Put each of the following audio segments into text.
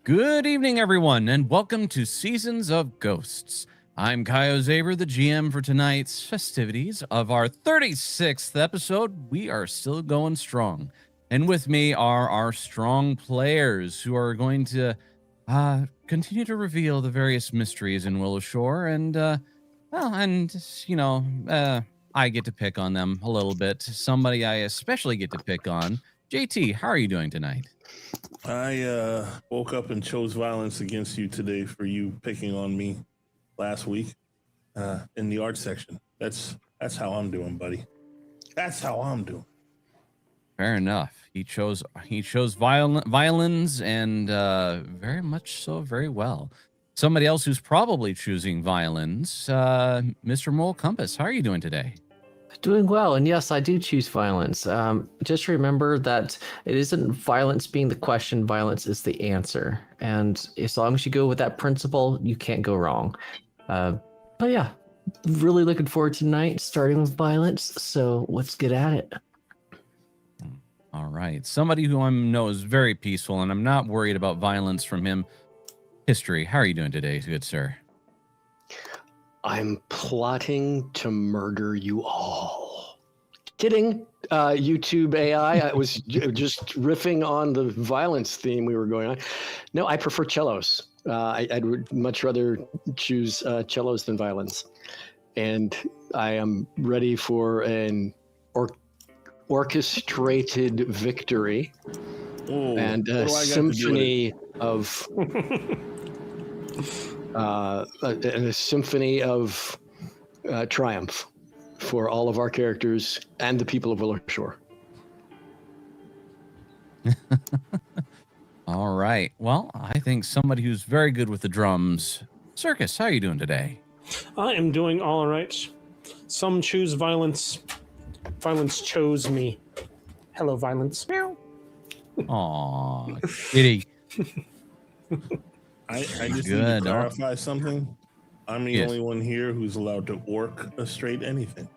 Good evening, everyone, and welcome to Seasons of Ghosts. I'm Kyo Zaber, the GM for tonight's festivities of our 36th episode. We are still going strong. And with me are our strong players who are going to continue to reveal the various mysteries in Willow Shore. And, I get to pick on them a little bit. Somebody I especially get to pick on. JT, how are you doing tonight? I woke up and chose violence against you today for you picking on me last week in the art section. That's how I'm doing, buddy. That's how I'm doing. Fair enough. He chose violins and very much so very well. Somebody else who's probably choosing violins, Mr. Mole Compass. How are you doing today? Doing well, and yes, I do choose violence. Just remember that it isn't violence being the question, violence is the answer. And as long as you go with that principle, you can't go wrong. But yeah, really looking forward to tonight, starting with violence, so let's get at it. All right. Somebody who I know is very peaceful, and I'm not worried about violence from him. History, how are you doing today, good sir? I'm plotting to murder you all. Kidding, YouTube AI. I was just riffing on the violence theme we were going on. No, I prefer cellos. I'd much rather choose cellos than violins. And I am ready for an orchestrated victory and a symphony of... and a symphony of triumph for all of our characters and the people of Willow Shore. All right. Well, I think somebody who's very good with the drums. Circus, how are you doing today? I am doing all right. Some choose violence. Violence chose me. Hello, violence. Meow. Aw, kitty. I just need to clarify something. I'm the only one here who's allowed to orchestrate anything.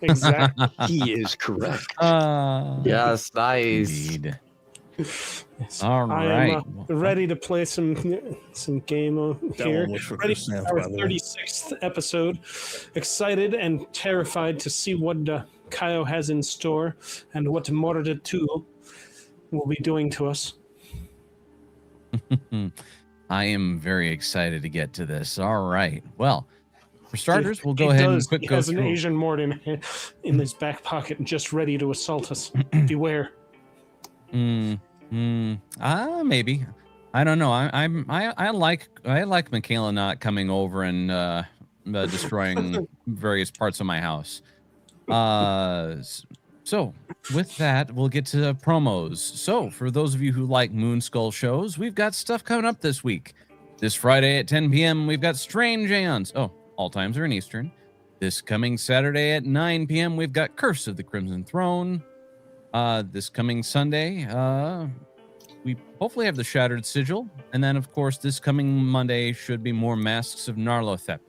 Exactly. He is correct. Yes, nice. Indeed. Yes. All right. I am ready to play some game here. Ready for our 36th episode. Excited and terrified to see what Kyo has in store and what Morda 2 will be doing to us. I am very excited to get to this. All right. Well, for starters, we'll go ahead and he go has through. an Asian Mort in his back pocket, just ready to assault us. Beware. Maybe. I don't know. I like Michaela not coming over and destroying various parts of my house. So with that, we'll get to promos. So for those of you who like Moonskull shows, we've got stuff coming up this week. This Friday at 10 p.m., we've got Strange Aeons. Oh, all times are in Eastern. This coming Saturday at 9 p.m., we've got Curse of the Crimson Throne. This coming Sunday, we hopefully have the Shattered Sigil. And then, of course, this coming Monday should be more Masks of Narlothep.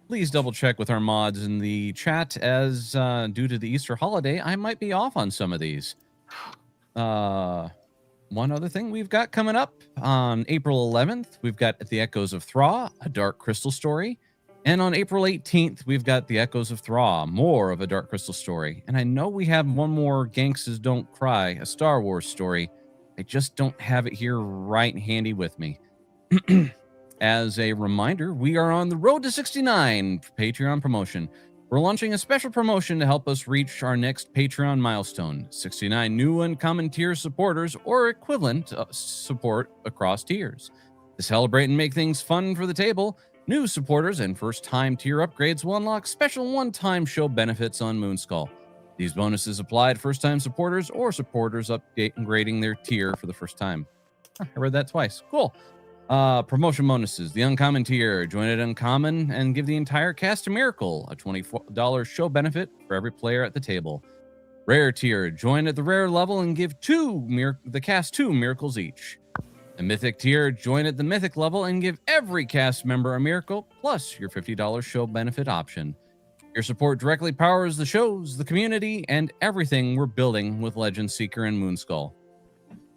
Please double check with our mods in the chat as due to the Easter holiday, I might be off on some of these. One other thing we've got coming up on April 11th, we've got The Echoes of Thra, a Dark Crystal story. And on April 18th, we've got The Echoes of Thra, more of a Dark Crystal story. And I know we have one more Gangsters Don't Cry, a Star Wars story. I just don't have it here right handy with me. As a reminder, we are on the road to 69 Patreon promotion. We're launching a special promotion to help us reach our next Patreon milestone, 69 new uncommon tier supporters or equivalent support across tiers. To celebrate and make things fun for the table, new supporters and first-time tier upgrades will unlock special one-time show benefits on Moonskull. These bonuses apply to first-time supporters or supporters upgrading their tier for the first time. I read that twice. Cool. Promotion bonuses. The Uncommon tier. Join at Uncommon and give the entire cast a miracle, a $24 show benefit for every player at the table. Rare tier. Join at the rare level and give the cast 2 miracles each. The Mythic tier. Join at the Mythic level and give every cast member a miracle, plus your $50 show benefit option. Your support directly powers the shows, the community, and everything we're building with Legend Seeker and Moonskull.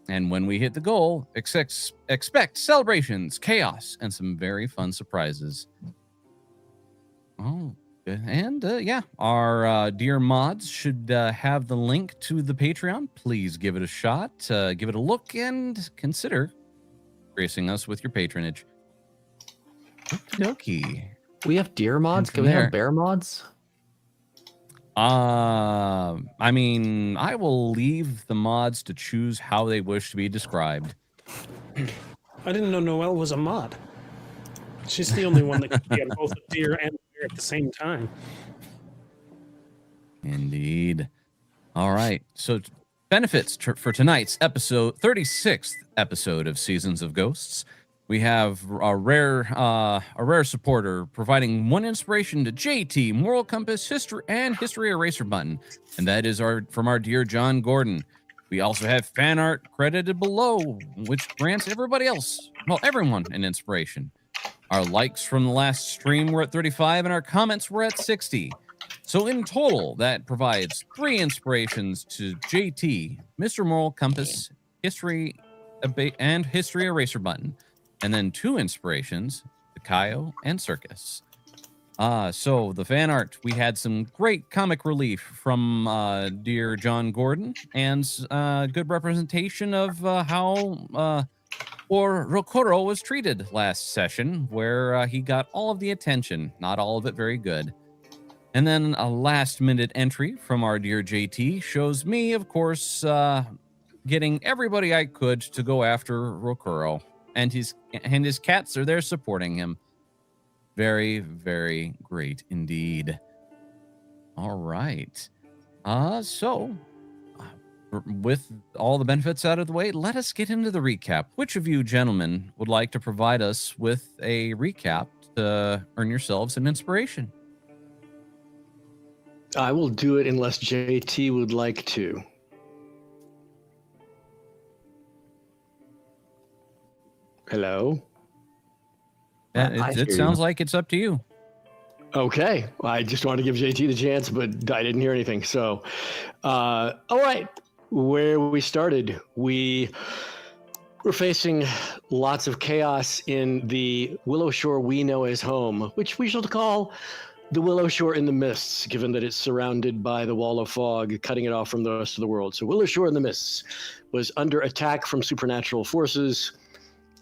And when we hit the goal, expect celebrations, chaos, and some very fun surprises. Oh, and yeah, our dear mods should have the link to the Patreon. Please give it a shot, give it a look, and consider gracing us with your patronage. Okie dokie. We have deer mods. Can we have bear mods? I mean, I will leave the mods to choose how they wish to be described. I didn't know Noelle was a mod. She's the only one that can be both a deer and a bear at the same time. Indeed. All right. So benefits for tonight's 36th episode of Seasons of Ghosts. We have a rare supporter providing 1 inspiration to JT, Moral Compass, History Eraser Button, and that is from our dear John Gordon. We also have fan art credited below, which grants everyone an inspiration. Our likes from the last stream were at 35, and our comments were at 60. So in total, that provides 3 inspirations to JT, Mr. Moral Compass, History Eraser Button. And then 2 inspirations to Kaio and Circus. So the fan art, we had some great comic relief from dear John Gordon and good representation of how Rokuro was treated last session, where he got all of the attention, not all of it very good. And then a last-minute entry from our dear JT shows me, of course, getting everybody I could to go after Rokuro. And his cats are there supporting him. Very, very great indeed. All right. So with all the benefits out of the way, let us get into the recap. Which of you gentlemen would like to provide us with a recap to earn yourselves an inspiration? I will do it unless JT would like to. Hello? It sounds like it's up to you. Okay. I just wanted to give JT the chance, but I didn't hear anything. So, all right. Where we started, we were facing lots of chaos in the Willow Shore we know as home, which we shall call the Willow Shore in the Mists, given that it's surrounded by the wall of fog, cutting it off from the rest of the world. So Willow Shore in the Mists was under attack from supernatural forces.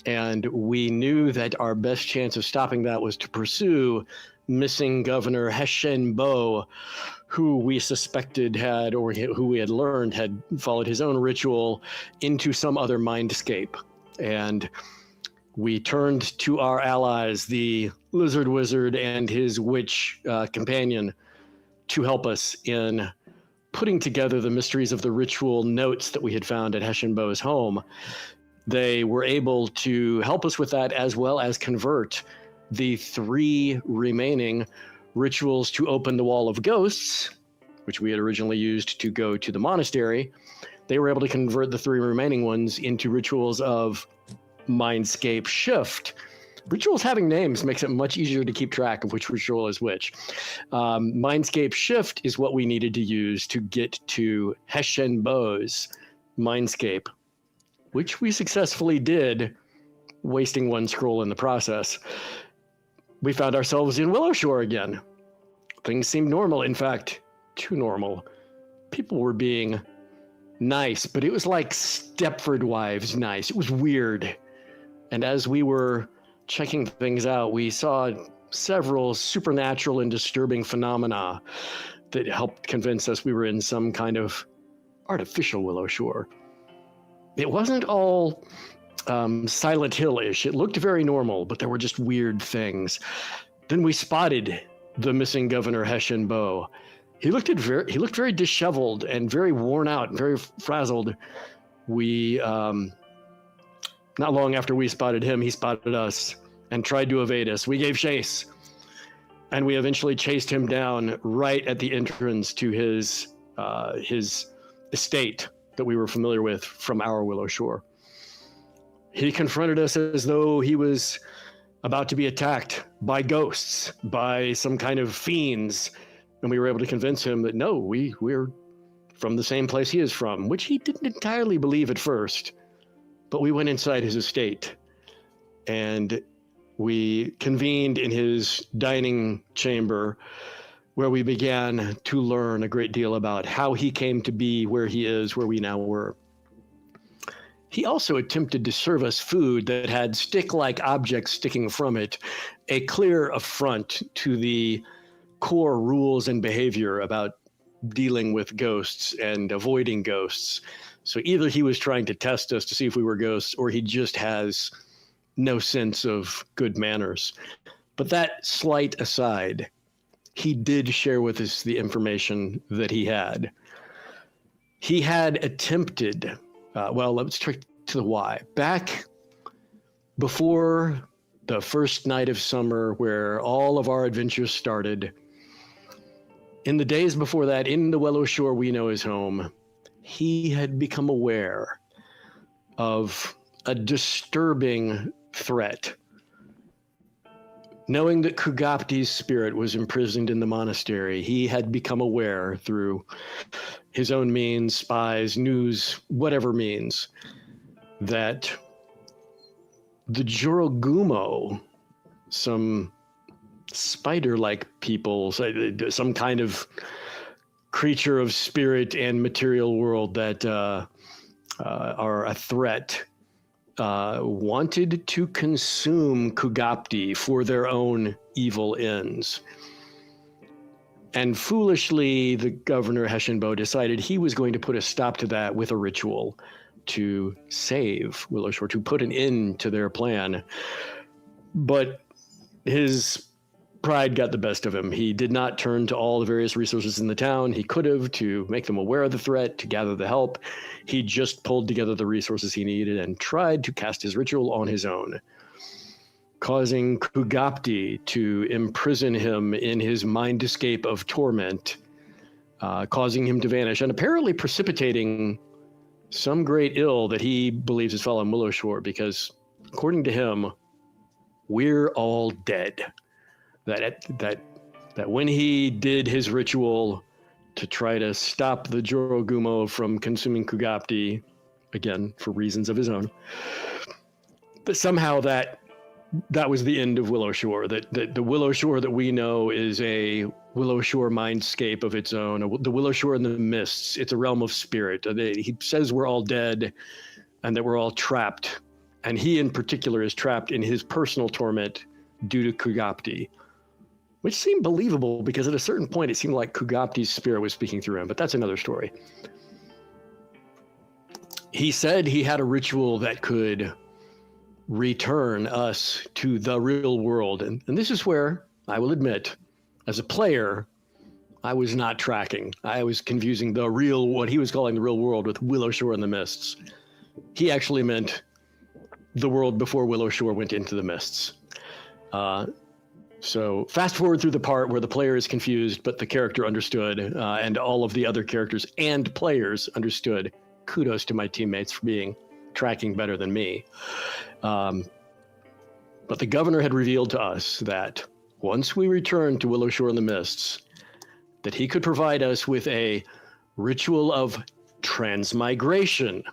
And we knew that our best chance of stopping that was to pursue missing Governor Heshen Bo, who we suspected had, or who we had learned had followed his own ritual into some other mindscape. And we turned to our allies, the Lizard Wizard and his witch companion, to help us in putting together the mysteries of the ritual notes that we had found at Heshen Bo's home. They were able to help us with that, as well as convert the 3 remaining rituals to open the Wall of Ghosts, which we had originally used to go to the monastery. They were able to convert the 3 remaining ones into rituals of Mindscape Shift. Rituals having names makes it much easier to keep track of which ritual is which. Mindscape Shift is what we needed to use to get to Heshen Bo's Mindscape, which we successfully did, wasting 1 scroll in the process. We found ourselves in Willow Shore again. Things seemed normal, in fact, too normal. People were being nice, but it was like Stepford Wives nice. It was weird. And as we were checking things out, we saw several supernatural and disturbing phenomena that helped convince us we were in some kind of artificial Willow Shore. It wasn't all Silent Hill-ish. It looked very normal, but there were just weird things. Then we spotted the missing Governor Heshen Bo. He looked very disheveled and very worn out and very frazzled. We, not long after we spotted him, he spotted us and tried to evade us. We gave chase, and we eventually chased him down right at the entrance to his estate that we were familiar with from our Willow Shore. He confronted us as though he was about to be attacked by ghosts, by some kind of fiends, and we were able to convince him that no, we're from the same place he is from, which he didn't entirely believe at first. But we went inside his estate, and we convened in his dining chamber, where we began to learn a great deal about how he came to be where he is, where we now were. He also attempted to serve us food that had stick-like objects sticking from it, a clear affront to the core rules and behavior about dealing with ghosts and avoiding ghosts. So either he was trying to test us to see if we were ghosts, or he just has no sense of good manners. But that slight aside, he did share with us the information that he had. He had attempted, let's try to the why. Back before the first night of summer, where all of our adventures started, in the days before that, in the Willow Shore we know as home, he had become aware of a disturbing threat. Knowing that Kugapti's spirit was imprisoned in the monastery, he had become aware through his own means, spies, news, whatever means, that the Jorogumo, some spider-like people, some kind of creature of spirit and material world that are a threat, wanted to consume Kugapti for their own evil ends. And foolishly, the governor Heshenbo decided he was going to put a stop to that with a ritual to save Willow Shore, to put an end to their plan. But his pride got the best of him. He did not turn to all the various resources in the town he could have to make them aware of the threat, to gather the help. He just pulled together the resources he needed and tried to cast his ritual on his own, causing Kugapti to imprison him in his mind escape of torment, causing him to vanish, and apparently precipitating some great ill that he believes has fallen Willow Shore, because according to him, we're all dead. That when he did his ritual to try to stop the Jorogumo from consuming Kugapti, again, for reasons of his own, but somehow that was the end of Willow Shore. That the Willow Shore that we know is a Willow Shore mindscape of its own, the Willow Shore in the mists. It's a realm of spirit. He says we're all dead and that we're all trapped. And he in particular is trapped in his personal torment due to Kugapti, which seemed believable because at a certain point it seemed like Kugapti's spirit was speaking through him, but that's another story. He said he had a ritual that could return us to the real world. And this is where, I will admit, as a player, I was not tracking. I was confusing what he was calling the real world with Willow Shore in the Mists. He actually meant the world before Willow Shore went into the mists. So fast forward through the part where the player is confused, but the character understood, and all of the other characters and players understood. Kudos to my teammates for tracking better than me. But the governor had revealed to us that once we returned to Willow Shore in the Mists, that he could provide us with a ritual of transmigration.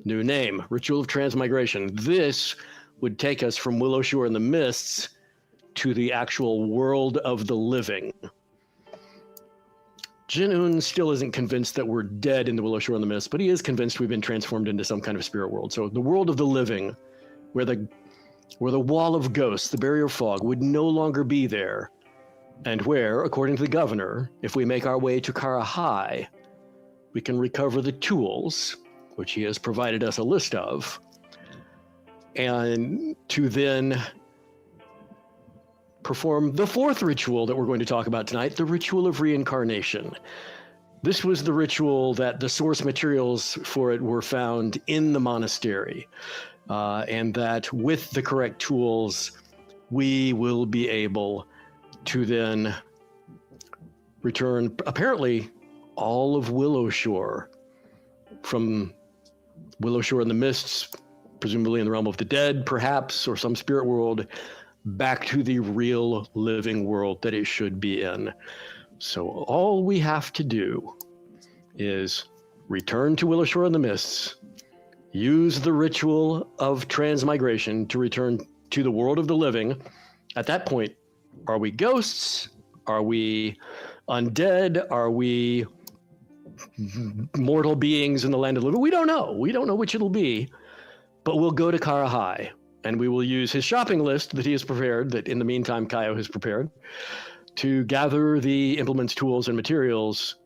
New name, Ritual of Transmigration. This would take us from Willow Shore in the Mists to the actual world of the living. Jin-Un still isn't convinced that we're dead in the Willow Shore in the Mists, but he is convinced we've been transformed into some kind of spirit world. So the world of the living, where the wall of ghosts, the barrier of fog, would no longer be there, and where, according to the governor, if we make our way to Kara High, we can recover the tools, which he has provided us a list of, and to then perform the fourth ritual that we're going to talk about tonight, the ritual of reincarnation. This was the ritual that the source materials for it were found in the monastery, and that with the correct tools, we will be able to then return, apparently, all of Willow Shore, from Willow Shore in the Mists, presumably in the realm of the dead, perhaps, or some spirit world, back to the real living world that it should be in. So all we have to do is return to Willow Shore in the Mists, use the ritual of transmigration to return to the world of the living. At that point, are we ghosts? Are we undead? Are we mortal beings in the land of the living? We don't know. We don't know which it'll be. But we'll go to Karahai, and we will use his shopping list that he has prepared, that in the meantime Kaio has prepared, to gather the implements, tools, and materials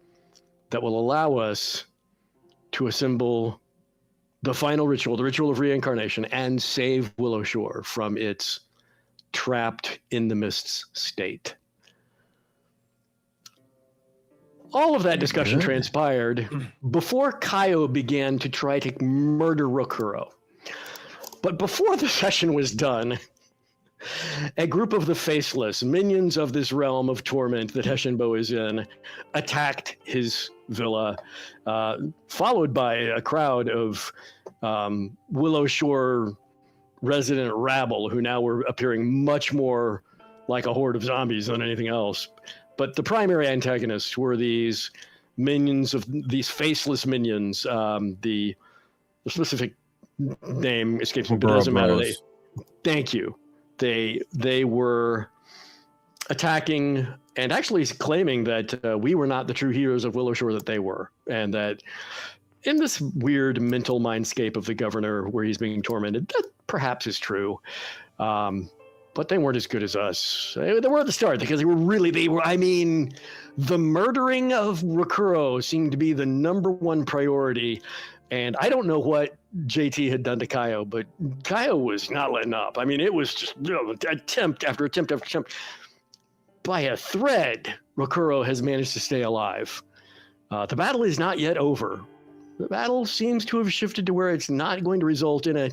that will allow us to assemble the final ritual, the ritual of reincarnation, and save Willow Shore from its trapped in the mists state. All of that discussion transpired before Kaio began to try to murder Rokuro. But before the session was done, a group of the Faceless, minions of this realm of torment that Heshenbo is in, attacked his villa, followed by a crowd of Willow Shore resident rabble who now were appearing much more like a horde of zombies than anything else. But the primary antagonists were these minions of these Faceless minions. The specific name escapes me, but it doesn't matter. Thank you. They were attacking and actually claiming that we were not the true heroes of Willow Shore that they were, and that in this weird mental mindscape of the governor where he's being tormented, that perhaps is true. But they weren't as good as us. They were at the start because the murdering of Rokuro seemed to be the number one priority. And I don't know what JT had done to Kaio, but Kaio was not letting up. I mean, it was just attempt after attempt after attempt. By a thread, Rokuro has managed to stay alive. The battle is not yet over. The battle seems to have shifted to where it's not going to result in a,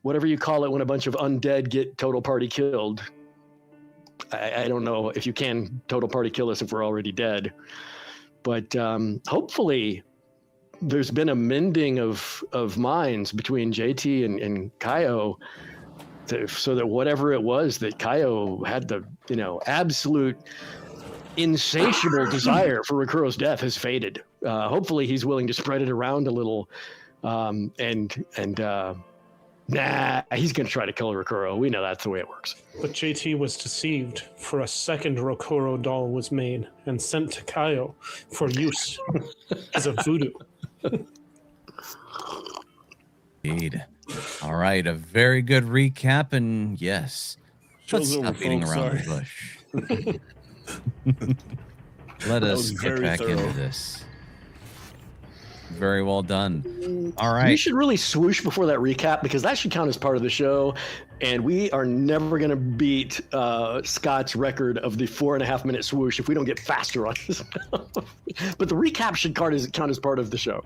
whatever you call it, when a bunch of undead get total party killed. I don't know if you can total party kill us if we're already dead. But hopefully there's been a mending of minds between JT and Kaio, so that whatever it was that Kaio had the absolute insatiable desire for Rokuro's death has faded. Hopefully he's willing to spread it around a little, he's going to try to kill Rokuro. We know that's the way it works. But JT was deceived, for a second Rokuro doll was made and sent to Kaio for use as a voodoo. Indeed. All right, a very good recap, and yes, let's stop beating around the bush. Let us get back into this. Very well done. All right. We should really swoosh before that recap, because that should count as part of the show. And we are never going to beat Scott's record of the 4.5 minute swoosh if we don't get faster on this. But the recap should count as part of the show.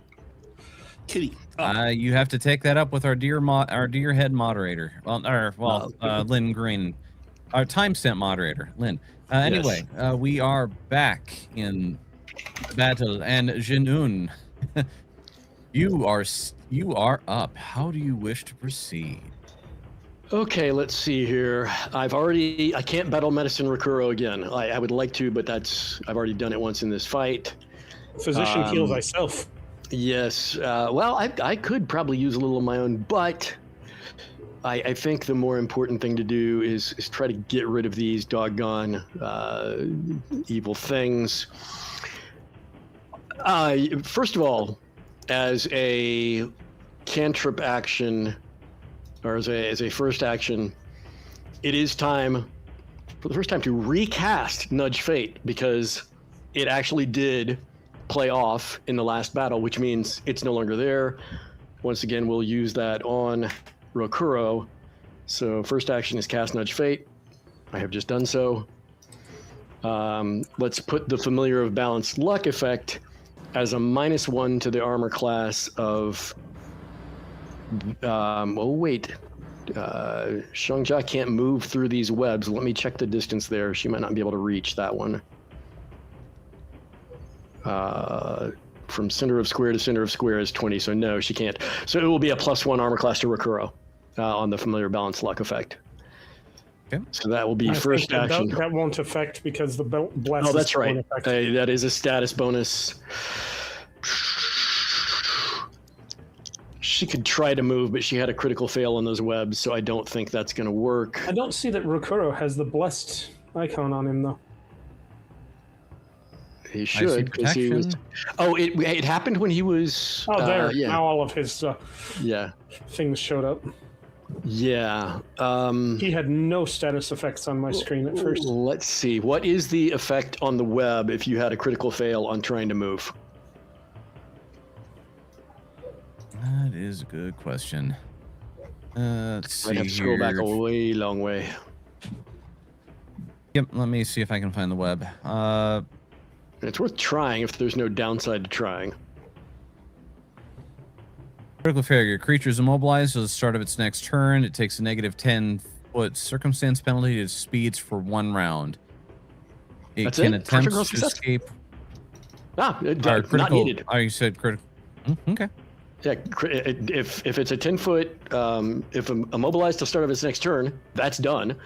Kitty. You have to take that up with our dear head moderator. Lynn Green, our timestamp moderator, Lynn. Anyway, we are back in battle, and Jinun, you are up. How do you wish to proceed? Okay, let's see here. I can't battle medicine Rokuro again. I would like to, but I've already done it once in this fight. Physician heals thyself. Yes. Well, I could probably use a little of my own, but I think the more important thing to do is try to get rid of these doggone evil things. First of all, as a cantrip action, or as a first action, it is time, for the first time, to recast Nudge Fate, because it actually did play off in the last battle, which means it's no longer there. Once again, we'll use that on Rokuro. So first action is cast Nudge Fate. I have just done so. Let's put the Familiar of Balanced Luck effect as a -1 to the armor class of... Xiangjia can't move through these webs. Let me check the distance there. She might not be able to reach that one. From center of square to center of square is 20, so no, she can't. So it will be a +1 armor class to Rokuro on the Familiar Balance Luck effect. Okay. So that will be first action. That won't affect because the bless. Oh, that's right. That is a status bonus. she could try to move, but she had a critical fail on those webs, so I don't think that's going to work. I don't see that Rokuro has the blessed icon on him, though. He should, because he was. Oh, it happened when he was. Oh, there. Yeah. Now all of his things showed up. Yeah. He had no status effects on my screen at first. Let's see. What is the effect on the web if you had a critical fail on trying to move? That is a good question. Let's see. I'd have to scroll back a way long way. Yep, let me see if I can find the web. It's worth trying if there's no downside to trying. Critical failure. Your creature is immobilized at the start of its next turn. It takes a negative 10-foot circumstance penalty to speeds for 1 round. It can attempt to escape. Not needed. Oh, you said critical. Okay. Yeah, if it's a 10-foot, if immobilized to start of its next turn, that's done.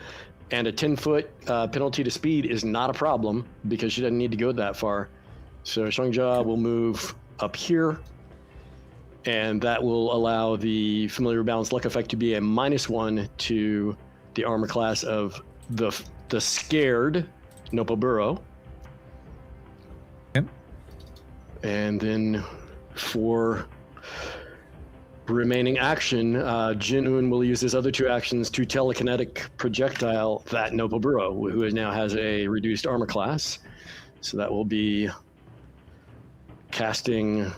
And a 10-foot penalty to speed is not a problem because she doesn't need to go that far. So Xiangjia will move up here, and that will allow the familiar balanced luck effect to be a -1 to the armor class of the scared Nopoburo. Okay. And then for remaining action, Jin-Un will use his other 2 actions to telekinetic projectile that Nopoburo, who now has a reduced armor class. So that will be casting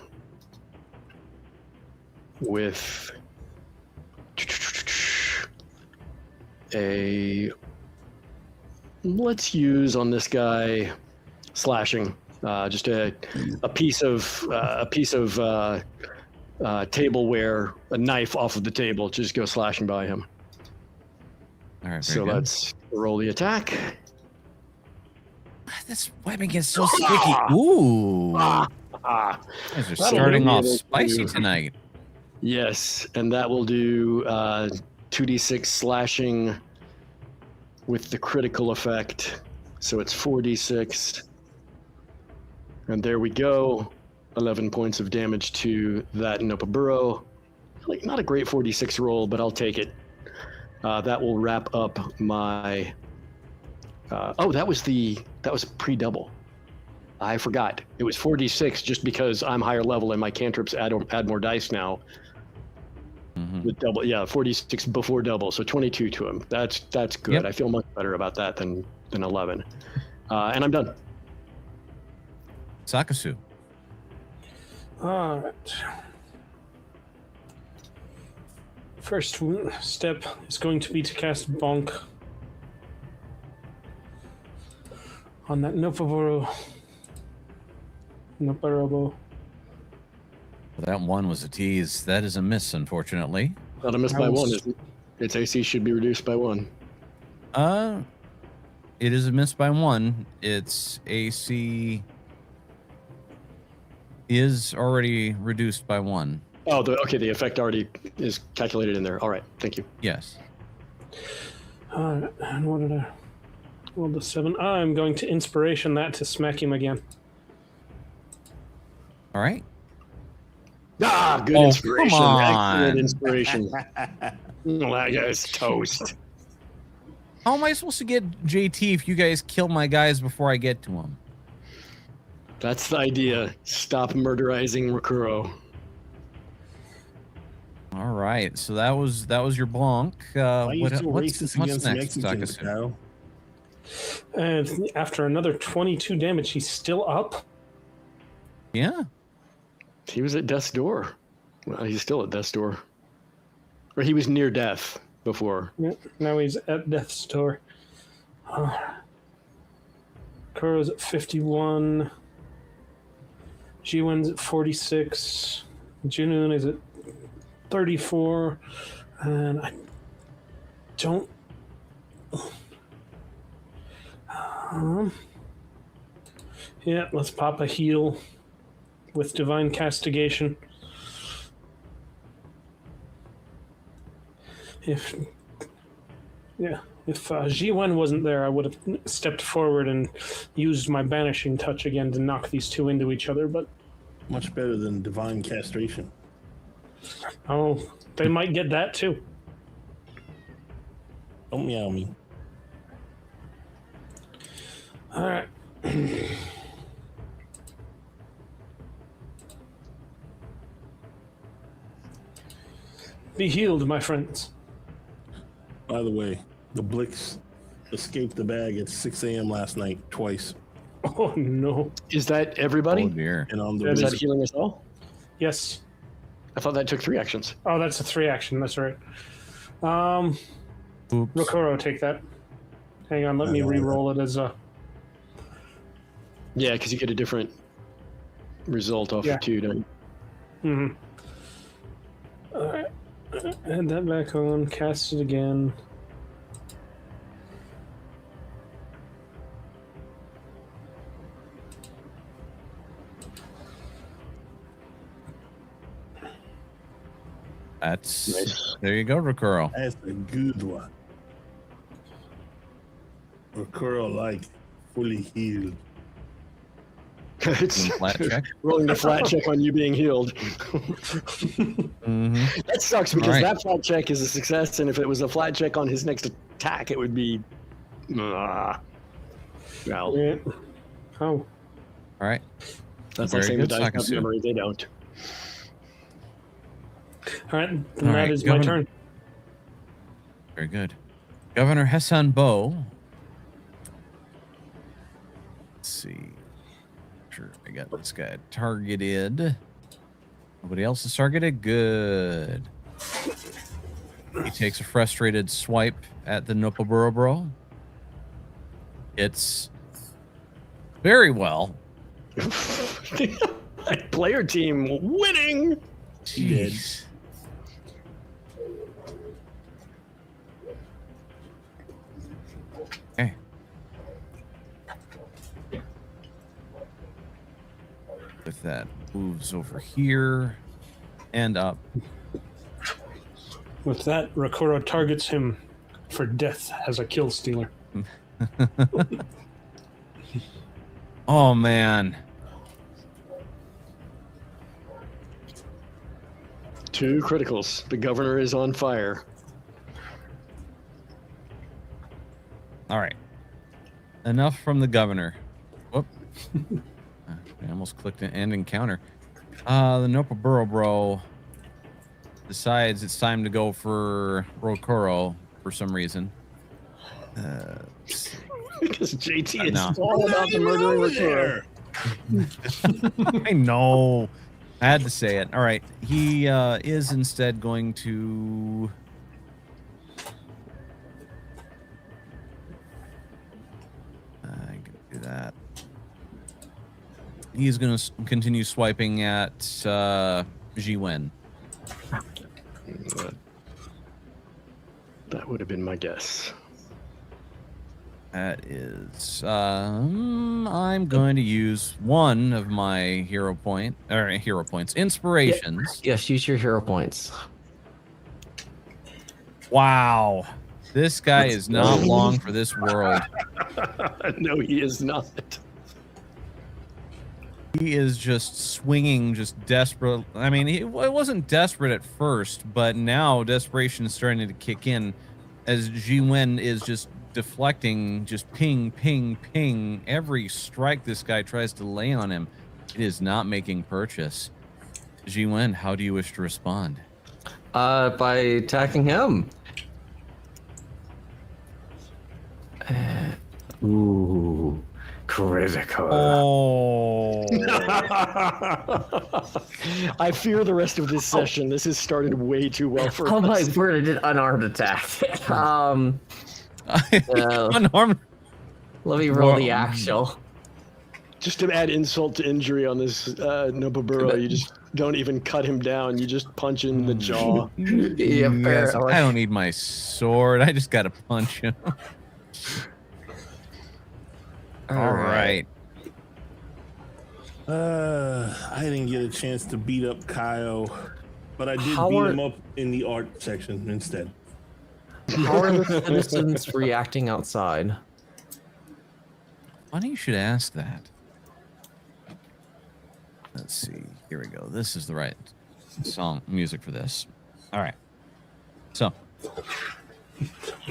with let's use on this guy slashing, just a piece of tableware, a knife off of the table, just go slashing by him. All right. So let's roll the attack. This webbing is so sticky. Ooh. Guys are starting off spicy tonight. Yes, and that will do 2d6 slashing with the critical effect. So it's 4d6. And there we go. 11 points of damage to that Nopoburo. Like, not a great 4d6 roll, but I'll take it. That will wrap up my... that was pre-double. I forgot. It was 4d6 just because I'm higher level and my cantrips add more dice now. Mm-hmm. With double, 4d6 before double, so 22 to him. That's good. Yep. I feel much better about that than 11. And I'm done. Sakasu. All right. First step is going to be to cast Bonk on that Nopoburo. That one was a tease. That is a miss, unfortunately. Not a miss by 1. Its AC should be reduced by 1. It is a miss by 1. Its AC is already reduced by 1. Oh, the effect already is calculated in there. All right, thank you. Yes. All right, and what did I roll? The 7. I'm going to inspiration that to smack him again. All right. Good inspiration. Come on. Excellent inspiration. That guy's toast. How am I supposed to get JT if you guys kill my guys before I get to them? That's the idea. Stop murderizing Rokuro. All right, so that was your bonk. What's next, Sakasu? And after another 22 damage, he's still up. Yeah. He was at death's door. Well, he's still at death's door. Or he was near death before. Yeah, now he's at death's door. Kuro's at 51. Jiwen's at 46. Junun is at 34. And I don't... yeah, let's pop a heal with Divine Castigation. If Jiwen wasn't there, I would have stepped forward and used my Banishing Touch again to knock these two into each other, but... Much better than Divine Castration. Oh, they might get that too. Don't meow me. All right. Be healed, my friends. By the way, the Blix escaped the bag at 6 a.m. last night twice. Oh no. Is that everybody? Oh dear. And on the Is that Blix, healing as well? Yes. I thought that took 3 actions. Oh, that's a 3 action. That's right. Oops. Rokuro, take that. Hang on, let me re-roll it as a. Yeah, because you get a different result off of 2, don't you? Mm-hmm. All right. Add that back on. Cast it again. That's Nice. there you go, Rokuro. that's a good one. Rokuro like fully healed. It's Flat check. rolling the flat check on you being healed. Mm-hmm. That sucks because Alright. that flat check is a success, and if it was a flat check on his next attack, it would be. Well, Yeah. Oh. All right. that's Very like saying the good, dice have Sakasu. memory. They don't. All right. And All that right, is my Governor. turn. Very good. Governor Hassan Bo. Let's see. Sure, I got this guy targeted. Nobody else is targeted. Good. He takes a frustrated swipe at the Nopaburobro. It's very well. Player team winning. Jeez. Okay. With that, moves over here and up. With that, Rokuro targets him for death as a kill stealer. Oh man. 2 criticals. The governor is on fire. All right. Enough from the governor. Whoop. I almost clicked an end encounter. The Nopaburobro decides it's time to go for Rokuro for some reason. Because JT is No. all about the murdering there. Rokuro. I know. I had to say it. All right. He is instead going to. I can do that. He's going to continue swiping at Jiwen. That would have been my guess. That is, I'm going to use one of my hero points, inspirations. Yes, use your hero points. Wow, this guy is not long for this world. No, he is not. He is just swinging, just desperate. I mean, it wasn't desperate at first, but now desperation is starting to kick in as Jiwen is just deflecting, just ping, ping, ping. Every strike this guy tries to lay on him, it is not making purchase. Jiwen, how do you wish to respond? By attacking him. Ooh, critical. Oh, I fear the rest of this session. This has started way too well for Oh my us. word! I did unarmed attack. unarmed. Let me roll the Well, actual. Just to add insult to injury on this Nobaburo, you just don't even cut him down. You just punch in the jaw. Yeah, Yes, apparently. I don't need my sword. I just gotta punch him. All right. I didn't get a chance to beat up Kaio, but I did How beat are- him up in the art section instead. How are the citizens reacting outside? Funny you should ask that. Let's see. Here we go. This is the right song music for this. All right. So,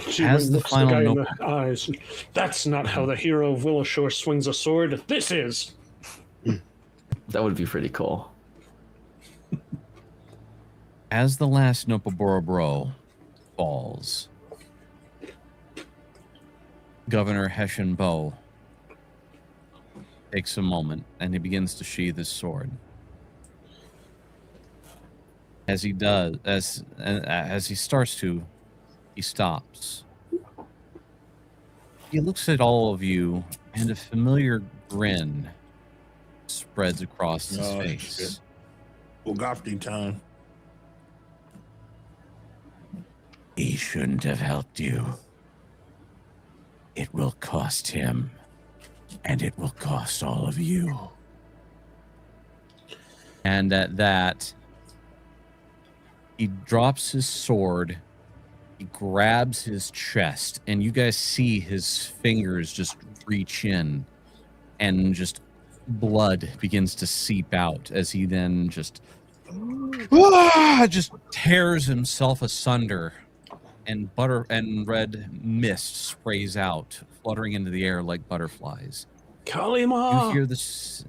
She as the looks the final guy in note, the eyes. That's not how the hero of Willowshore swings a sword. This is. That would be pretty cool. as the last Nopoborobro falls, Governor Hessian Bow takes a moment and he begins to sheathe his sword. As he does, as he starts to, he stops. He looks at all of you, and a familiar grin spreads across his face. Bugatti time. He shouldn't have helped you. It will cost him, and it will cost all of you. And at that, he drops his sword, he grabs his chest, and you guys see his fingers just reach in, and just blood begins to seep out as he then just tears himself asunder, and red mist sprays out, fluttering into the air like butterflies. Kalima! You hear this.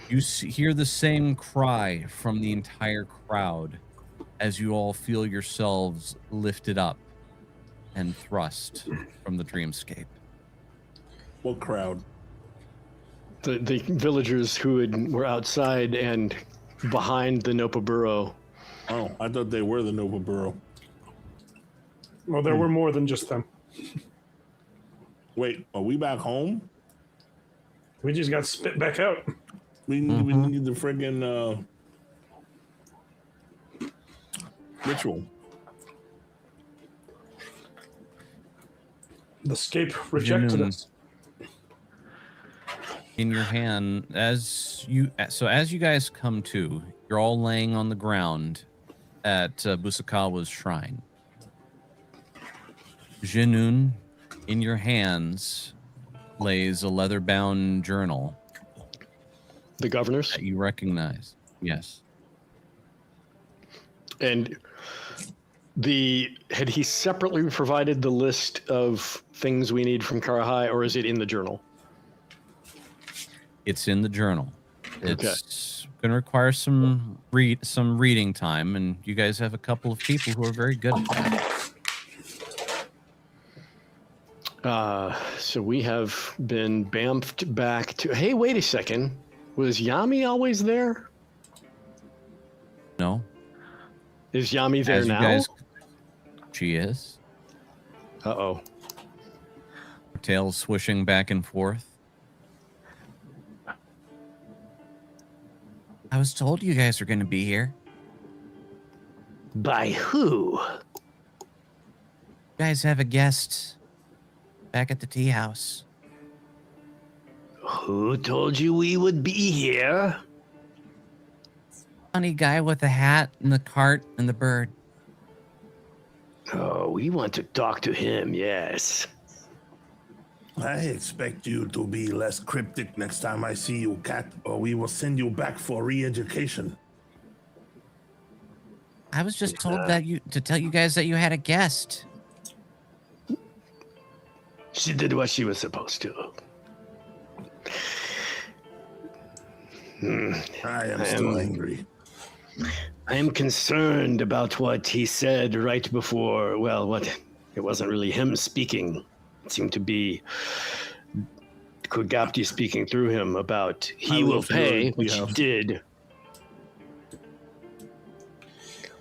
Hear the same cry from the entire crowd as you all feel yourselves lifted up and thrust from the dreamscape. What crowd? The villagers who were outside and behind the Nopa burrow. Oh, I thought they were the Nova Burrow. Well, there were more than just them. Wait, are we back home? We just got spit back out. We need the friggin' ritual. The scape rejected us. In your hand, as you guys come to, you're all laying on the ground at Busakawa's shrine. Jinun, in your hands, lays a leather-bound journal. The governor's? That you recognize. Yes. And had he separately provided the list of things we need from Karahai, or is it in the journal? It's in the journal. It's going to require some reading time, and you guys have a couple of people who are very good at that. So we have been bamfed back to... Hey, wait a second. Was Yami always there? No. Is Yami there now? She is. Uh-oh. Her tail swishing back and forth. I was told you guys were going to be here. By who? You guys have a guest back at the tea house. Who told you we would be here? Funny guy with the hat and the cart and the bird. Oh, we want to talk to him, yes. I expect you to be less cryptic next time I see you, Cat, or we will send you back for re-education. I was just told to tell you guys that you had a guest. She did what she was supposed to. I am still angry. I am concerned about what he said right before. Well, it wasn't really him speaking. It seemed to be Kugapti speaking through him about he will pay, which he did.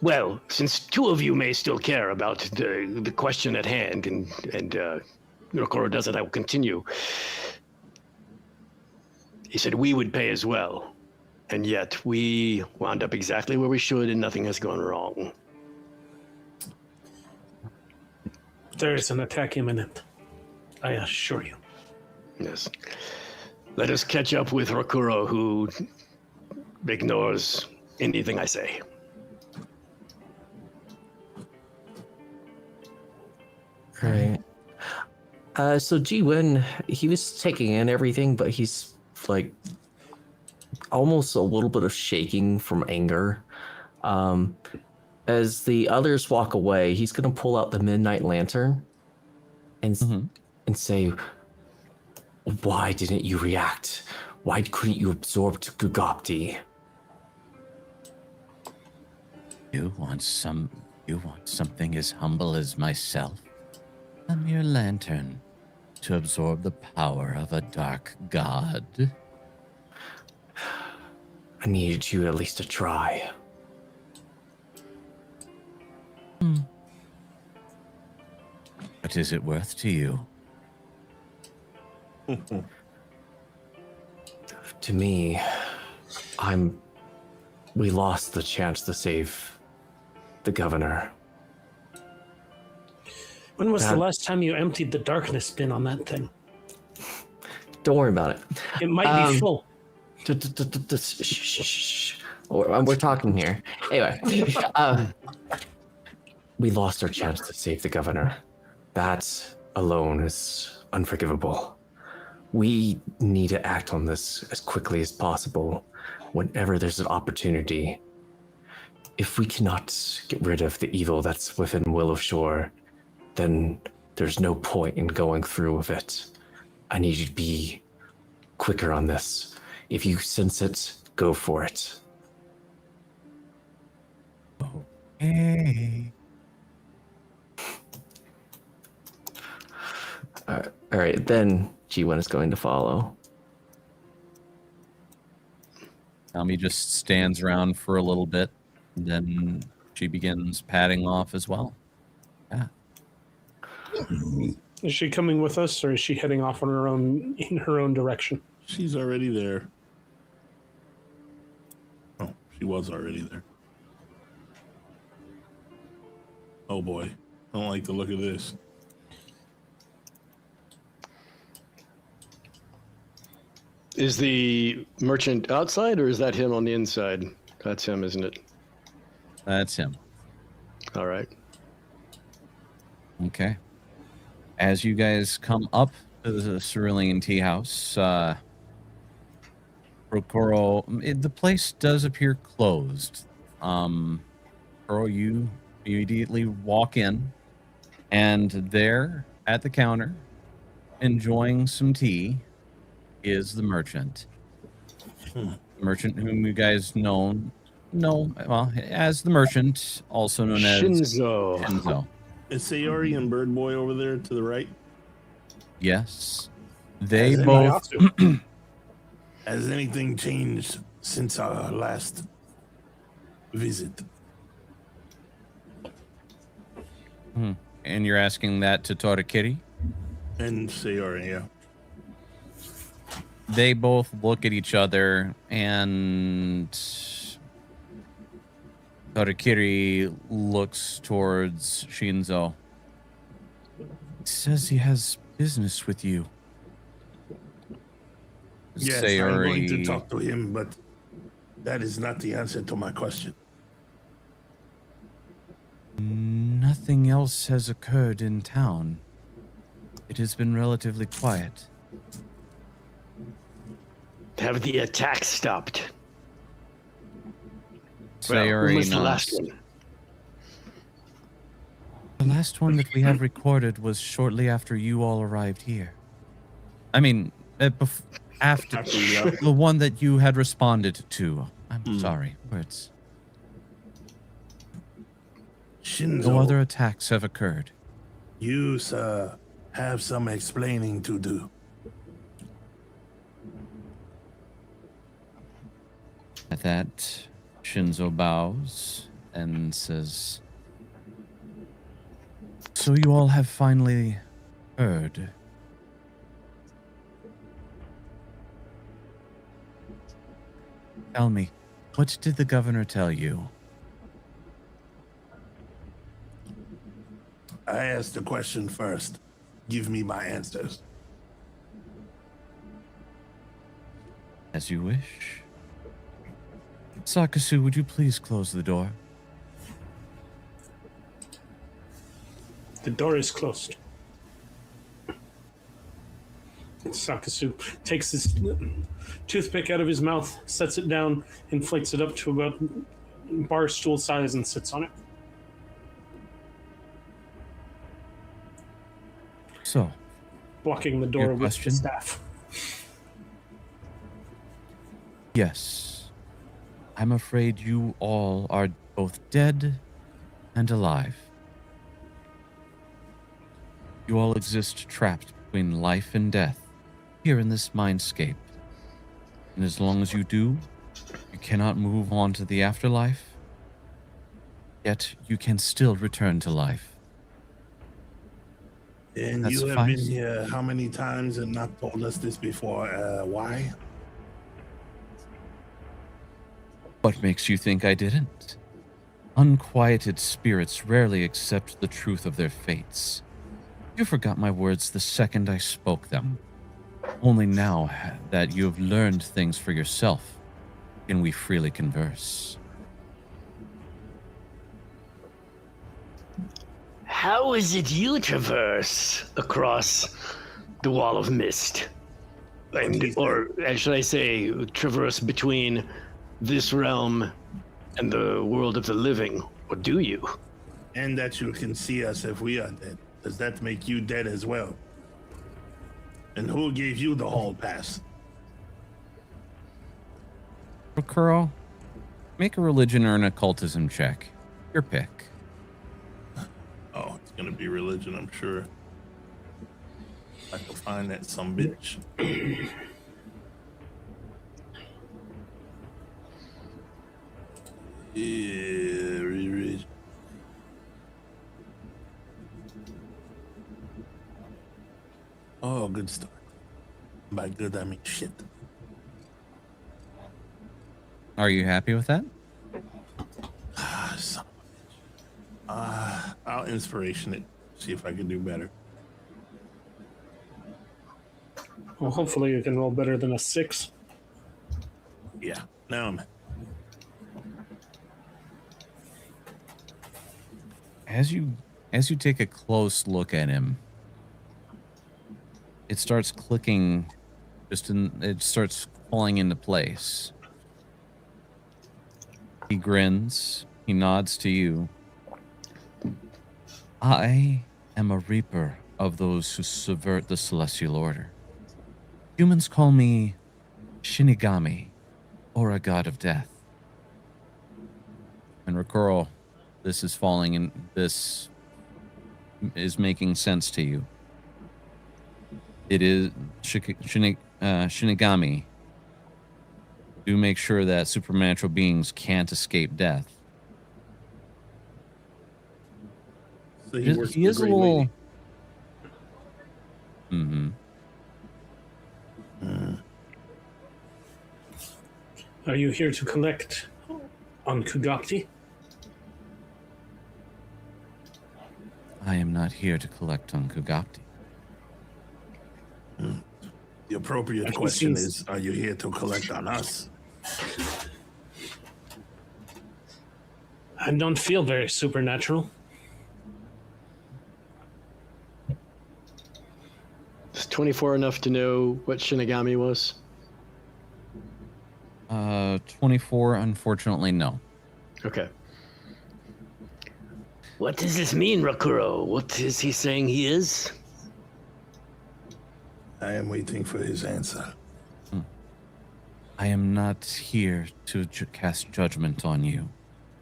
Well, since two of you may still care about the question at hand, and Rokoro doesn't, I will continue. He said we would pay as well, and yet we wound up exactly where we should, and nothing has gone wrong. There is an attack imminent, I assure you. Yes. Let us catch up with Rokuro, who ignores anything I say. Right. So Ji-Wen, he was taking in everything, but he's like almost a little bit of shaking from anger. As the others walk away, he's going to pull out the midnight lantern and say, "Why didn't you react? Why couldn't you absorb Gugopti?" You want something as humble as myself? A mere lantern to absorb the power of a dark god? I needed you at least to try. What is it worth to you? To me, we lost the chance to save the governor. When was the last time you emptied the darkness bin on that thing? Don't worry about it. It might be full. We're talking here. Anyway, we lost our chance to save the governor. That alone is unforgivable. We need to act on this as quickly as possible whenever there's an opportunity. If we cannot get rid of the evil that's within Willow Shore, then there's no point in going through with it. I need you to be quicker on this. If you sense it, go for it. Hey. All right, then G1 is going to follow. Tommy just stands around for a little bit, and then she begins padding off as well. Yeah. Is she coming with us, or is she heading off on her own in her own direction? She's already there. Oh, she was already there. Oh boy, I don't like the look of this. Is the merchant outside, or is that him on the inside? That's him, isn't it? That's him. All right. Okay. As you guys come up to the Cerulean Tea House, Rokoro, the place does appear closed. Rokoro, you immediately walk in, and there at the counter, enjoying some tea, is the merchant. Merchant whom you guys know well as the merchant, also known as Shinzo. Is Sayori and Bird Boy over there to the right? Yes. They both... Has anything changed since our last visit? And you're asking that to Torakiri? And Sayori, yeah. They both look at each other, and Torakiri looks towards Shinzo. He says he has business with you. Yes, I'm going to talk to him, but that is not the answer to my question. Nothing else has occurred in town. It has been relatively quiet. Have the attack stopped? Sayori when was the last one? The last one that we have recorded was shortly after you all arrived here. I mean, after the one that you had responded to. I'm sorry, words. Shinzo, No other attacks have occurred. You, sir, have some explaining to do. At that, Shinzo bows and says, "So you all have finally heard." Tell me, what did the governor tell you? I asked the question first. Give me my answers. As you wish. Sakasu, would you please close the door? The door is closed. Sakasu takes his toothpick out of his mouth, sets it down, inflates it up to about bar stool size and sits on it. So, Blocking the door your with the question? staff. Yes. I'm afraid you all are both dead and alive. You all exist trapped between life and death here in this mindscape. And as long as you do, you cannot move on to the afterlife, yet you can still return to life. And That you have been suffice? here how many times and not told us this before? Why? What makes you think I didn't? Unquieted spirits rarely accept the truth of their fates. You forgot my words the second I spoke them. Only now that you have learned things for yourself can we freely converse. How is it you traverse across the wall of mist? Or should I say, traverse between this realm and the world of the living? Or do you? And that you can see us if we are dead. Does that make you dead as well? And who gave you the hall pass? Kurl, make a religion or an occultism check. Your pick. Oh, it's gonna be religion, I'm sure. I can find that some bitch. Yeah, religion. Oh, good start. By good, I mean shit. Are you happy with that? Son of a bitch. I'll inspiration it. See if I can do better. Well, hopefully you can roll better than a 6. Yeah, now I'm. As you take a close look at him, it starts clicking. It starts falling into place. He grins. He nods to you. I am a reaper of those who subvert the celestial order. Humans call me Shinigami, or a god of death. And Rakuro, this is falling in. This is making sense to you. It is Shinigami. Do make sure that supernatural beings can't escape death. So He is a little. Mm-hmm. Are you here to collect on Kugakti? I am not here to collect on Kugakti. The appropriate question is, are you here to collect on us? I don't feel very supernatural. Is 24 enough to know what Shinigami was? 24, unfortunately, no. Okay. What does this mean, Rakuro? What is he saying he is? I am waiting for his answer. I am not here to cast judgment on you.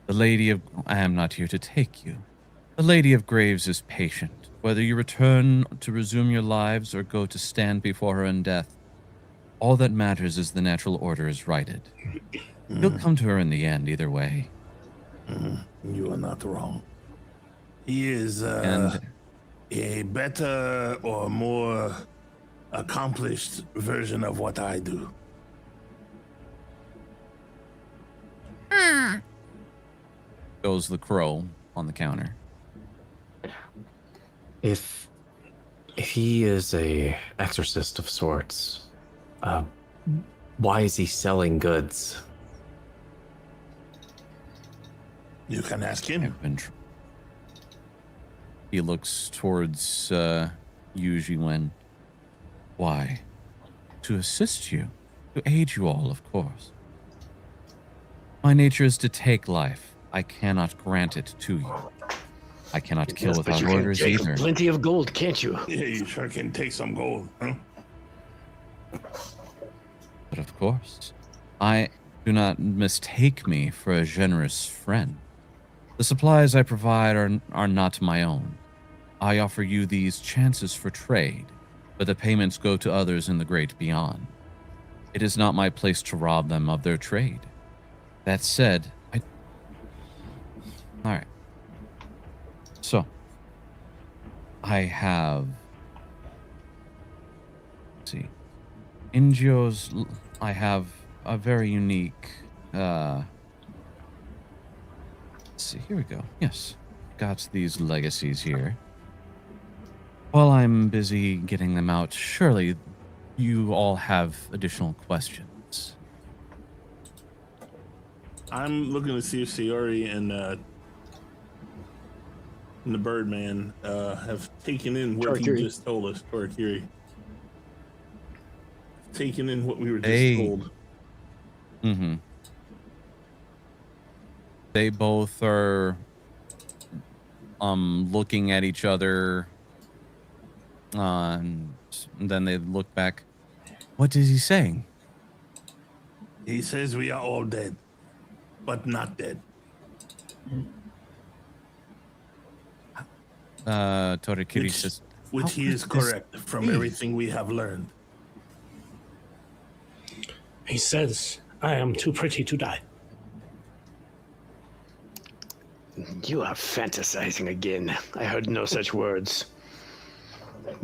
I am not here to take you. The Lady of Graves is patient. Whether you return to resume your lives or go to stand before her in death, all that matters is the natural order is righted. You'll come to her in the end, either way. You are not wrong. He is And a better or more accomplished version of what I do. goes the crow on the counter. If he is a exorcist of sorts, why is he selling goods? You can ask him. He looks towards Yuji Wen. Why? To assist you. To aid you all, of course. My nature is to take life. I cannot grant it to you. I cannot kill Yes, but without you can orders take either. plenty of gold, can't you? Yeah, you sure can take some gold, huh? But of course, do not mistake me for a generous friend. The supplies I provide are not my own. I offer you these chances for trade, but the payments go to others in the great beyond. It is not my place to rob them of their trade. That said, all right. So, I have... Let's see. I have a very unique... let's see, here we go. Yes. Got these legacies here. While I'm busy getting them out, surely you all have additional questions. I'm looking to see if Sayori and the Birdman have taken in what you just told us, Torakiri. Taken in what we were just told. Mm-hmm. They both are looking at each other, and then they look back. What is he saying? He says we are all dead, but not dead. Torakiri says, which he is correct from everything we have learned. He says, I am too pretty to die. You are fantasizing again. I heard no such words.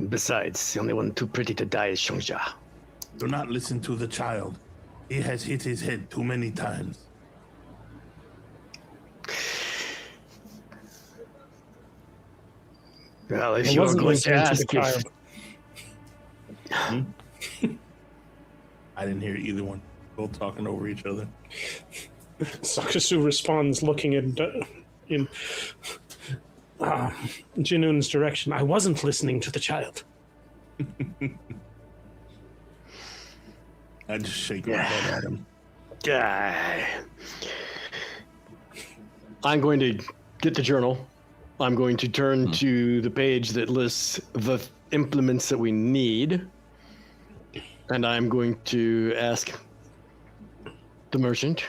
Besides, the only one too pretty to die is Shongja. Do not listen to the child. He has hit his head too many times. Well, if you're going to ask if... I didn't hear either one. Both talking over each other. Sakasu responds, looking in Jinoon's direction. I wasn't listening to the child. I just shake my head at him. I'm going to get the journal. I'm going to turn to the page that lists the implements that we need. And I'm going to ask the merchant,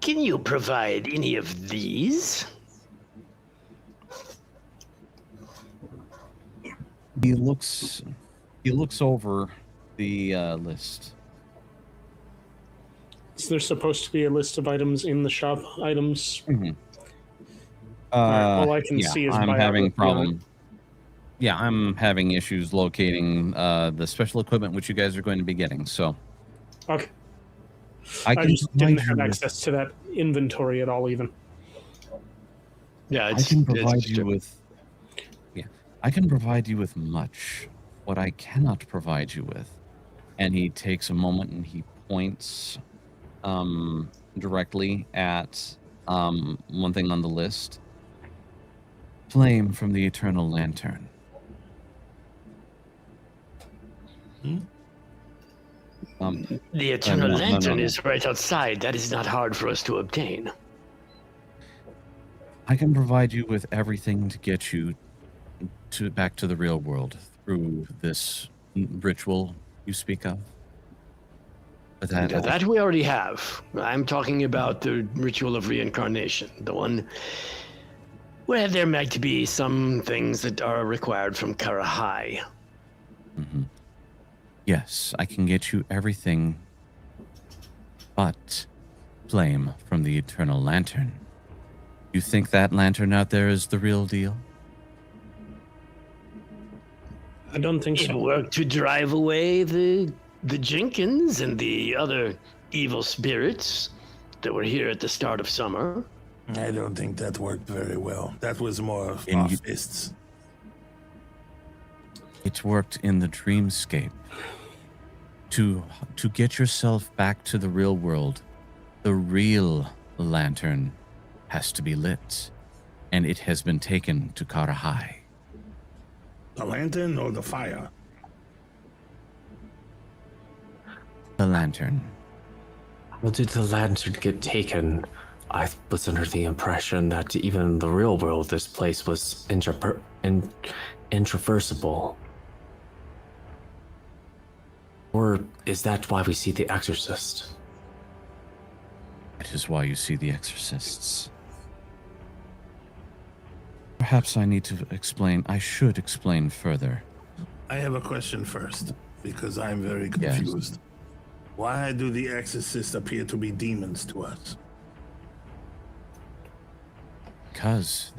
can you provide any of these? He looks over the list. Is there supposed to be a list of items in the shop? Items? Mm-hmm. All I can see is I'm having problem. Yeah, I'm having issues locating the special equipment which you guys are going to be getting. So, okay, I just didn't have access to that inventory at all, even. Yeah, I can provide you with. Yeah, I can provide you with much. What I cannot provide you with, and he takes a moment and he points, directly at one thing on the list. Flame from the eternal lantern. The eternal lantern is right outside. That is not hard for us to obtain. I can provide you with everything to get you back to the real world through this ritual you speak of. But that we already have. I'm talking about the ritual of reincarnation, the one where there might be some things that are required from Karahai. Mm-hmm. Yes, I can get you everything but flame from the eternal lantern. You think that lantern out there is the real deal? I don't think so. It worked to drive away the Jenkins and the other evil spirits that were here at the start of summer. I don't think that worked very well. That was more of fists. It worked in the dreamscape. To get yourself back to the real world, the real lantern has to be lit, and it has been taken to Karahai. The lantern or the fire? The lantern. Well, did the lantern get taken? I was under the impression that even in the real world, this place was intraversible. Or is that why we see the exorcist? That is why you see the exorcists. Perhaps I need to explain. I should explain further. I have a question first, because I'm very confused. Yes. Why do the exorcists appear to be demons to us? Because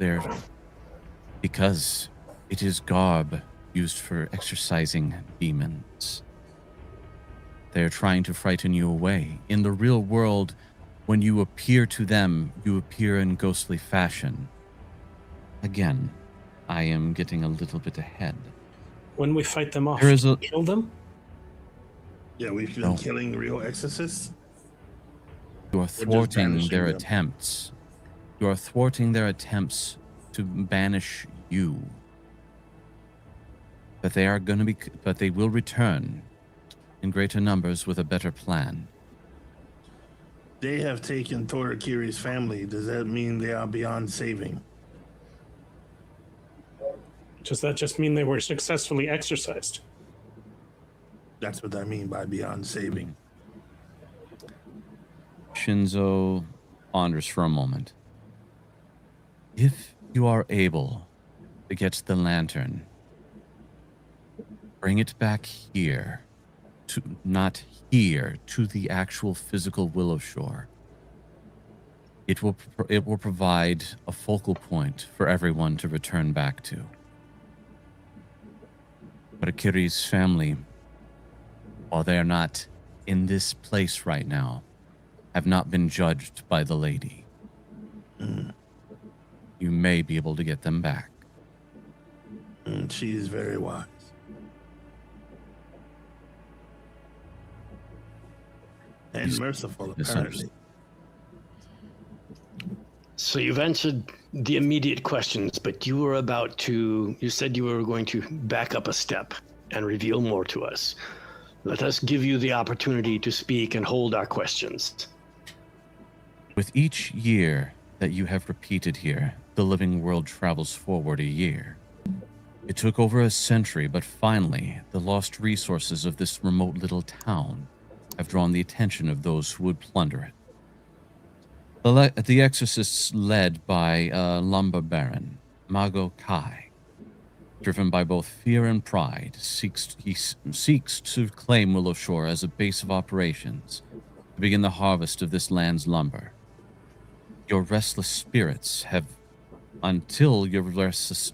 it is garb used for exorcising demons. They're trying to frighten you away. In the real world, when you appear to them, you appear in ghostly fashion. Again, I am getting a little bit ahead. When we fight them off, kill them? Yeah, we've been killing real exorcists. You are thwarting their attempts. You are thwarting their attempts to banish you. But they will return in greater numbers with a better plan. They have taken Torakiri's family. Does that mean they are beyond saving? Does that just mean they were successfully exorcised? That's what I mean by beyond saving. Shinzo ponders for a moment. If you are able to get the lantern, bring it back here, not here, to the actual physical Willow Shore. It will provide a focal point for everyone to return back to. But Akiri's family, while they are not in this place right now, have not been judged by the lady. You may be able to get them back. She is very wise. And merciful, apparently. So you've answered the immediate questions, but you said you were going to back up a step and reveal more to us. Let us give you the opportunity to speak and hold our questions. With each year that you have repeated here, the living world travels forward a year. It took over a century, but finally, the lost resources of this remote little town have drawn the attention of those who would plunder it. The exorcists, led by lumber baron Mago Kai, driven by both fear and pride, seeks to claim Willow Shore as a base of operations to begin the harvest of this land's lumber. Your restless spirits have, until your restless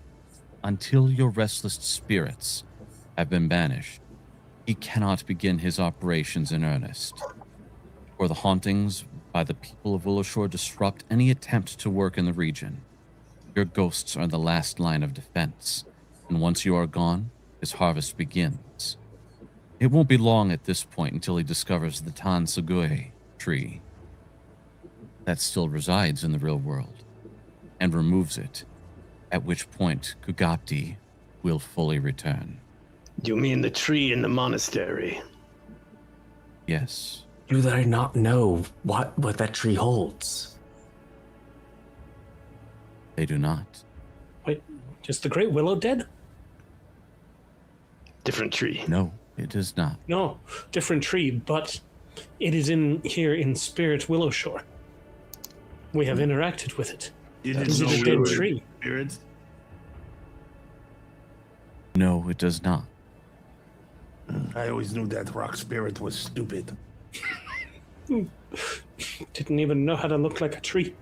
spirits have been banished, he cannot begin his operations in earnest. For the hauntings by the people of Willow Shore disrupt any attempt to work in the region. Your ghosts are the last line of defense, and once you are gone, his harvest begins. It won't be long at this point until he discovers the Tansugui tree that still resides in the real world, and removes it, at which point Kugapti will fully return. You mean the tree in the monastery? Yes. Do they not know what that tree holds? They do not. Wait, is the Great Willow dead? Different tree. No, it is not. No, different tree, but it is here in Spirit Willow Shore. We have interacted with it. Is it a dead tree? Spirits? No, it does not. I always knew that rock spirit was stupid. Didn't even know how to look like a tree.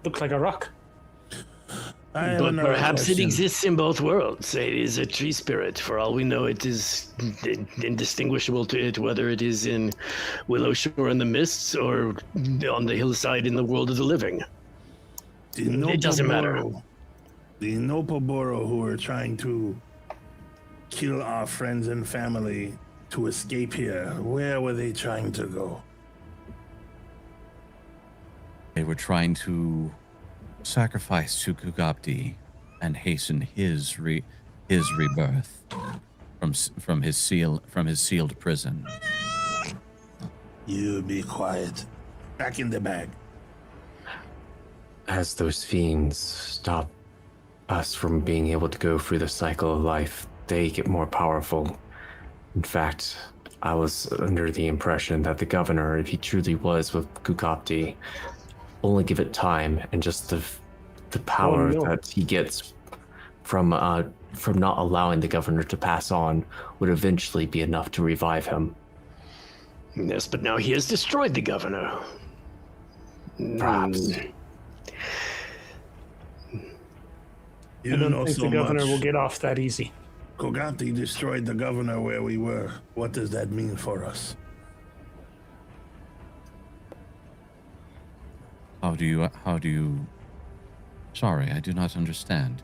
Look like a rock. But perhaps it exists in both worlds. It is a tree spirit. For all we know, it is indistinguishable to it, whether it is in Willow Shore in the mists or on the hillside in the world of the living. It doesn't matter. The Nopoboro who are trying to kill our friends and family to escape here, where were they trying to go? They were trying to sacrifice to Kugapti and hasten his rebirth from his sealed prison. You be quiet. Back in the bag. As those fiends stop us from being able to go through the cycle of life, they get more powerful. In fact, I was under the impression that the governor, if he truly was with Kukopti, only give it time and just the power that he gets from not allowing the governor to pass on would eventually be enough to revive him. Yes, but now he has destroyed the governor. Perhaps. I don't think the governor will get off that easy. Kogati destroyed the governor where we were. What does that mean for us? How do you... Sorry, I do not understand.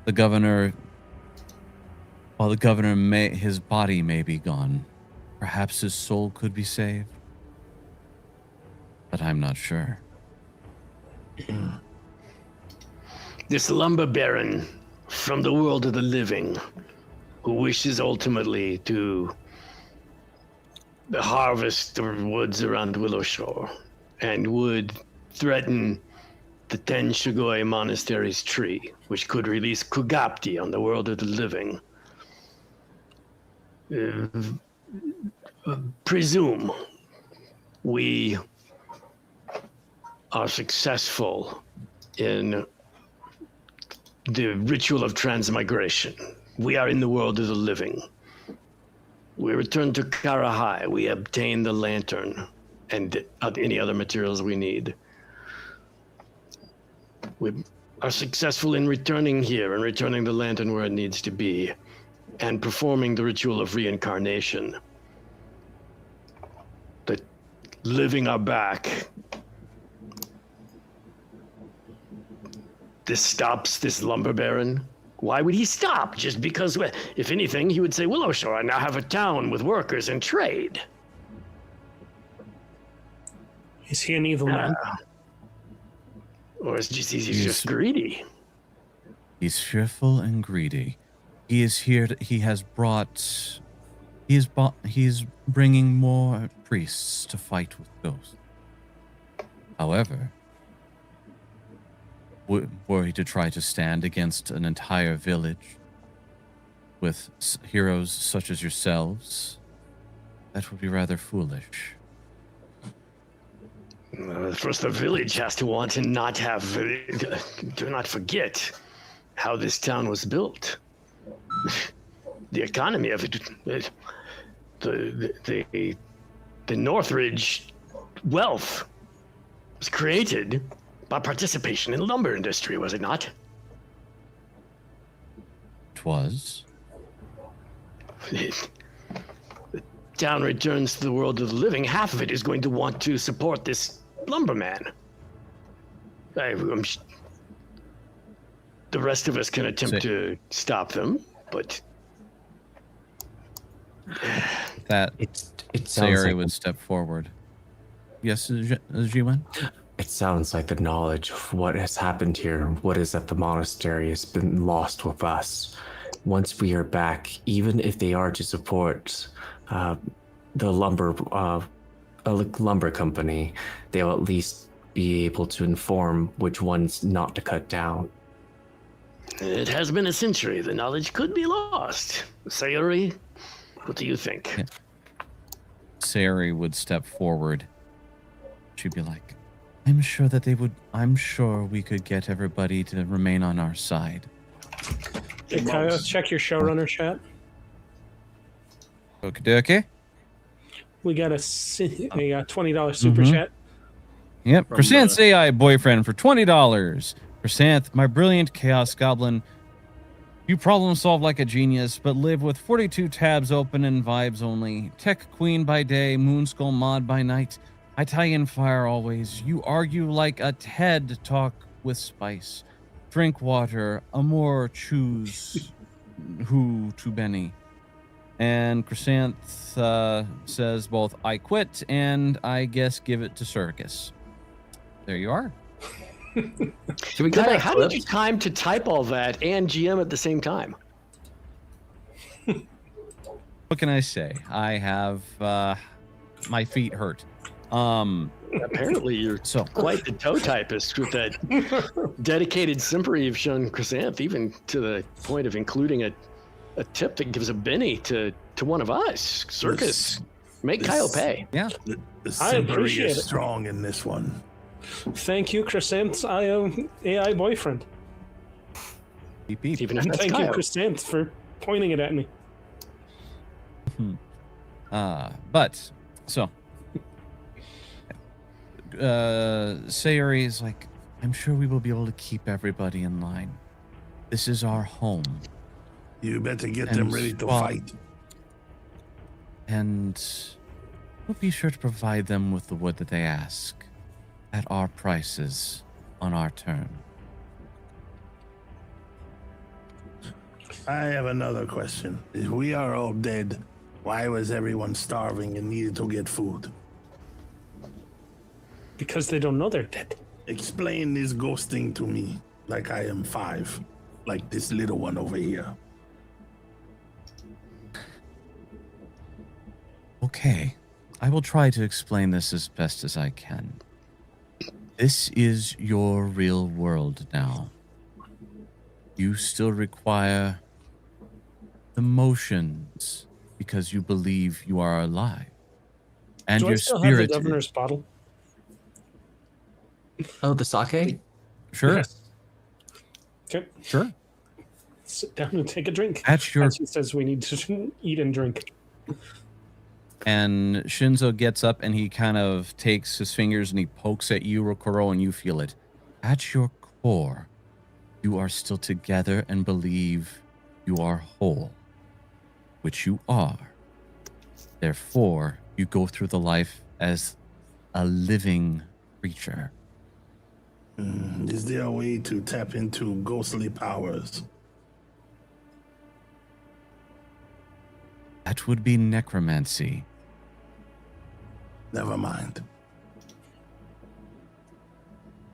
The governor... While the governor his body may be gone, perhaps his soul could be saved. But I'm not sure. This lumber baron from the world of the living, who wishes ultimately to harvest the woods around Willow Shore and would threaten the Ten Shigoi Monastery's tree, which could release Kugapti on the world of the living. Presume we are successful in the ritual of transmigration. We are in the world of the living. We return to Karahai. We obtain the lantern and any other materials we need. We are successful in returning here and returning the lantern where it needs to be and performing the ritual of reincarnation. The living are back. This stops this lumber baron. Why would he stop? Just because, if anything, he would say, Willow Shore, I now have a town with workers and trade. Is he an evil man? Or is he's just greedy? He's fearful and greedy. He is here. He's bringing more priests to fight with ghosts. However, were he to try to stand against an entire village with heroes such as yourselves, that would be rather foolish. First, the village has to want to not have. Do not forget how this town was built. The economy of it, the Northridge wealth was created by participation in the lumber industry, was it not? It was. The town returns to the world of the living. Half of it is going to want to support this lumberman. The rest of us can attempt to stop them, but that it sounds Sayuri like would step forward. Yes, Jiwen? It sounds like the knowledge of what has happened here, what is at the monastery, has been lost with us. Once we are back, even if they are to support the lumber company, they'll at least be able to inform which ones not to cut down. It has been a century. The knowledge could be lost. Sayuri, what do you think? Yeah. Sayuri would step forward. She'd be like, I'm sure we could get everybody to remain on our side. Hey, Kyle, check your showrunner chat. Okay. We got a $20 super chat. Yep. Chrysanth's AI boyfriend for $20. Chrysanth, my brilliant chaos goblin. You problem solve like a genius, but live with 42 tabs open and vibes only. Tech queen by day, moonskull mod by night. Italian fire always. You argue like a TED talk with spice. Drink water. Amor choose who to Benny. And Chrysanth says both I quit and I guess give it to Circus. There you are. Should we get How did you time to type all that and GM at the same time? What can I say? I have my feet hurt. Apparently, you're quite the toe typist with that dedicated simper you've shown Chrysanth, even to the point of including a tip that gives a Benny to one of us. Circus, make Kyle pay. Yeah, The I appreciate is it. strong in this one. Thank you, Chrysanth's AI boyfriend. beep, beep. Even if And that's thank you, Kyle. Chrysanth, for pointing it at me. But so Sayuri is like, I'm sure we will be able to keep everybody in line. This is our home. You better get them ready to fight. And we'll be sure to provide them with the wood that they ask at our prices on our turn. I have another question. If we are all dead, why was everyone starving and needed to get food? Because they don't know they're dead. Explain this ghosting to me like I am 5, like this little one over here. Okay, I will try to explain this as best as I can. This is your real world now. You still require emotions because you believe you are alive. And Do I your still spirit. have the governor's bottle? Oh, the sake? Sure, Yes. Okay. sure. Sit down and take a drink. At your As he says we need to eat and drink. And Shinzo gets up and he kind of takes his fingers and he pokes at you, Rokuro, and you feel it. At your core, you are still together and believe you are whole, which you are. Therefore, you go through the life as a living creature. Is there a way to tap into ghostly powers? That would be necromancy. Never mind.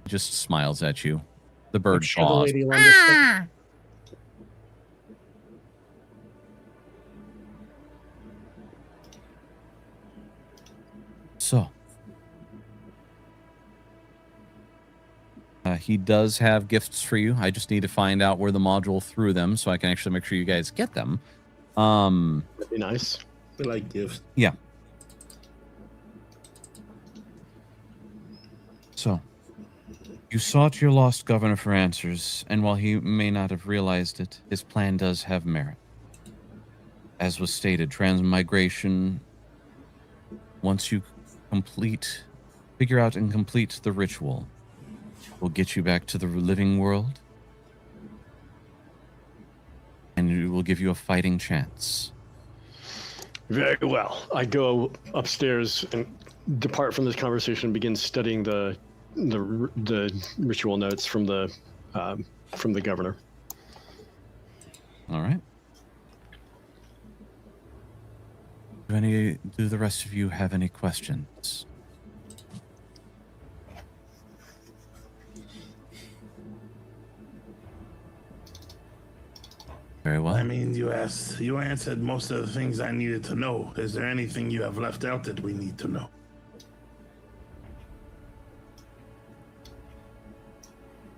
He just smiles at you. The bird I'm sure the paws. lady will understand. So, he does have gifts for you. I just need to find out where the module threw them so I can actually make sure you guys get them. That'd be nice. We like gifts. Yeah. So, you sought your lost governor for answers, and while he may not have realized it, his plan does have merit. As was stated, transmigration, once you figure out and complete the ritual, will get you back to the living world, and it will give you a fighting chance. Very well. I go upstairs and depart from this conversation and begin studying the ritual notes from the governor. All right. Do the rest of you have any questions? Very well. I mean, you answered most of the things I needed to know. Is there anything you have left out that we need to know?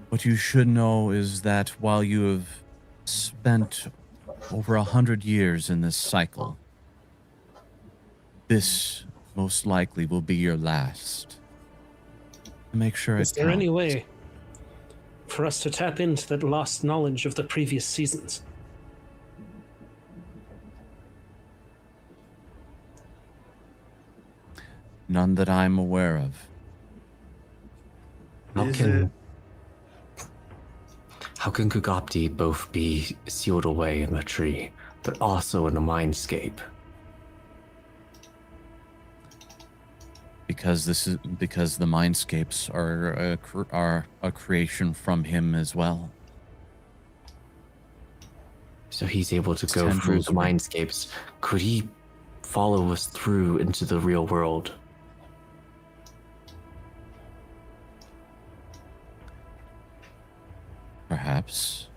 What you should know is that while you have spent over 100 years in this cycle, this most likely will be your last. Make sure Is there any way for us to tap into that lost knowledge of the previous seasons? None that I'm aware of. How can Kugapti both be sealed away in the tree, but also in the mindscape? Because the mindscapes are a creation from him as well. So he's able to go through the mindscapes. Could he follow us through into the real world? Perhaps.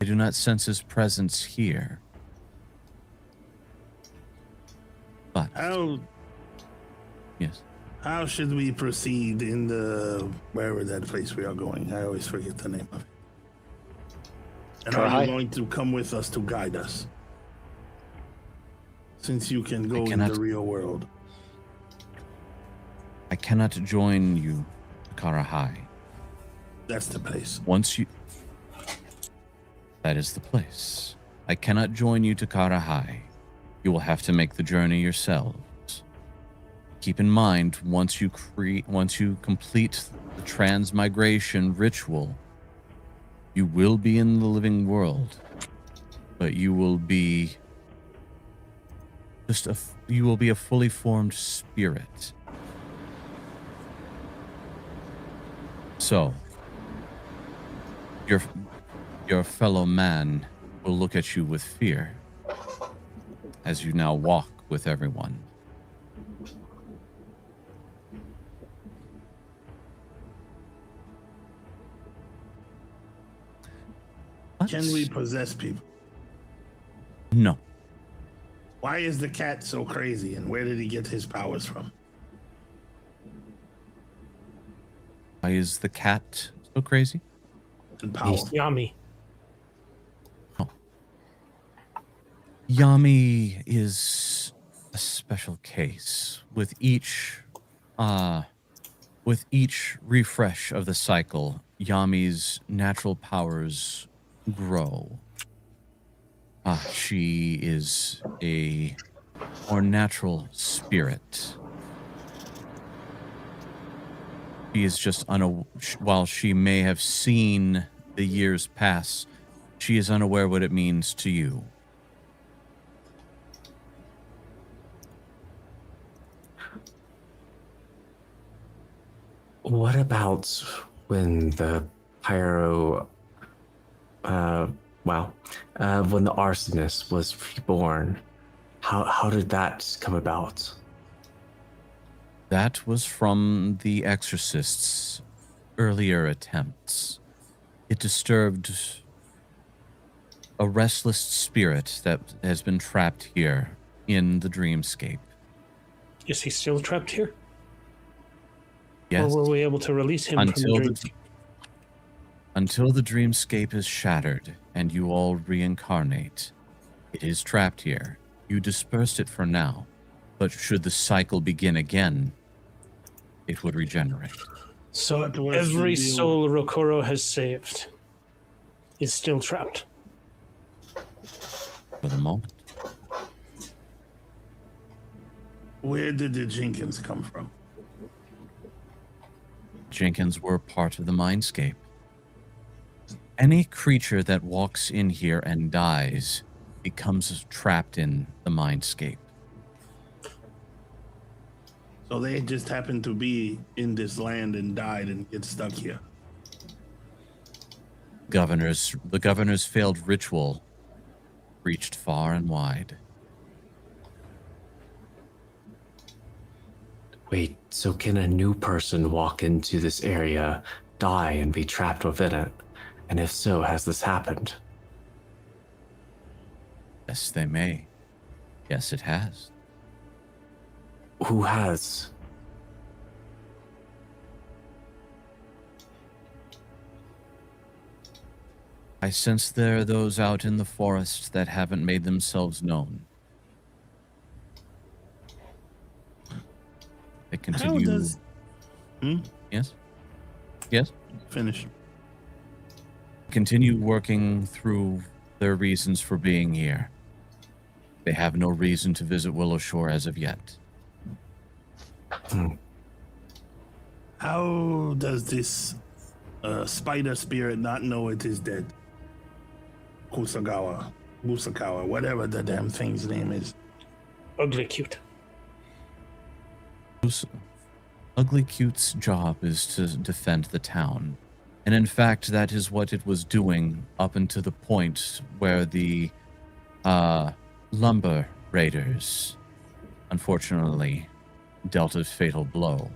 I do not sense his presence here. But How Yes. How should we proceed in the wherever that place we are going? I always forget the name of it. And are you going to come with us to guide us? Since you can go in the real world. I cannot join you to Karahai. That's the place. That is the place. I cannot join you to Karahai. You will have to make the journey yourselves. Keep in mind, once you complete the transmigration ritual, you will be in the living world, but you will be a fully formed spirit. So, your fellow man will look at you with fear as you now walk with everyone. Can we possess people? No. Why is the cat so crazy, and where did he get his powers from? Why is the cat so crazy? And powerful. He's Yami. Oh. Yami is a special case. With each refresh of the cycle, Yami's natural powers grow. She is a more natural spirit. She is just while she may have seen the years pass, she is unaware what it means to you. What about when the when the arsonist was reborn? How did that come about? That was from the exorcist's earlier attempts. It disturbed a restless spirit that has been trapped here in the dreamscape. Is he still trapped here? Yes. Or were we able to release him from the dreamscape? Until the dreamscape is shattered and you all reincarnate, it is trapped here. You dispersed it for now, but should the cycle begin again, it would regenerate. So every soul Rokoro has saved is still trapped. For the moment. Where did the Jenkins come from? Jenkins were part of the mindscape. Any creature that walks in here and dies becomes trapped in the mindscape. So they just happened to be in this land and died and get stuck here. The governor's failed ritual reached far and wide. Wait, so can a new person walk into this area, die, and be trapped within it? And if so, has this happened? Yes, they may. Yes, it has. Who has? I sense there are those out in the forest that haven't made themselves known. They continue. How does... Yes? Yes? Finish. Continue working through their reasons for being here. They have no reason to visit Willowshore as of yet. How does this spider spirit not know it is dead? Busakawa, whatever the damn thing's name is. Ugly cute. Ugly Cute's job is to defend the town. And in fact, that is what it was doing up until the point where the lumber raiders, unfortunately, dealt a fatal blow.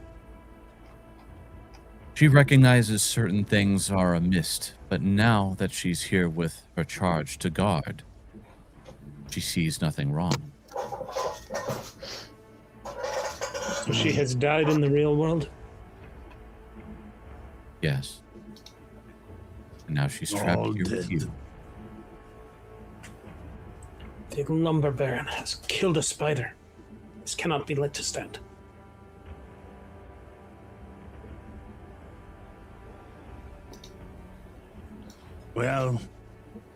She recognizes certain things are amiss, but now that she's here with her charge to guard, she sees nothing wrong. So she has died in the real world? Yes. And now she's trapped All here with dead. you. The lumber baron has killed a spider. This cannot be let to stand. Well,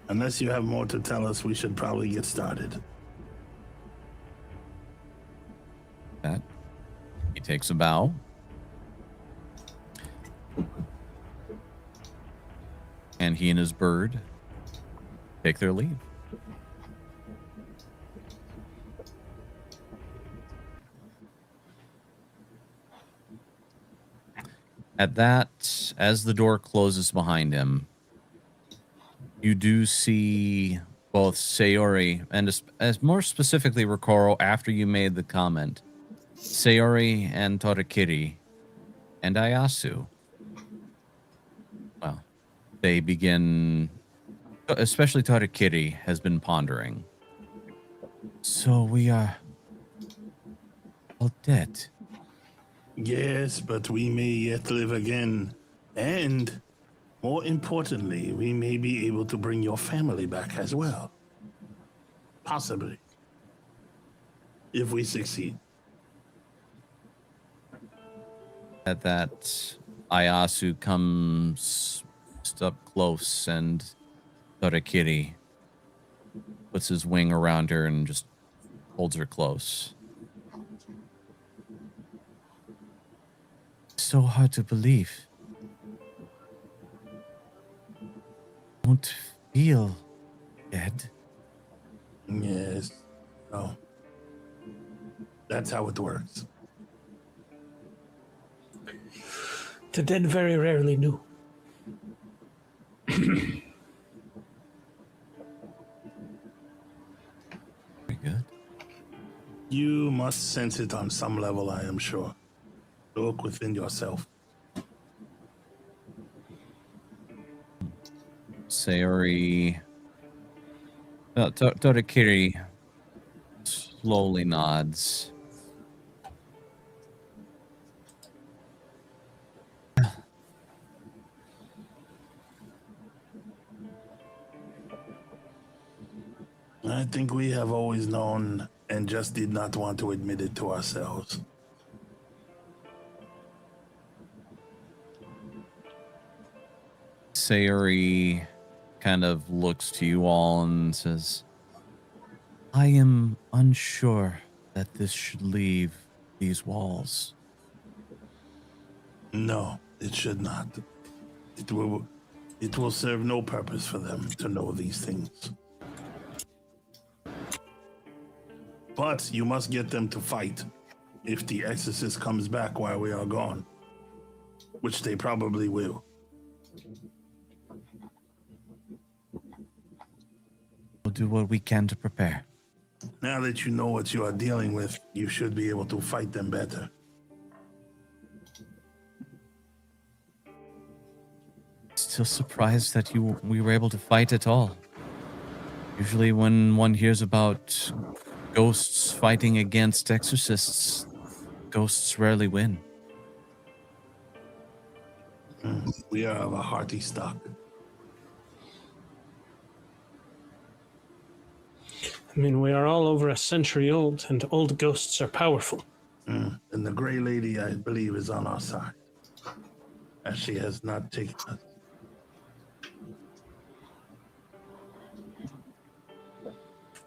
unless you have more to tell us, we should probably get started. That he takes a bow. And he and his bird take their leave. At that, as the door closes behind him, you do see both Sayori and as more specifically Rokoro, after you made the comment, Sayori and Torakiri and Ayasu. Well, they begin, especially Torakiri has been pondering. So we are all dead. Yes, but we may yet live again. And more importantly, we may be able to bring your family back as well. Possibly. If we succeed. At that, Ayasu comes up close and Torakiri puts his wing around her and just holds her close. So hard to believe. Don't feel dead. Yes. Oh. That's how it works. The dead very rarely do. Very good. You must sense it on some level, I am sure. Look within yourself. Sayori. Torakiri slowly nods. I think we have always known and just did not want to admit it to ourselves. Sayori kind of looks to you all and says, I am unsure that this should leave these walls. No, it should not. It will serve no purpose for them to know these things. But you must get them to fight if the exorcist comes back while we are gone, which they probably will. We'll do what we can to prepare. Now that you know what you are dealing with, you should be able to fight them better. Still surprised that we were able to fight at all. Usually when one hears about ghosts fighting against exorcists, ghosts rarely win. We are of a hearty stock. I mean, we are all over a century old, and old ghosts are powerful. And the Gray Lady, I believe, is on our side, as she has not taken us.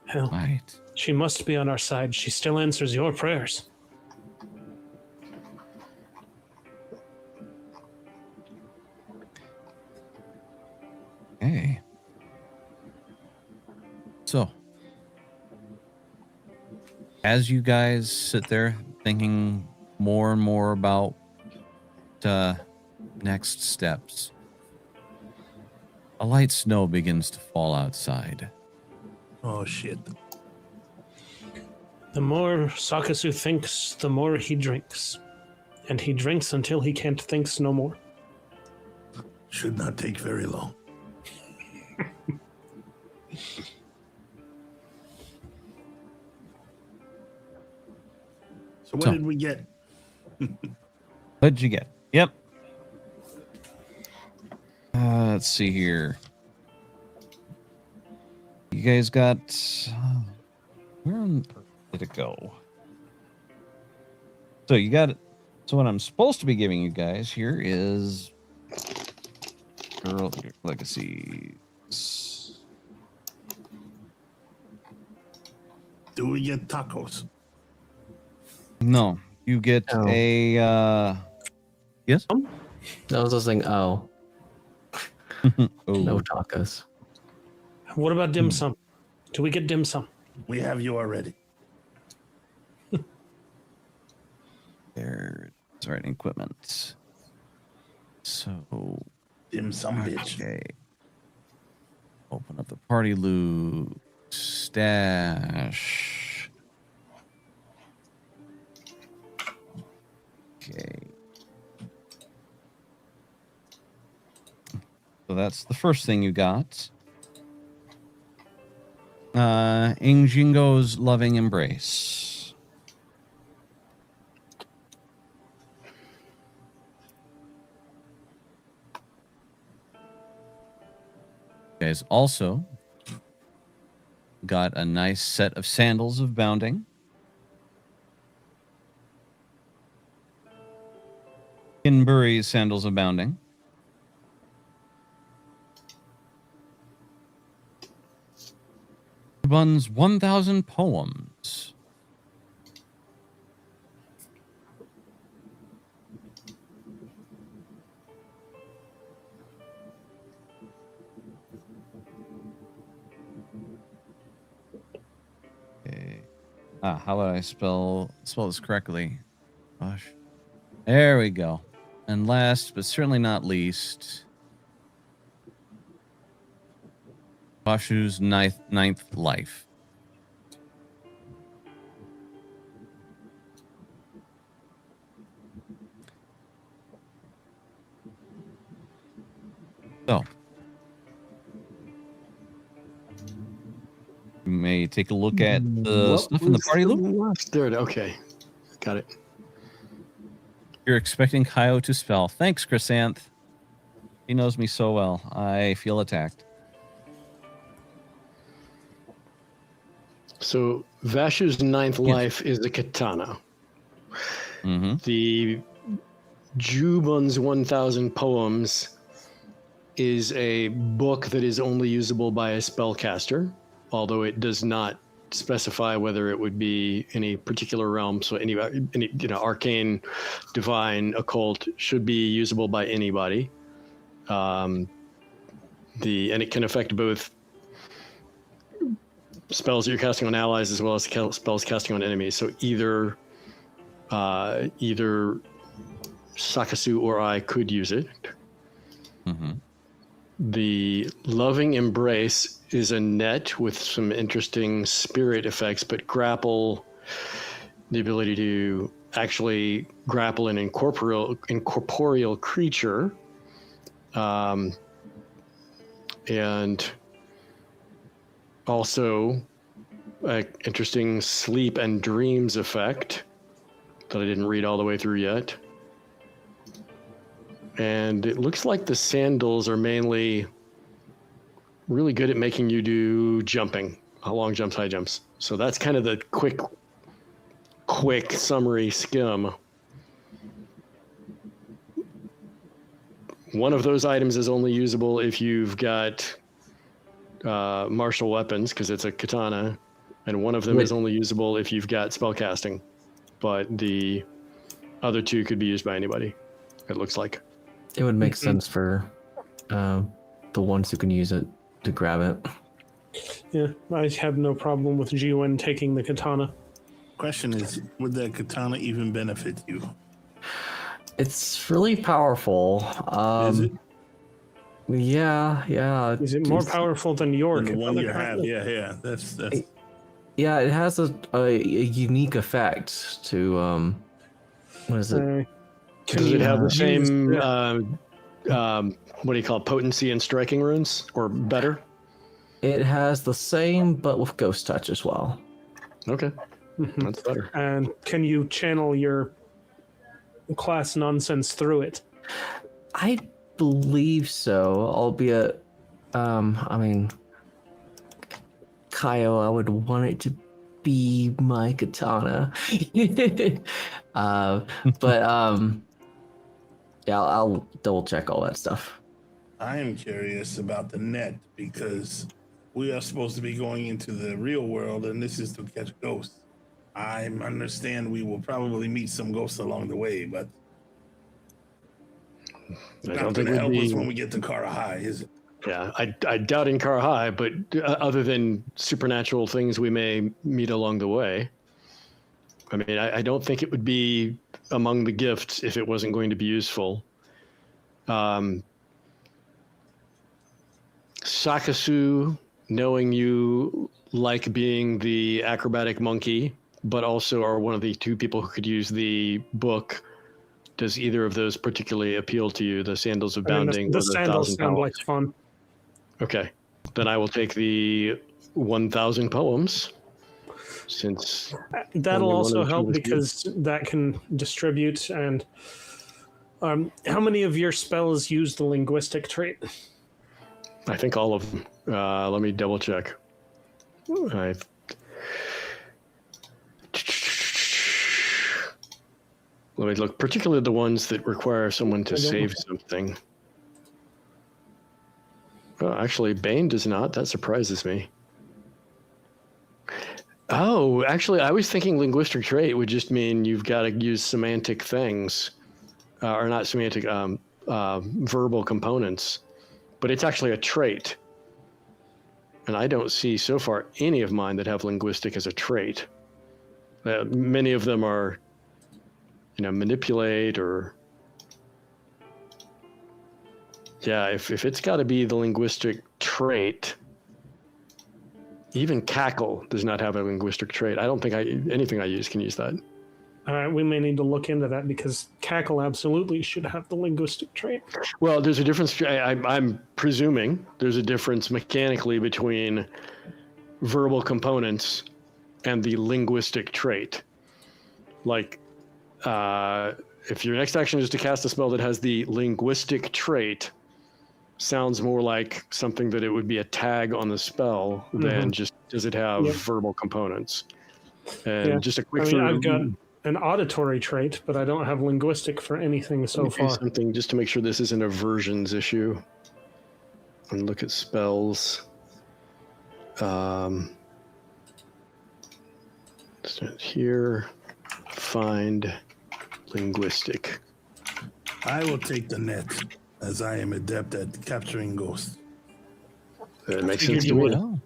Hell, Right. she must be on our side. She still answers your prayers. Okay. So, as you guys sit there thinking more and more about next steps, a light snow begins to fall outside. Oh, shit. The more Sakasu thinks, the more he drinks. And he drinks until he can't think no more. Should not take very long. So what did we get? What'd you get? Yep. Let's see here. You guys got... where on earth did it go? So you got... So what I'm supposed to be giving you guys here is... Girl Legacies. Do we get tacos? No. You get a... Yes? I was just saying, oh. No tacos. What about dim sum? Do we get dim sum? We have you already. There's right equipment. So Dim sum, bitch. okay. Open up the party loot. Stash. Okay. So that's the first thing you got. Ingjingo's Loving Embrace. You guys also got a nice set of Sandals of Bounding. Kinbury's Sandals of Bounding. Bun's 1,000 Poems. Okay. How would I spell this correctly? Gosh. There we go. And last, but certainly not least, Bashu's ninth life. So, you may take a look at the stuff in the party loop. There, okay, got it. You're expecting Kaio to spell. Thanks, Chrysanth. He knows me so well. I feel attacked. So Vashu's ninth life is the katana. Mm-hmm. The Jubun's 1,000 Poems is a book that is only usable by a spellcaster, although it does not specify whether it would be any particular realm. So any arcane, divine, occult should be usable by anybody. And it can affect both spells that you're casting on allies as well as spells casting on enemies. So either Sakasu or I could use it. Mm-hmm. The Loving Embrace is a net with some interesting spirit effects, but grapple, the ability to actually grapple an incorporeal creature, and also an interesting sleep and dreams effect that I didn't read all the way through yet. And it looks like the sandals are mainly really good at making you do jumping, long jumps, high jumps. So that's kind of the quick summary skim. One of those items is only usable if you've got martial weapons, because it's a katana, and one of them is only usable if you've got spellcasting. But the other two could be used by anybody, it looks like. It would make sense for the ones who can use it to grab it. Yeah, I have no problem with Jiwen taking the katana. Question is, would that katana even benefit you? It's really powerful. Is it? Yeah. Is it more powerful than your the one you katana? have? Yeah. That's. Yeah, it has a unique effect to what is it? Does it have the same what do you call it, potency and striking runes, or better? It has the same, but with ghost touch as well. Okay, that's better. And can you channel your class nonsense through it. I believe so, albeit, I mean, Kaio, I would want it to be my katana. But yeah, I'll double check all that stuff. I am curious about the net because we are supposed to be going into the real world, and this is to catch ghosts. I understand we will probably meet some ghosts along the way, but it's not going to help us when we get to Kara High, is it? Yeah, I doubt in Kara High, but other than supernatural things we may meet along the way, I mean, I don't think it would be among the gifts if it wasn't going to be useful. Sakasu, knowing you like being the acrobatic monkey, but also are one of the two people who could use the book, does either of those particularly appeal to you? The Sandals of Bounding? The sandals sound like fun. Okay, then I will take the 1,000 poems. Since that'll also help because that can distribute. And how many of your spells use the linguistic trait? I think all of them. Let me double check. Let me look, particularly the ones that require someone to save something. Oh, actually, Bane does not. That surprises me. Oh, actually, I was thinking linguistic trait would just mean you've got to use semantic things, or not semantic, verbal components. But it's actually a trait. And I don't see so far any of mine that have linguistic as a trait. Many of them are, manipulate or... Yeah, if it's got to be the linguistic trait, even cackle does not have a linguistic trait. I don't think anything I use can use that. We may need to look into that because cackle absolutely should have the linguistic trait. Well, there's a difference. I'm presuming there's a difference mechanically between verbal components and the linguistic trait. Like, if your next action is to cast a spell that has the linguistic trait, sounds more like something that it would be a tag on the spell than just does it have verbal components. And just a quick I've got an auditory trait, but I don't have linguistic for anything so far. Something just to make sure this isn't a versions issue. And look at spells. Start here. Find linguistic. I will take the net, as I am adept at capturing ghosts. That makes sense to me.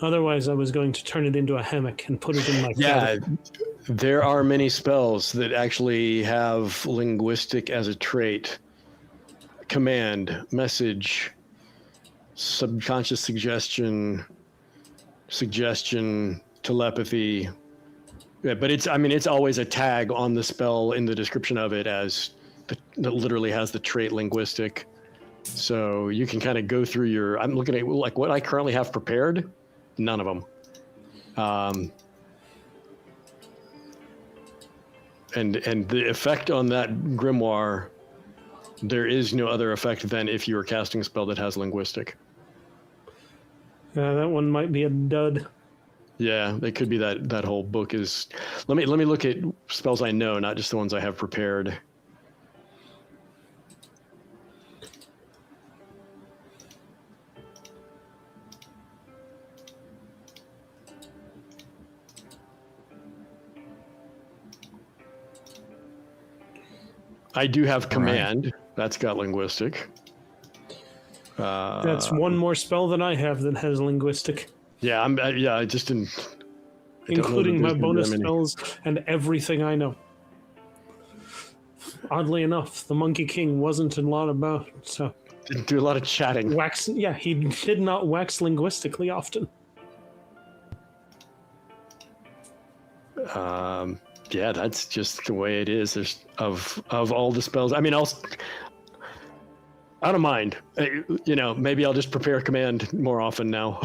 Otherwise, I was going to turn it into a hammock and put it in my cabin. There are many spells that actually have linguistic as a trait. Command, message, subconscious suggestion, telepathy. Yeah, but it's always a tag on the spell in the description of it as that literally has the trait linguistic. So you can kind of go through I'm looking at like what I currently have prepared. None of them. And the effect on that grimoire, there is no other effect than if you were casting a spell that has linguistic. That one might be a dud. Yeah, it could be that whole book is. Let me look at spells I know, not just the ones I have prepared. I do have command. Right. That's got linguistic. That's one more spell than I have that has linguistic. Yeah, I just didn't. Including my bonus spells and everything I know. Oddly enough, the Monkey King wasn't a lot about, so... Didn't do a lot of chatting. He did not wax linguistically often. Yeah, that's just the way it is. There's of all the spells. I mean, I don't mind. Maybe I'll just prepare command more often now.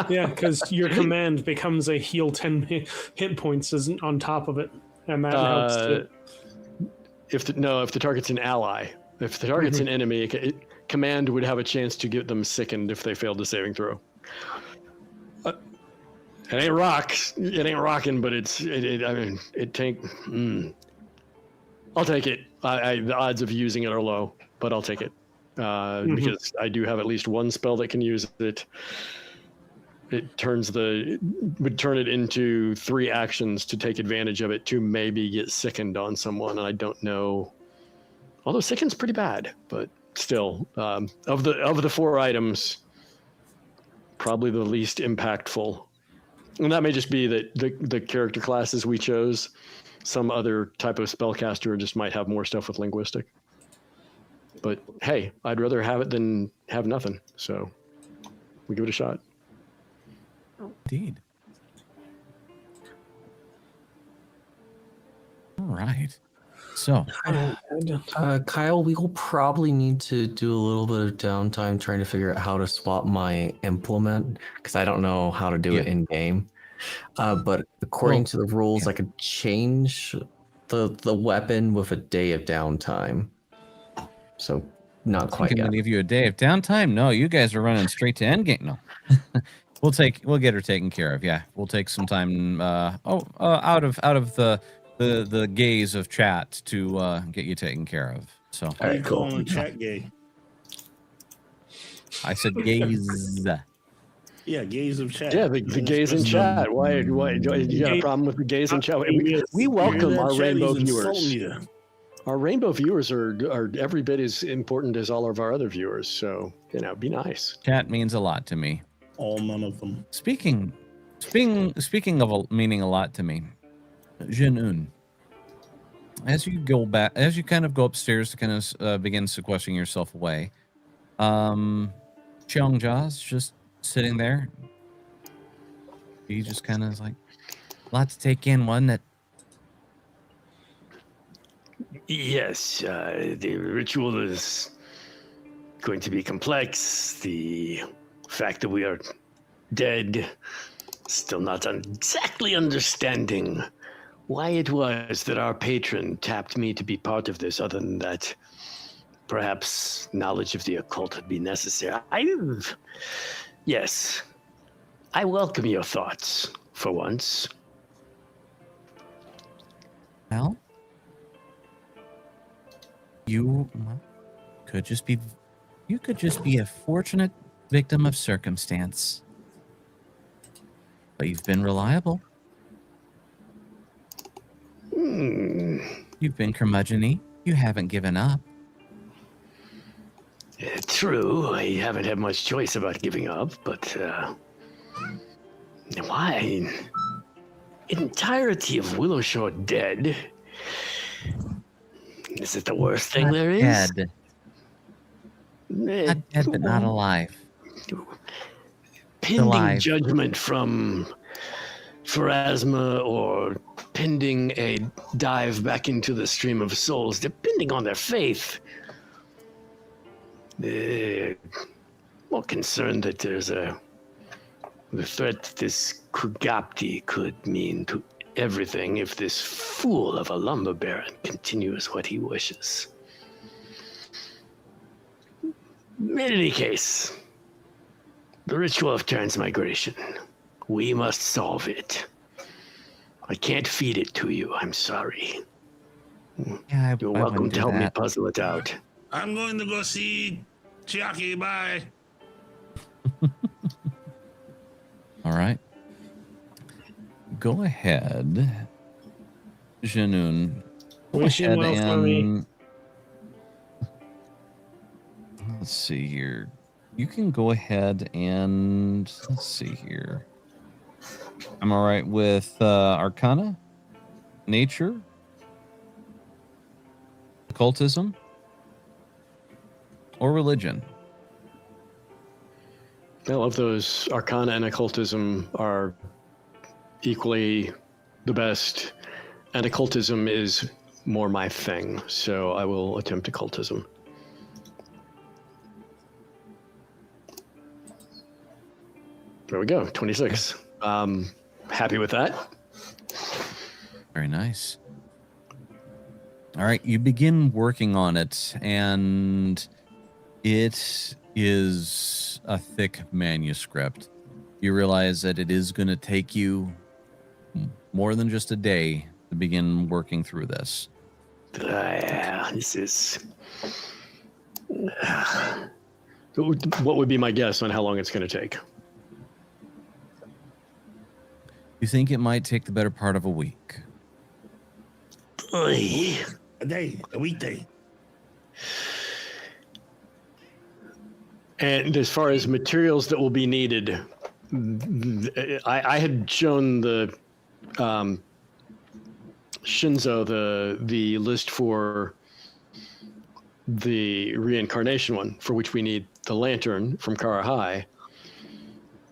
Yeah, because your command becomes a heal 10 hit points on top of it, and that helps too. If the target's an ally, if the target's an enemy, command would have a chance to get them sickened if they failed the saving throw. It ain't rocking, but it take. I'll take it. The odds of using it are low, but I'll take it because I do have at least one spell that can use it. It would turn it into 3 actions to take advantage of it to maybe get sickened on someone, and I don't know. Although sickened's pretty bad, but still, of the 4 items, probably the least impactful. And that may just be that the character classes we chose. Some other type of spellcaster just might have more stuff with linguistic. But hey, I'd rather have it than have nothing. So we give it a shot. Indeed. All right. So, Kyle, we will probably need to do a little bit of downtime trying to figure out how to swap my implement because I don't know how to do it in game. But according to the rules, I could change the weapon with a day of downtime. So not quite yet. Going to give you a day of downtime? No, you guys are running straight to endgame. No, we'll get her taken care of. Yeah, we'll take some time. Out of the gaze of chat to get you taken care of. So, all right, cool. On the chat gay. I said gaze. Yeah, gaze of chat. Yeah, the gaze in chat. Why you got a problem with the gaze in chat? We welcome our rainbow viewers. Our rainbow viewers are every bit as important as all of our other viewers. So, be nice. Chat means a lot to me. All none of them. Speaking of meaning a lot to me, Jinun, as you kind of go upstairs to kind of begin sequestering yourself away, Cheongja's just sitting there. He just kind of is like, a lot to take in, wasn't it? Yes, the ritual is going to be complex. The fact that we are dead, still not exactly understanding why it was that our patron tapped me to be part of this, other than that perhaps knowledge of the occult would be necessary. Yes, I welcome your thoughts for once. Well, you could just be a fortunate victim of circumstance. But you've been reliable. You've been curmudgeon-y. You haven't given up. True, I haven't had much choice about giving up, but why? Entirety of Willowshore dead? Is it the worst thing there is? Dead. Not dead, but not alive. Pending alive. Judgment from Pharasma, or pending a dive back into the stream of souls, depending on their faith. More concerned that there's the threat that this Krugapti could mean to everything if this fool of a lumber baron continues what he wishes. In any case, the ritual of transmigration, we must solve it. I can't feed it to you, I'm sorry. Yeah, You're welcome to help me puzzle it out. I'm going to go see Chiaki. Bye. All right. Go ahead, Jinun. Wishing well for me. Let's see here. You can go ahead and let's see here. I'm all right with Arcana, Nature, Occultism, or Religion. Well, of those, Arcana and Occultism are equally the best, and Occultism is more my thing, so I will attempt Occultism. There we go, 26. Happy with that. Very nice. All right, you begin working on it, and it is a thick manuscript. You realize that it is going to take you more than just a day to begin working through this. This is... What would be my guess on how long it's going to take? You think it might take the better part of a week. A day, a weekday. And as far as materials that will be needed, I had shown the Shinzo the list for the reincarnation one, for which we need the lantern from Karahai.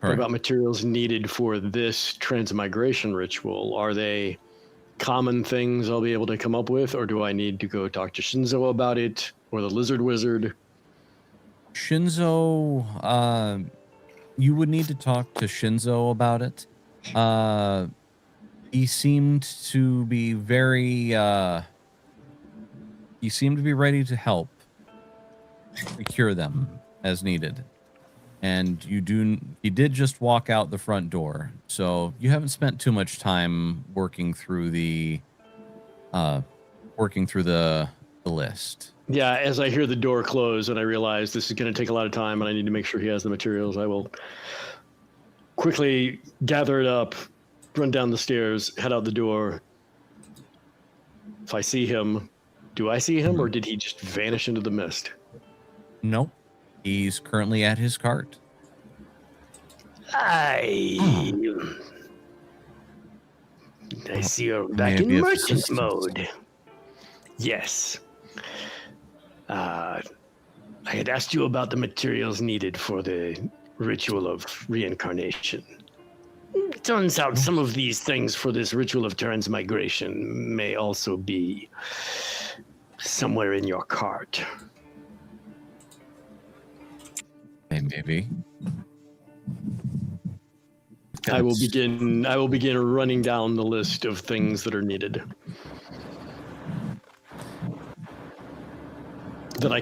What about materials needed for this transmigration ritual? Are they common things I'll be able to come up with, or do I need to go talk to Shinzo about it, or the lizard wizard? Shinzo, you would need to talk to Shinzo about it. He seemed to be very, he seemed to be ready to help procure them as needed. And he did just walk out the front door. So you haven't spent too much time working through the list. Yeah, as I hear the door close and I realize this is going to take a lot of time and I need to make sure he has the materials, I will quickly gather it up, run down the stairs, head out the door. If I see him, do I see him or did he just vanish into the mist? Nope. He's currently at his cart. I see you're back in merchant mode. Yes. I had asked you about the materials needed for the ritual of reincarnation. It turns out some of these things for this ritual of transmigration may also be somewhere in your cart. Maybe. I will begin running down the list of things that are needed. That I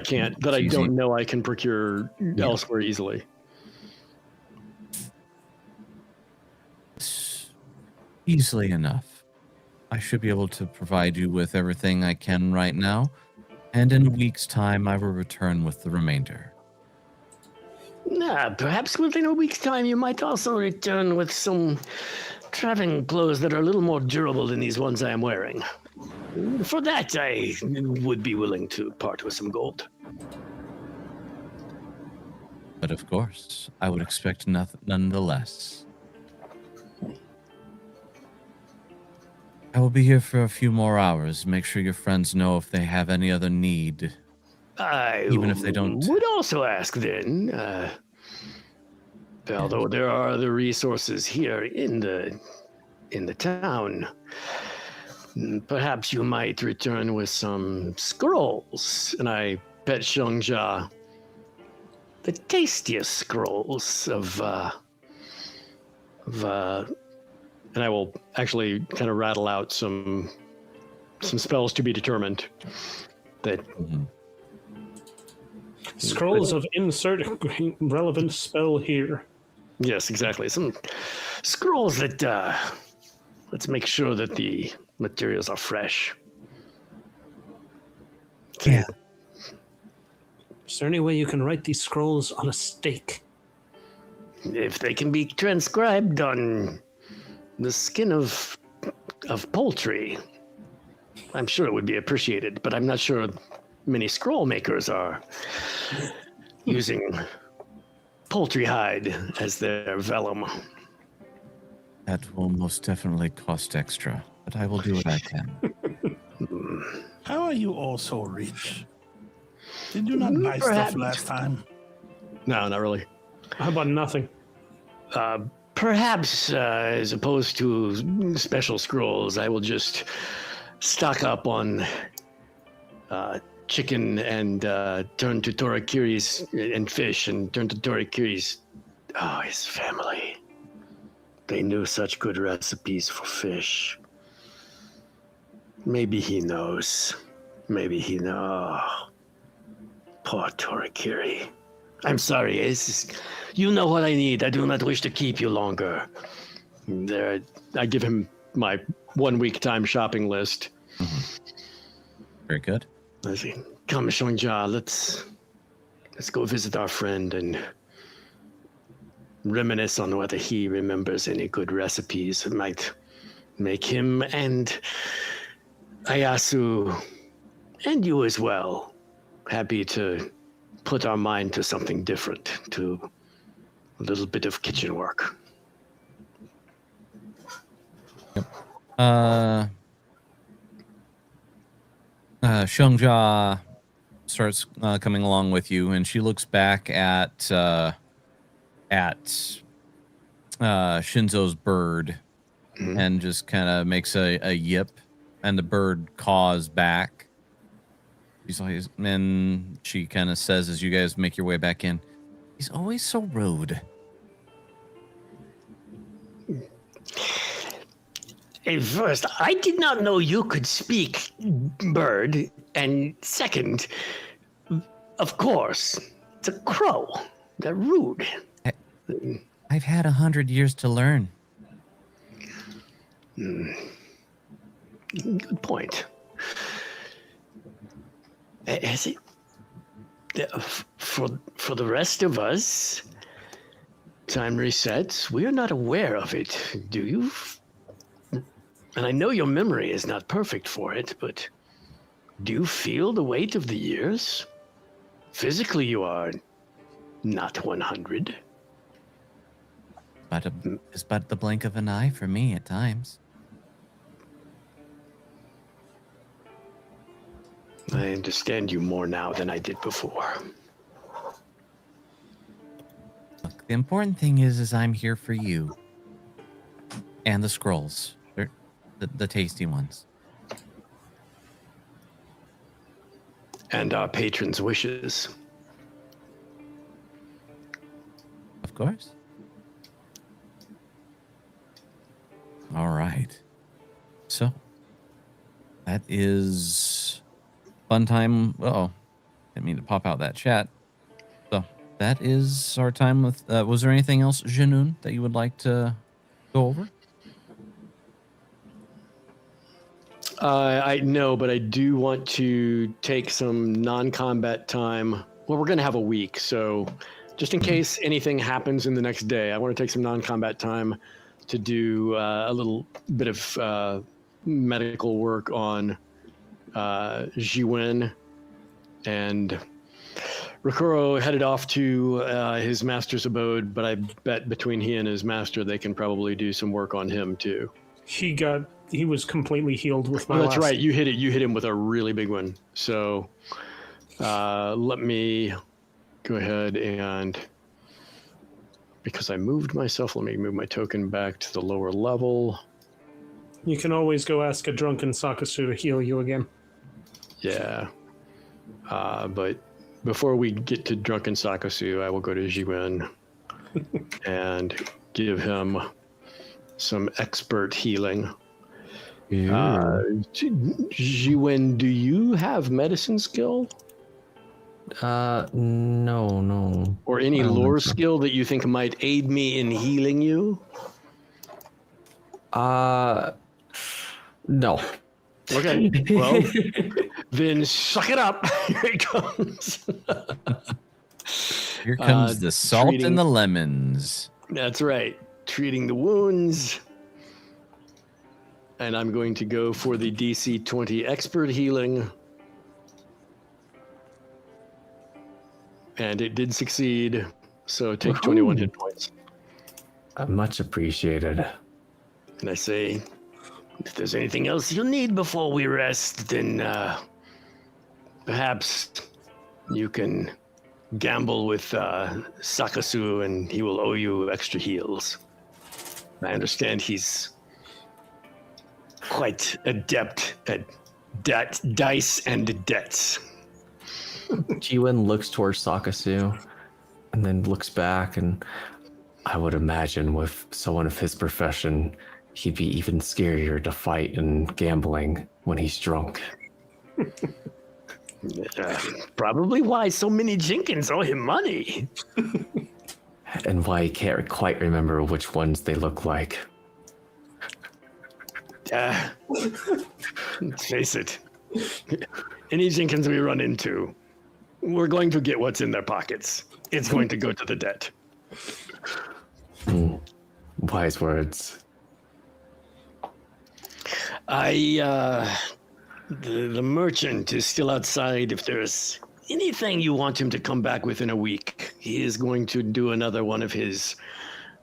don't know I can procure elsewhere easily. Easily enough. I should be able to provide you with everything I can right now, and in a week's time I will return with the remainder. Perhaps within a week's time you might also return with some traveling clothes that are a little more durable than these ones I am wearing. For that, I would be willing to part with some gold. But of course, I would expect nothing nonetheless. I will be here for a few more hours. Make sure your friends know if they have any other need. Even if they don't. Would also ask then, although there are other resources here in the town, perhaps you might return with some scrolls. And I pet Xiangjia. The tastiest scrolls of and I will actually kind of rattle out some spells to be determined. That scrolls of insert relevant spell here. Yes, exactly. Some scrolls that let's make sure that the materials are fresh. Yeah. Is there any way you can write these scrolls on a stake? If they can be transcribed on the skin of poultry, I'm sure it would be appreciated, but I'm not sure many scroll makers are using poultry hide as their vellum. That will most definitely cost extra, but I will do what I can. How are you all so rich? Did you not buy stuff last time? No, not really. How about nothing? Perhaps, as opposed to special scrolls, I will just stock up on chicken and turn to Torakiri's and fish and turn to Torakiri's Oh, his family. They knew such good recipes for fish. Maybe he knows. Maybe he knows. Poor Torikiri. I'm sorry. You know what I need. I do not wish to keep you longer. There, I give him my 1 week time shopping list. Mm-hmm. Very good. I say, come, Shonja, let's go visit our friend and reminisce on whether he remembers any good recipes that might make him and Ayasu and you as well happy to put our mind to something different, to a little bit of kitchen work. Shonja starts coming along with you, and she looks back at Shinzo's bird, and just kind of makes a yip, and the bird caws back. And she kind of says, as you guys make your way back in, he's always so rude. First, I did not know you could speak bird, and second, of course, it's a crow. They're rude. I've had 100 years to learn. Good point. Is it for the rest of us? Time resets. We are not aware of it. Do you? And I know your memory is not perfect for it, but do you feel the weight of the years? Physically, you are not 100. It's but the blink of an eye for me at times. I understand you more now than I did before. Look, the important thing is I'm here for you. And the scrolls. They're the tasty ones. And our patrons' wishes. Of course. All right. So, that is fun time. Uh-oh. Didn't mean to pop out that chat. So, that is our time with... was there anything else, Janoon, that you would like to go over? I know, but I do want to take some non-combat time. Well, we're going to have a week, so just in case anything happens in the next day, I want to take some non-combat time to do a little bit of medical work on Jiwen. And Rikuro headed off to his master's abode, but I bet between he and his master, they can probably do some work on him too. He was completely healed with my That's right. You hit him with a really big one. So let me go ahead and, because I moved myself, let me move my token back to the lower level. You can always go ask a drunken Sakasu to heal you again. Yeah. But before we get to drunken Sakasu, I will go to Jiwen and give him some expert healing. Jiwen, do you have medicine skill? No. Or any lore skill that you think might aid me in healing you? No. Okay, well, then suck it up. Here it comes. Here comes the salt and the lemons. That's right. Treating the wounds. And I'm going to go for the DC 20 expert healing. And it did succeed. So take 21 hit points. Much appreciated. And I say, if there's anything else you need before we rest, then perhaps you can gamble with Sakasu and he will owe you extra heals. I understand he's quite adept at dice and debts. Jiwen looks towards Sakasu and then looks back, and I would imagine with someone of his profession, he'd be even scarier to fight in gambling when he's drunk. Probably why so many Jenkins owe him money. And why he can't quite remember which ones they look like. Face it. Any Jenkins we run into, we're going to get what's in their pockets. It's going to go to the debt. Wise words. The merchant is still outside. If there's anything you want him to come back within a week, he is going to do another one of his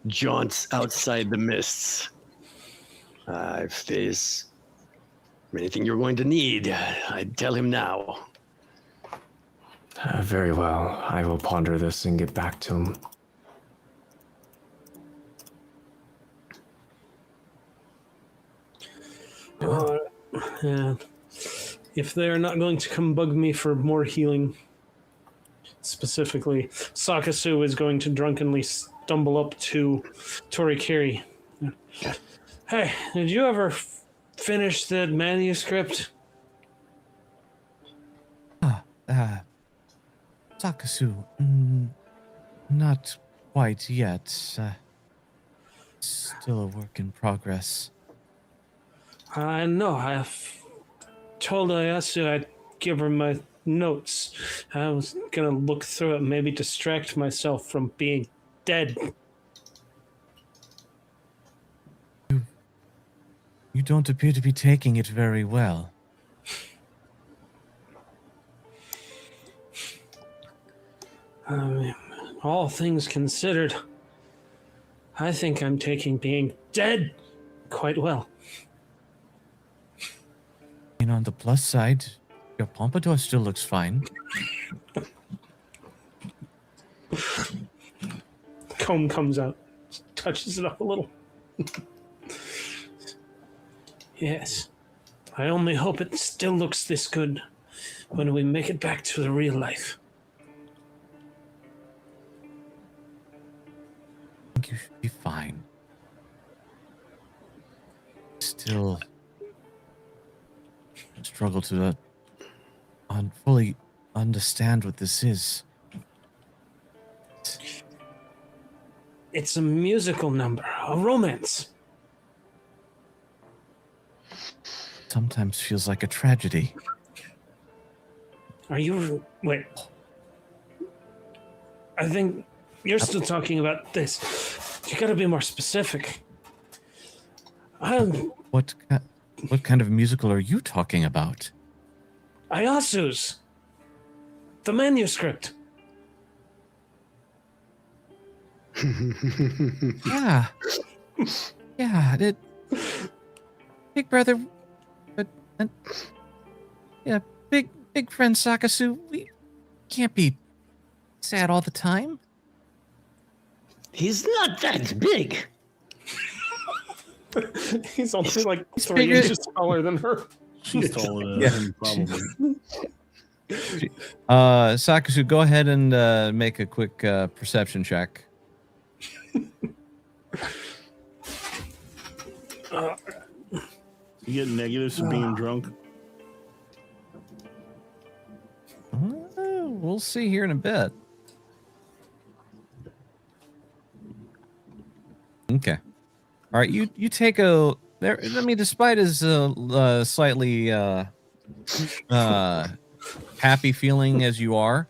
jaunts outside the mists. If there's anything you're going to need, I'd tell him now. Very well. I will ponder this and get back to him. Yeah. If they're not going to come bug me for more healing, specifically, Sakasu is going to drunkenly stumble up to Torikiri. Hey, did you ever finish the manuscript? Sakasu, not quite yet. Still a work in progress. I know. I've told Ayasu I'd give her my notes. I was gonna look through it, maybe distract myself from being dead. You don't appear to be taking it very well. All things considered, I think I'm taking being dead quite well. And on the plus side, your pompadour still looks fine. Comb comes out, touches it up a little. Yes. I only hope it still looks this good when we make it back to the real life. I think you should be fine. Still struggle to fully understand what this is. It's a musical number, a romance. Sometimes feels like a tragedy. Are you... Wait. I think you're still talking about this. You gotta be more specific. What kind of musical are you talking about? Ayasu's. The manuscript. Yeah. Yeah, Big brother... yeah, big friend Sakasu, we can't be sad all the time. He's not that big. He's only like He's 3 bigger- inches taller than her. She's taller than him, probably. Sakasu, go ahead and make a quick perception check. You get negatives for being drunk? We'll see here in a bit. Okay. All right, you take a there. I mean, despite his slightly happy feeling as you are,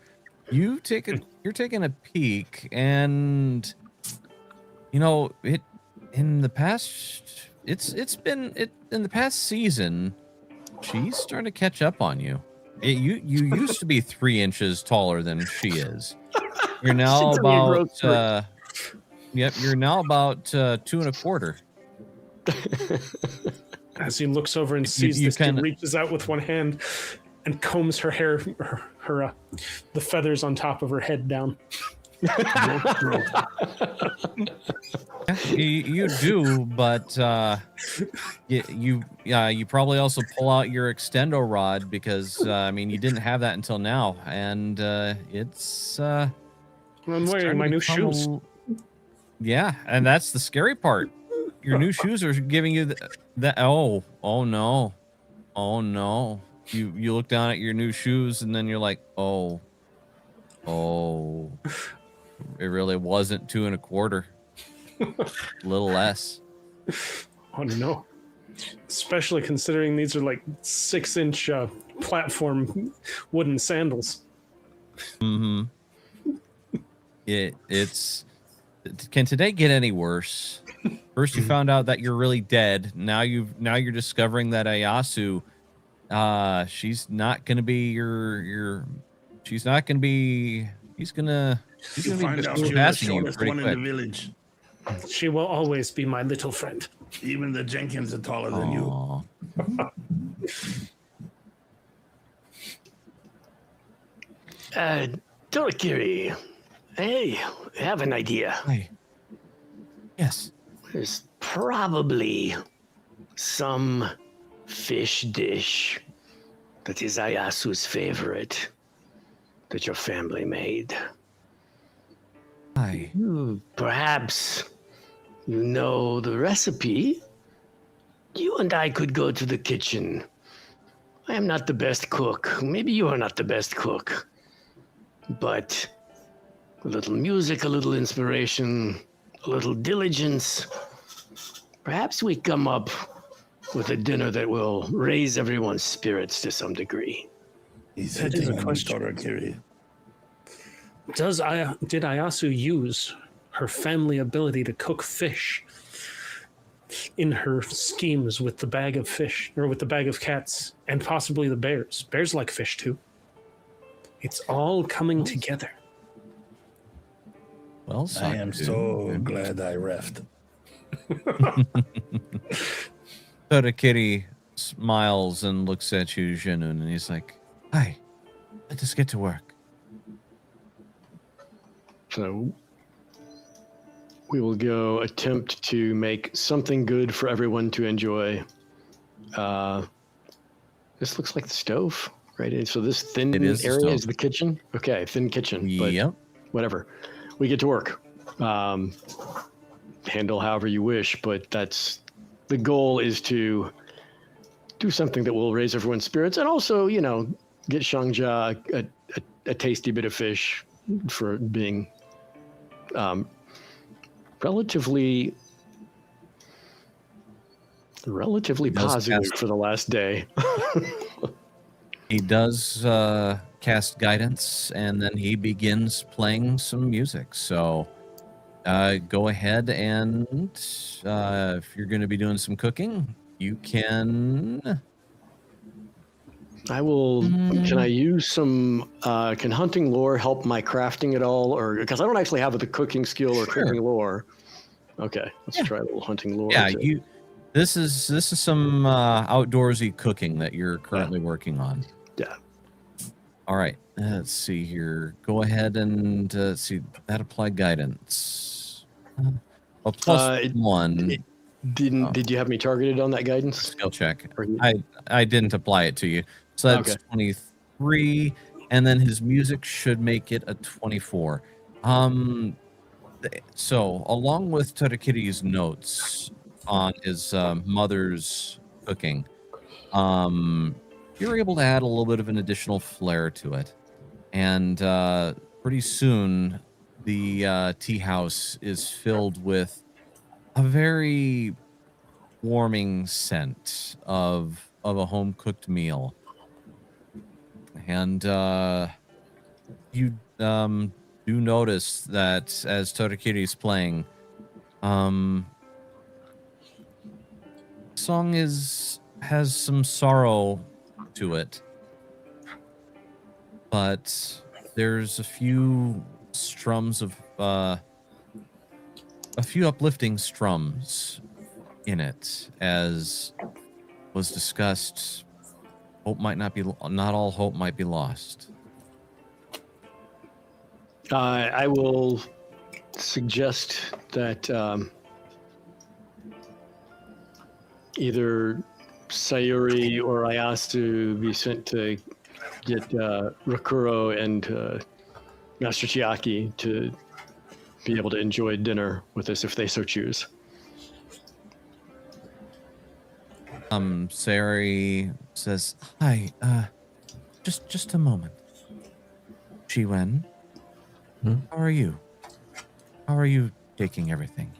you're taking a peek, and you know it in the past. In the past season, she's starting to catch up on you. You used to be 3 inches taller than she is. You're now about you're now about 2 1/4. As he looks over and sees this, he reaches out with one hand and combs her hair, the feathers on top of her head down. You do, but you probably also pull out your extendo rod because I mean you didn't have that until now, and it's. I'm wearing my new shoes. Yeah, and that's the scary part. Your new shoes are giving you that. Oh no, oh no. You look down at your new shoes and then you're like, oh, it really wasn't 2 1/4. A little less. Oh no. Especially considering these are like 6-inch platform wooden sandals. Mm-hmm. It's. Can today get any worse? First, you found out that you're really dead. Now you're discovering that Ayasu, she's not gonna be your. She's not gonna be. She's gonna be find out you're the passing you shortest pretty one quick. in the village. She will always be my little friend. Even the Jenkins are taller than you. Aw. Torakiri, hey, I have an idea. Hi. Yes. There's probably some fish dish that is Ayasu's favorite that your family made. Hi. Perhaps you know the recipe. You and I could go to the kitchen. I am not the best cook. Maybe you are not the best cook. But a little music, a little inspiration, a little diligence. Perhaps we come up with a dinner that will raise everyone's spirits to some degree. That is a question. Did Ayasu use her family ability to cook fish in her schemes with the bag of fish, or with the bag of cats, and possibly the bears? Bears like fish too. It's all coming together. Well, I am so glad I refed. Torakiri smiles and looks at you, Jinun, and he's like, "Hi, let us get to work." So we will go attempt to make something good for everyone to enjoy. This looks like the stove, right? So this thin area is the kitchen? Okay, thin kitchen. But Yep. whatever. We get to work. Handle however you wish, but that's the goal, is to do something that will raise everyone's spirits, and also, you know, get Shangja a tasty bit of fish for being relatively positive for the last day. He does cast guidance, and then he begins playing some music. So go ahead, and if you're going to be doing some cooking, you can. I will. Can I use some? Can hunting lore help my crafting at all, or because I don't actually have the cooking skill or cooking lore? Okay, let's try a little hunting lore. Yeah, This is some outdoorsy cooking that you're currently working on. Yeah. All right. Let's see here. Go ahead and see that apply guidance. Well, +1. Did you have me targeted on that guidance? Skill check. I didn't apply it to you. So that's 23, and then his music should make it a 24. So along with Torakiri's notes on his mother's cooking, you're able to add a little bit of an additional flair to it. And pretty soon, the tea house is filled with a very warming scent of a home-cooked meal. And you do notice that as Torakiri's playing, song has some sorrow to it, but there's a few strums of a few uplifting strums in it, as was discussed. Not all hope might be lost. I will suggest that either Sayuri or Ayasu be sent to get Rakuro and Master Chiaki to be able to enjoy dinner with us if they so choose. Sari says, "Hi, just a moment. Chiwen, how are you? How are you taking everything?"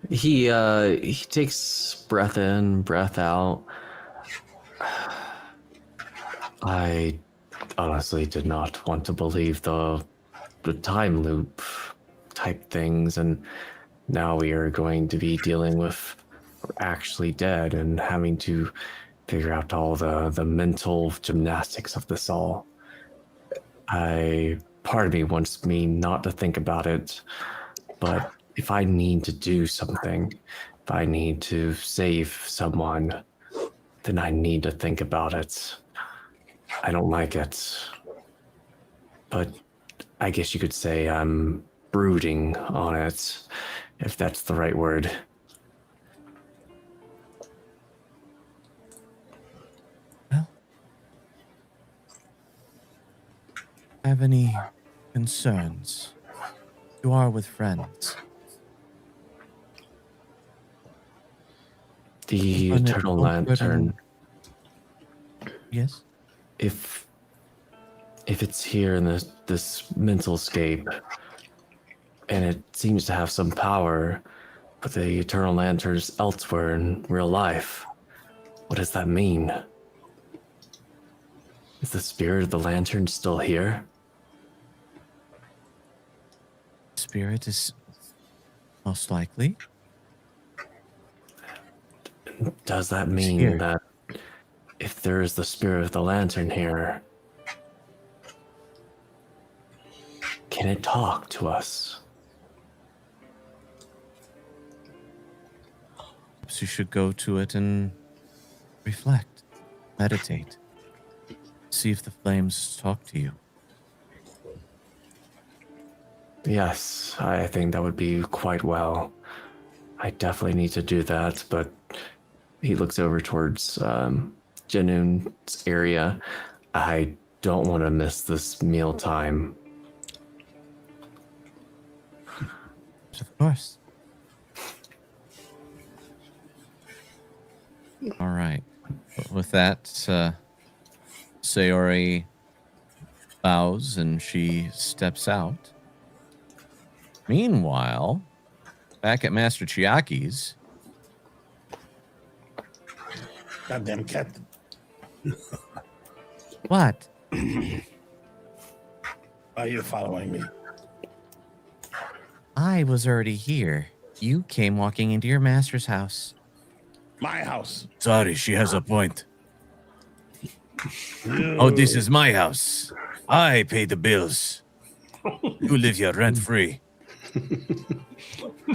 He takes breath in, breath out. I honestly did not want to believe the time loop type things, and now we are going to be dealing with actually dead and having to figure out all the mental gymnastics of this all. Part of me wants me not to think about it, but if I need to do something, if I need to save someone, then I need to think about it. I don't like it, but I guess you could say I'm brooding on it, if that's the right word. Well, have any concerns? You are with friends. The Eternal Lantern. Yes? If it's here in this mental scape, and it seems to have some power, but the Eternal Lantern's elsewhere in real life, what does that mean? Is the spirit of the lantern still here? Spirit is most likely. Does that mean that if there is the spirit of the lantern here, can it talk to us? Perhaps you should go to it and reflect, meditate, see if the flames talk to you. Yes, I think that would be quite well. I definitely need to do that, but he looks over towards Janoon's area. I don't want to miss this meal time. Of course. All right. With that, Sayori bows and she steps out. Meanwhile, back at Master Chiaki's. Goddamn cat. What? Why are you following me? I was already here. You came walking into your master's house. My house. Sorry, she has a point. You. Oh, this is my house. I pay the bills. You live here rent-free.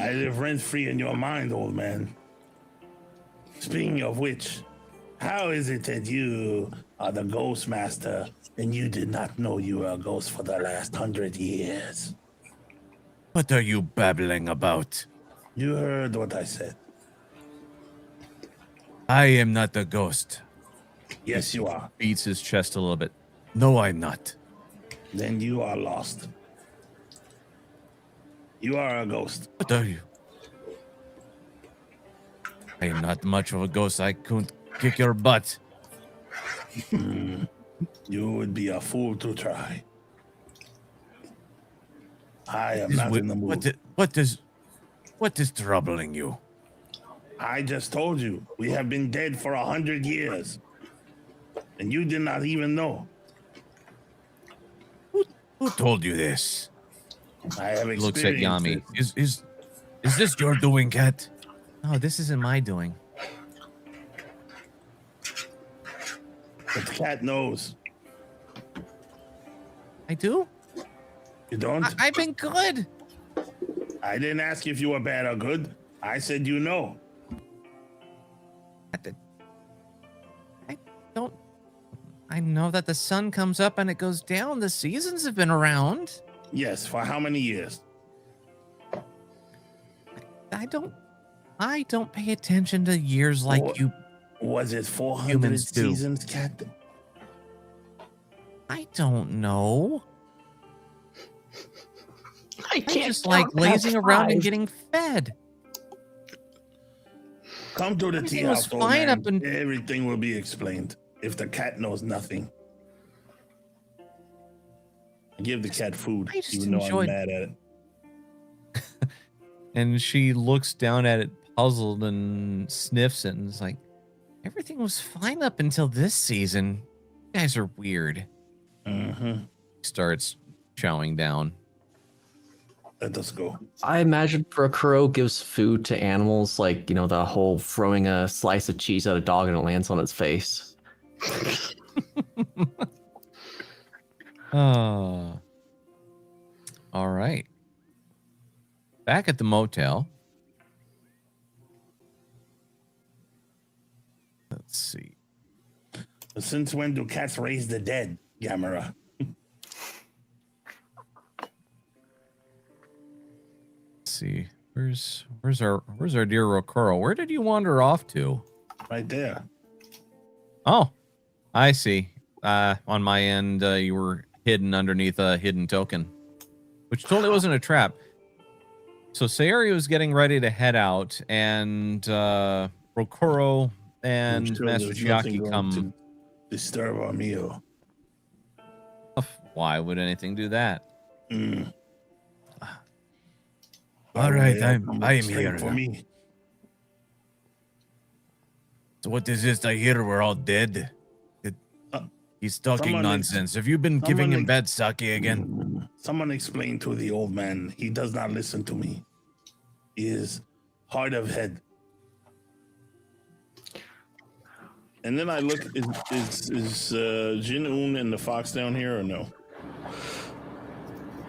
I live rent-free in your mind, old man. Speaking of which, how is it that you are the ghost master and you did not know you were a ghost for the last 100 years? What are you babbling about? You heard what I said. I am not a ghost. Yes, you are. Beats his chest a little bit. No, I'm not. Then you are lost. You are a ghost. What are you? I am not much of a ghost. I couldn't kick your butt. You would be a fool to try. I am not in the mood. What is troubling you? I just told you, we have been dead for 100 years. And you did not even know. Who told you this? I have experienced Looks at Yami. it. Is this your doing, Cat? No, this isn't my doing. But the cat knows. I do? You don't? I've been good. I didn't ask if you were bad or good. I said you know. I don't. I know that the sun comes up and it goes down. The seasons have been around. Yes, for how many years? I don't pay attention to years like What? you. Was it 400 Humans do. seasons, cat? I don't know. I can't just like lazing around and getting fed. Come to the tea Everything was house, old fine man. up and- Everything will be explained. If the cat knows nothing. I give the cat food, I just even though enjoyed- I'm mad at it. And she looks down at it, puzzled, and sniffs it, and is like, everything was fine up until this season. You guys are weird. Mm-hmm. Starts chowing down. Let us go. I imagine Rokuro gives food to animals, like, the whole throwing a slice of cheese at a dog and it lands on its face. Oh. All right. Back at the motel. Let's see. Since when do cats raise the dead, Gamera? Let's see. Where's our dear Rokuro? Where did you wander off to? Right there. Oh, I see. On my end, you were hidden underneath a hidden token, which totally wasn't a trap. So Sayori was getting ready to head out, and Rokuro and Sure Master there's nothing Chiaki going come. to disturb our meal. Why would anything do that? Mm. All right, I am Straight here. for me. So what is this? I hear we're all dead. He's talking someone nonsense. Have you been giving him someone bad sake again? Someone explain to the old man. He does not listen to me. He is hard of head. And then I look, is Jin-Un and the fox down here or no?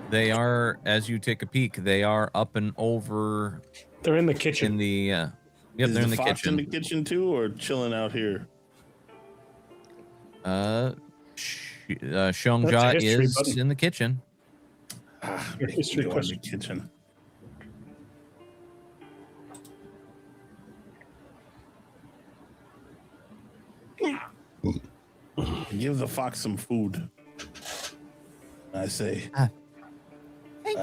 They are, as you take a peek, they are up and over They're in the kitchen. in the. Yep, Is they're in the fox kitchen. in the kitchen too, or chilling out here? Shongjia history is button. in the kitchen. Your history Go in question. the kitchen. Give the fox some food. I say, Thank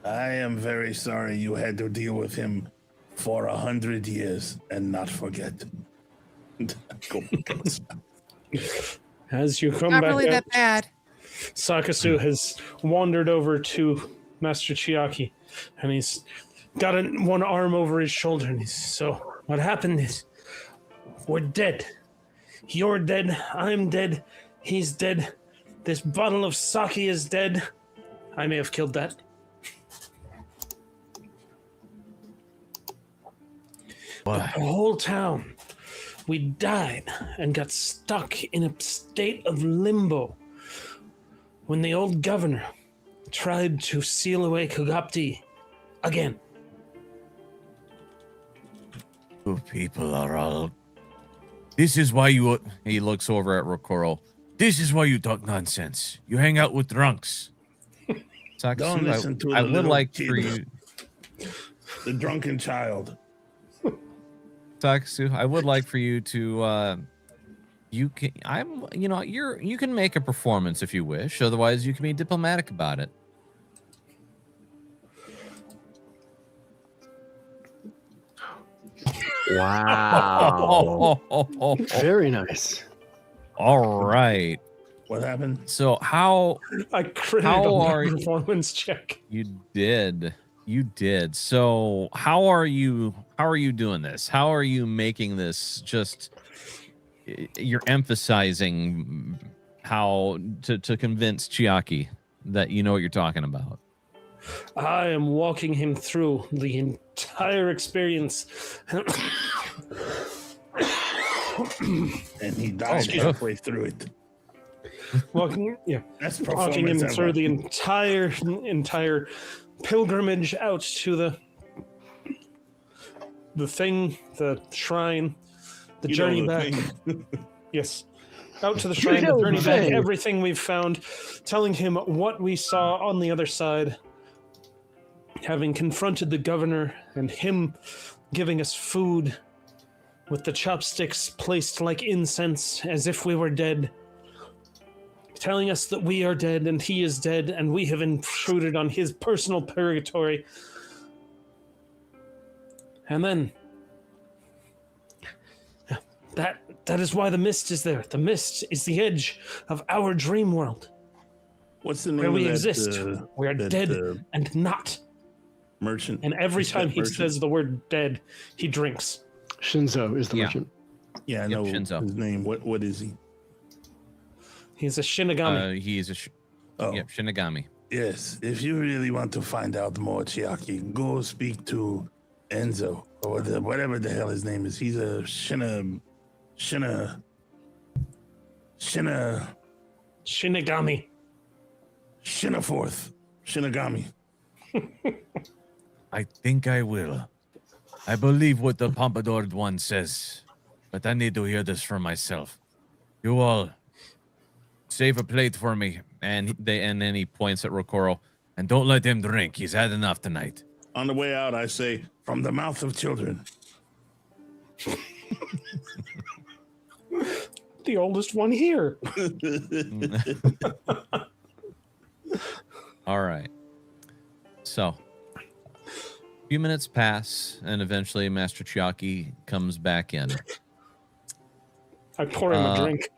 I am very sorry you had to deal with him for 100 years and not forget. Go. As you come Not back really out, that bad. Sakasu has wandered over to Master Chiaki, and he's got one arm over his shoulder, and so what happened is, we're dead. You're dead, I'm dead, he's dead, this bottle of sake is dead. I may have killed that. But the whole town, we died and got stuck in a state of limbo when the old governor tried to seal away Kagapti again. You people are all. This is why you. He looks over at Rokuro. This is why you talk nonsense. You hang out with drunks. Don't Sakasu, listen to I the would little like kid. for you, The drunken child. Sakasu, I would like for you to. You can. You can make a performance if you wish. Otherwise, you can be diplomatic about it. Wow. Very nice. All right. What happened? So how I critted How on are that you- performance check. you did? You did. So how are you? How are you doing this? How are you making this? Just you're emphasizing how to convince Chiaki that you know what you're talking about. I am walking him through the entire experience. And he died Oh, halfway through it. walking, yeah, That's walking him performance through ever. the entire pilgrimage out to the thing, the shrine, the You know journey the back. thing. Yes. Out to the shrine, the know journey the back, thing. everything we've found, telling him what we saw on the other side, having confronted the governor and him giving us food with the chopsticks placed like incense as if we were dead, telling us that we are dead and he is dead and we have intruded on his personal purgatory. And then that is why the mist is there. The mist is the edge of our dream world. What's the name where we of that, exist. We are dead and not. Merchant. And every time he merchant? says the word dead, he drinks. Shinzo is the merchant. Yeah, I know Shinzo. his name. What is he? He's a Shinigami. He's a Shinigami. Yes. If you really want to find out more, Chiaki, go speak to Enzo or whatever the hell his name is. He's a Shinigami. Shinigami. I think I will. I believe what the pompadoured one says, but I need to hear this for myself. You all save a plate for me, and then he points at Rokoro, and don't let him drink. He's had enough tonight. On the way out, I say, from the mouth of children. The oldest one here. All right. So, a few minutes pass, and eventually Master Chiaki comes back in. I pour him a drink.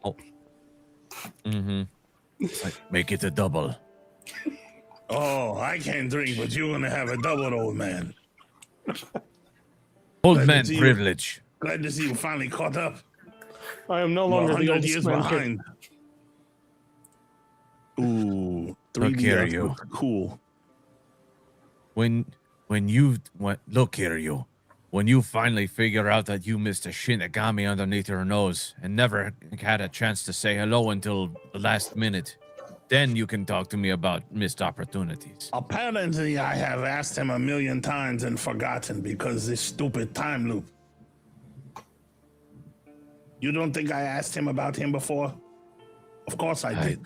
Make it a double. Oh, I can't drink, but you're going to have a double, old man. Old man privilege. Glad to see you finally caught up. I am no longer the oldest years man behind. Ooh, 3D here, you. Cool. When look here, you. When you finally figure out that you missed a Shinigami underneath your nose and never had a chance to say hello until the last minute, then you can talk to me about missed opportunities. Apparently, I have asked him 1,000,000 times and forgotten because this stupid time loop. You don't think I asked him about him before? Of course I did.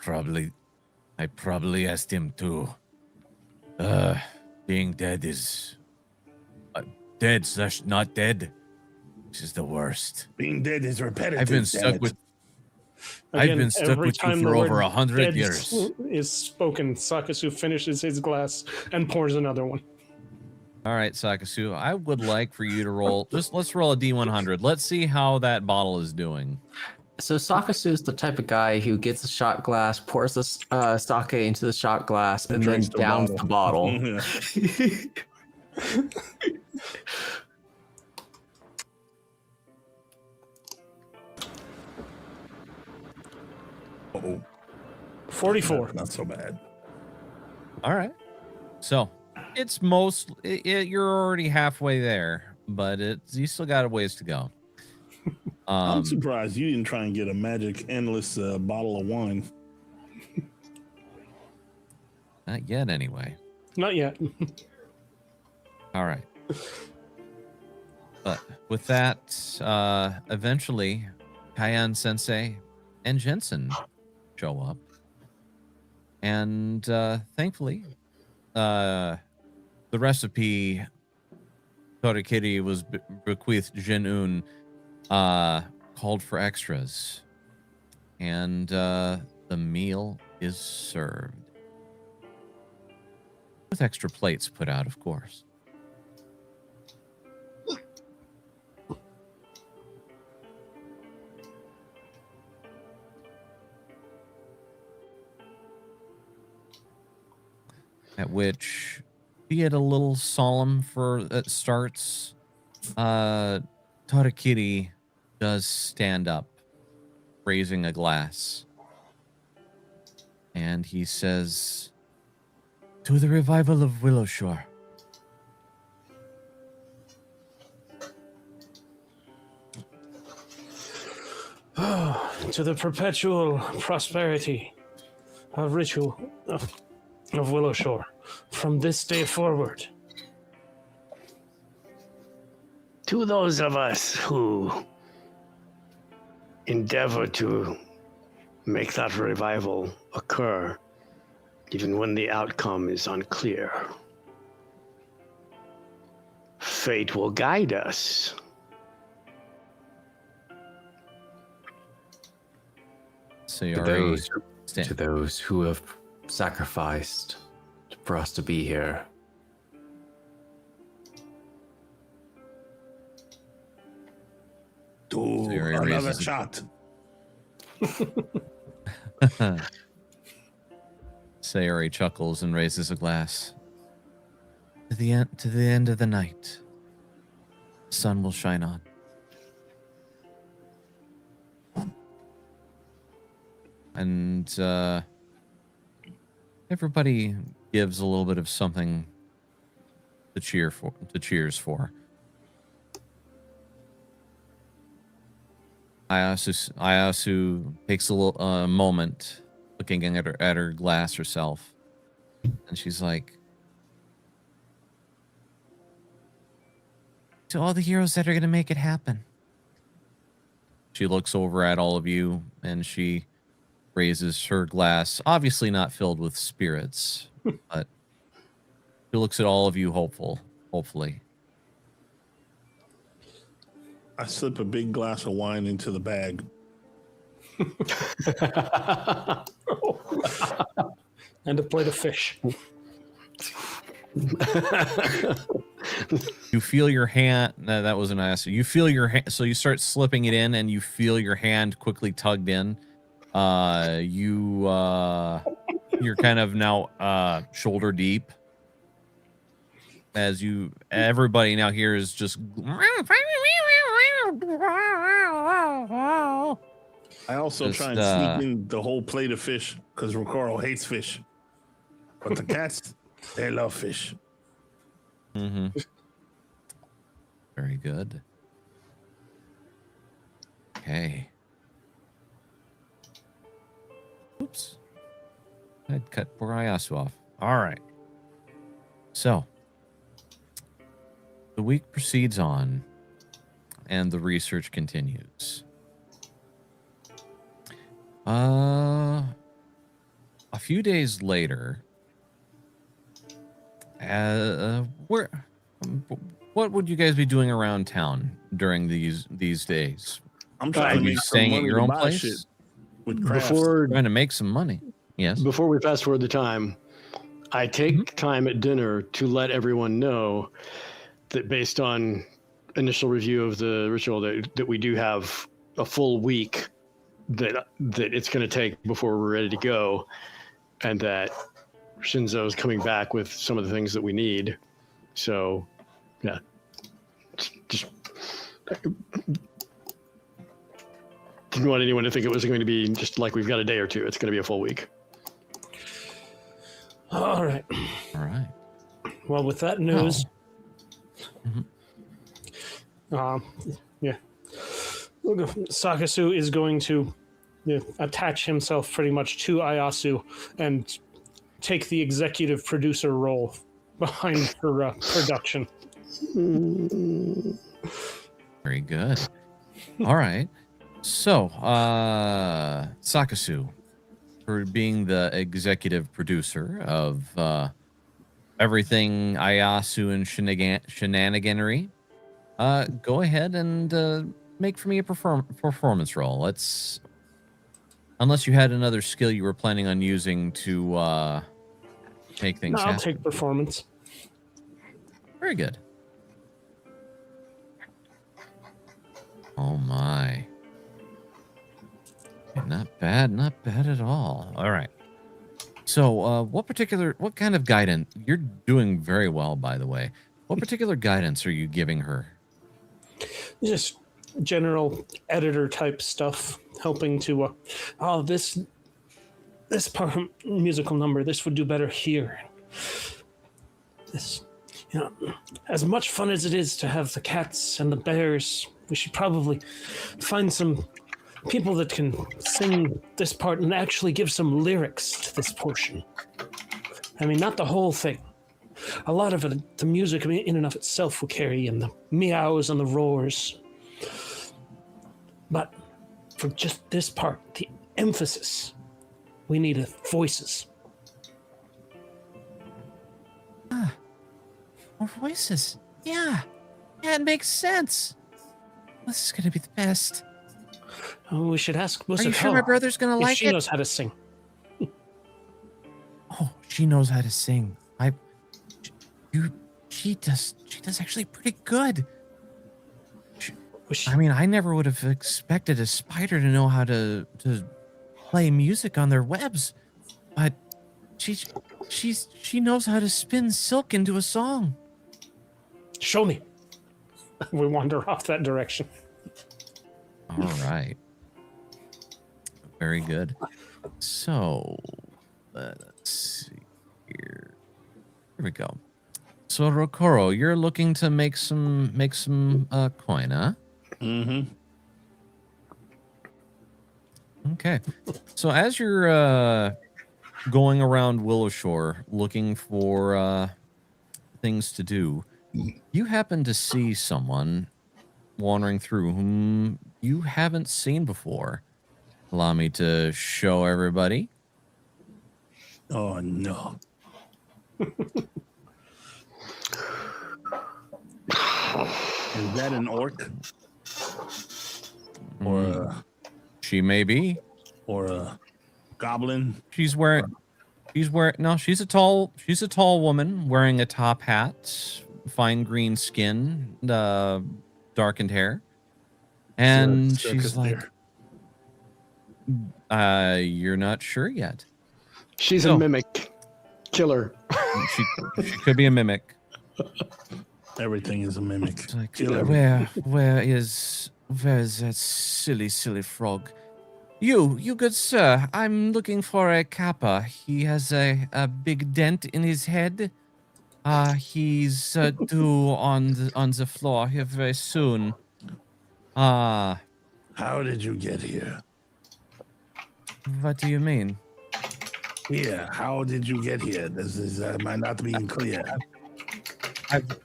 I probably asked him too. Being dead is dead/not dead. This is the worst. Being dead is repetitive. I've been stuck with you for over 100 years. Is spoken. Sakasu finishes his glass and pours another one. All right, Sakasu, I would like for you to roll. Let's roll a D100. Let's see how that bottle is doing. So Sakasu is the type of guy who gets a shot glass, pours the sake into the shot glass, and then downs the bottle. Uh-oh. 44. Not so bad. All right. So it's you're already halfway there, but you still got a ways to go. I'm surprised you didn't try and get a magic endless bottle of wine. Not yet, anyway. Not yet. All right. But with that, eventually, Kyan Sensei and Jensen show up. And thankfully, the recipe Torikiri was bequeathed Jin-un called for extras. And the meal is served. With extra plates put out, of course. At which, be it a little solemn for it starts, Torikiri does stand up, raising a glass. And he says, "To the revival of Willowshore." To the perpetual prosperity of ritual of Willowshore from this day forward. To those of us who endeavor to make that revival occur, even when the outcome is unclear, fate will guide us. to those who have sacrificed for us to be here. Dude, another shot. Sayori chuckles and raises a glass. To the end of the night, the sun will shine on. And everybody gives a little bit of something to cheers for. Ayasu takes a little moment looking at her glass herself, and she's like, to all the heroes that are going to make it happen. She looks over at all of you, and she raises her glass, obviously not filled with spirits, but she looks at all of you hopefully. I slip a big glass of wine into the bag. And a plate of fish. You feel your hand. No, that wasn't nice. You feel your hand. So you start slipping it in, and you feel your hand quickly tugged in. You're kind of now shoulder deep. As everybody now here is just. I also try and sneak in the whole plate of fish because Ricoro hates fish, but the cats, they love fish. Mm-hmm. Very good. Okay. Oops. I'd cut poor Ayasu off. All right. So, the week proceeds on, and the research continues. A few days later, what would you guys be doing around town during these days? I'm trying to be staying at your own place with crafts. Trying to make some money. Yes. Before we fast forward the time, I take time at dinner to let everyone know that based on initial review of the ritual that we do have a full week that it's going to take before we're ready to go, and that Shinzo is coming back with some of the things that we need. So, yeah, just didn't want anyone to think it was going to be just like we've got a day or two. It's going to be a full week. All right. All right. Well, with that news, Mm-hmm. Sakasu is going to attach himself pretty much to Ayasu and take the executive producer role behind her production. Very good. All right. So, Sakasu, for being the executive producer of everything Ayasu and shenaniganery, go ahead and make for me a performance roll. Unless you had another skill you were planning on using to make things happen. I'll take performance. Very good. Oh my. Not bad at all. All right. So, what kind of guidance? You're doing very well, by the way. What particular guidance are you giving her? Just general editor type stuff, helping to, this part musical number, this would do better here. This, as much fun as it is to have the cats and the bears, we should probably find some people that can sing this part and actually give some lyrics to this portion. I mean, not the whole thing. A lot of it, the music in and of itself will carry in the meows and the roars. But for just this part, the emphasis, we need voices. More voices. Yeah, it makes sense. This is going to be the best. Oh, we should ask. Are you sure my brother's going to like she it? She knows how to sing. she knows how to sing. She does actually pretty good. I mean, I never would have expected a spider to know how to play music on their webs, but she knows how to spin silk into a song. Show me. We wander off that direction. All right. Very good. So, let's see here. Here we go. So, Rokoro, you're looking to make some coin, huh? Mm-hmm. Okay. So, as you're going around Willowshore looking for things to do, you happen to see someone wandering through whom you haven't seen before. Allow me to show everybody. Oh, no. Is that an orc? Or she may be. Or a goblin? She's wearing no, she's a tall woman wearing a top hat, fine green skin, darkened hair. And she's like, you're not sure yet. She's a mimic killer. She could be a mimic. Everything is a mimic. It's like, where is that silly frog? You good sir, I'm looking for a kappa. He has a big dent in his head. He's due on the floor here very soon. How did you get here? What do you mean? Yeah, how did you get here? This is am I not being clear?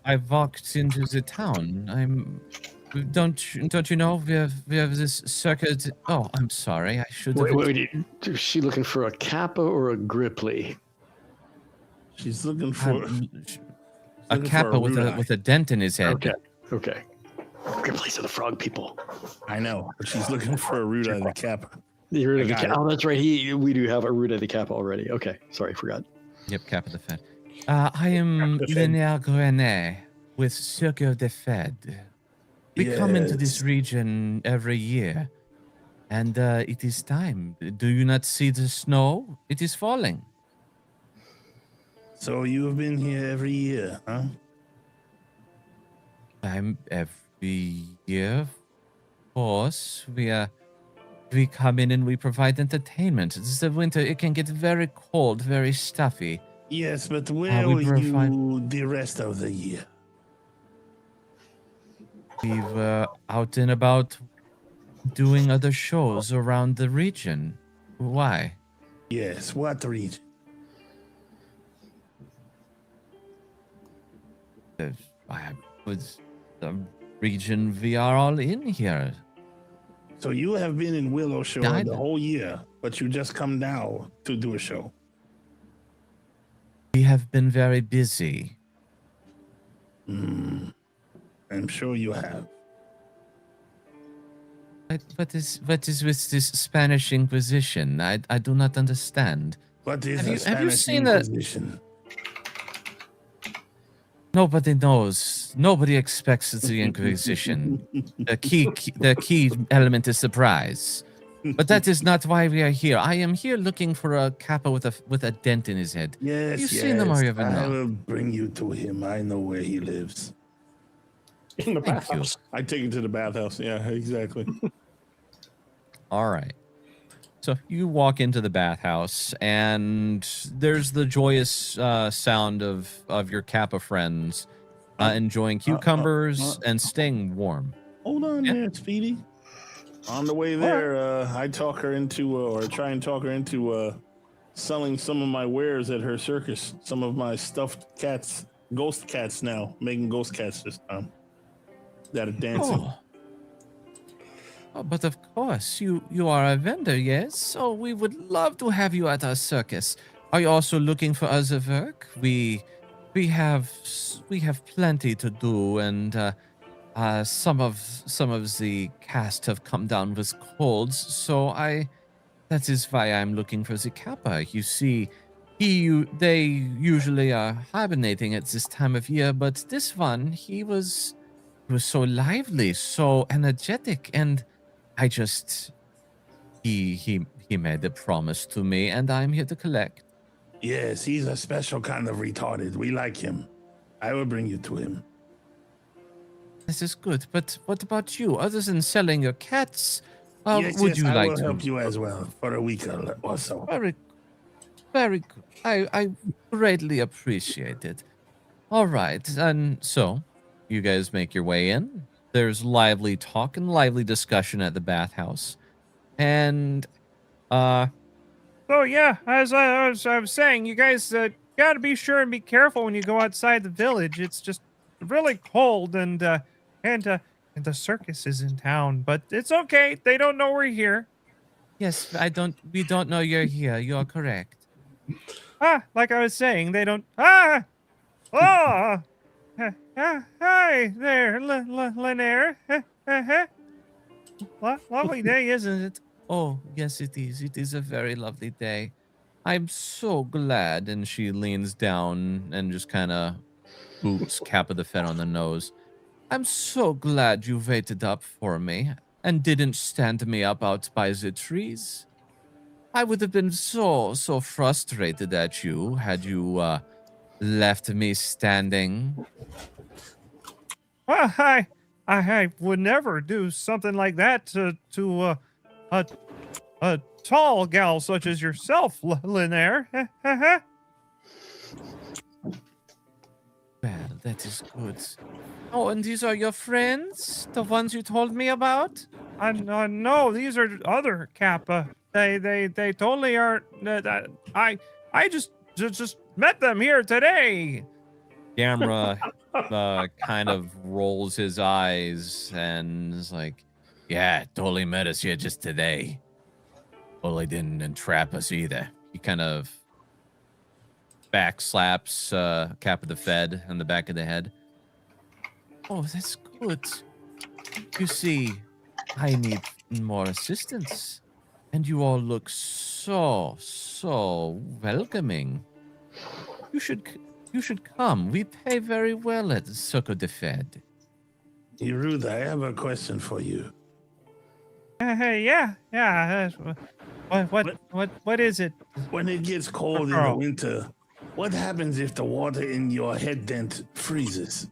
I walked into the town. Don't you know we have this circuit? Oh, I'm sorry. I should have. Wait, is she looking for a kappa or a gripply? She's looking for a kappa with a dent in his head. Okay. Gripply's are the frog people. I know, but she's looking for a root of the kappa. The root of the kappa. Oh, that's right. We do have a root of the kappa already. Okay, sorry, forgot. Yep, kappa the Fed. I am Linger Grenet with Cirque de Fed. We come into this region every year, and it is time. Do you not see the snow? It is falling. So you have been here every year, huh? I'm every year, of course. We come in and we provide entertainment. It's the winter. It can get very cold, very stuffy. Yes, but where were you the rest of the year? We were out and about doing other shows around the region. Why? Yes, what region? I was the region we are all in here. So you have been in Willowshore the whole year, but you just come now to do a show. We have been very busy. I'm sure you have. What is with this Spanish Inquisition? I do not understand. What is have you seen Inquisition? Nobody knows. Nobody expects the Inquisition. The key element is surprise. But that is not why we are here. I am here looking for a kappa with a dent in his head. Yes, You've seen them, or you haven't? I will bring you to him. I know where he lives. In the bathhouse. I take him to the bathhouse. Yeah, exactly. All right. So you walk into the bathhouse, and there's the joyous sound of your kappa friends enjoying cucumbers and staying warm. Hold on there, Speedy. On the way there, I talk her into, or try and talk her into selling some of my wares at her circus. Some of my stuffed cats, ghost cats now, making ghost cats this time. That are dancing. Oh, but of course, you are a vendor, yes? So we would love to have you at our circus. Are you also looking for other work? We have plenty to do, and some of the cast have come down with colds, so that is why I'm looking for the kappa. You see, They usually are hibernating at this time of year, but this one, he was so lively, so energetic, and I just he made a promise to me, and I'm here to collect. Yes, he's a special kind of retarded. We like him. I will bring you to him. This is good, but what about you? Other than selling your cats, Yes, would you I like will to help you as well for a week or so. Very, very good. I greatly appreciate it. All right, and so you guys make your way in. There's lively talk and lively discussion at the bathhouse, and So yeah, as I was saying, you guys got to be sure and be careful when you go outside the village. It's just really cold, and the circus is in town, but it's okay. They don't know we're here. yes, we don't know you're here. You're correct. Like I was saying, they don't. Hi there, Linaire. Lovely day, isn't it? Oh, yes, it is. It is a very lovely day. I'm so glad. And she leans down and just kind of boops Kappa the Fed on the nose. I'm so glad you waited up for me and didn't stand me up out by the trees. I would have been so frustrated at you had you left me standing. Well, I would never do something like that to a tall gal such as yourself, Linaire. Well, that is good. Oh, and these are your friends? The ones you told me about? No, these are other Kappa. They totally aren't. I just met them here today. Gamera kind of rolls his eyes and is like, yeah, totally met us here just today. Totally didn't entrap us either. He kind of backslaps Kappa the Fed on the back of the head. Oh, that's good. You see, I need more assistance. And you all look so welcoming. You should come. We pay very well at Circo de Fed. Yeruda, I have a question for you. Yeah. What is it? When it gets cold in the winter, what happens if the water in your head dent freezes?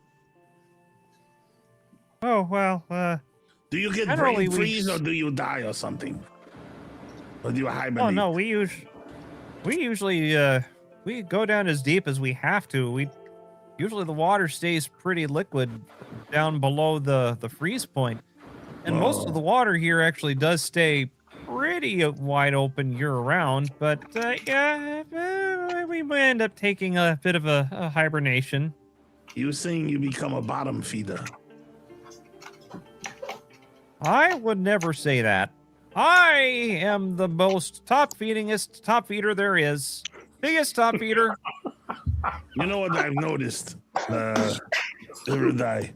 Oh well. Do you get brain freeze or do you die or something? Or do you hibernate? Oh no, we usually we go down as deep as we have to. Usually the water stays pretty liquid down below the freeze point. And most of the water here actually does stay pretty wide open year round, but we end up taking a bit of a hibernation. You saying you become a bottom feeder? I would never say that. I am the most top feeder there is. Biggest top feeder. You know what I've noticed, Irudai?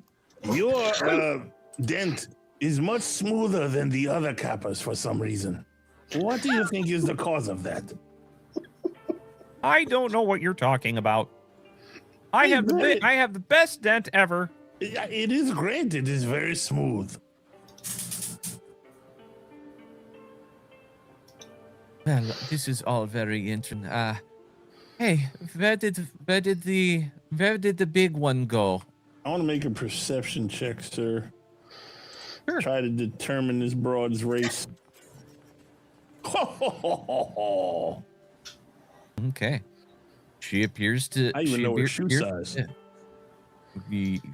Your dent is much smoother than the other Kappas for some reason. What do you think is the cause of that? I don't know what you're talking about. I have the best dent ever. It is great. It is very smooth. Well, this is all very interesting. Hey, where did the big one go? I want to make a perception check, sir. Sure. Try to determine this broad's race. Okay. She appears to. I even know her shoe size.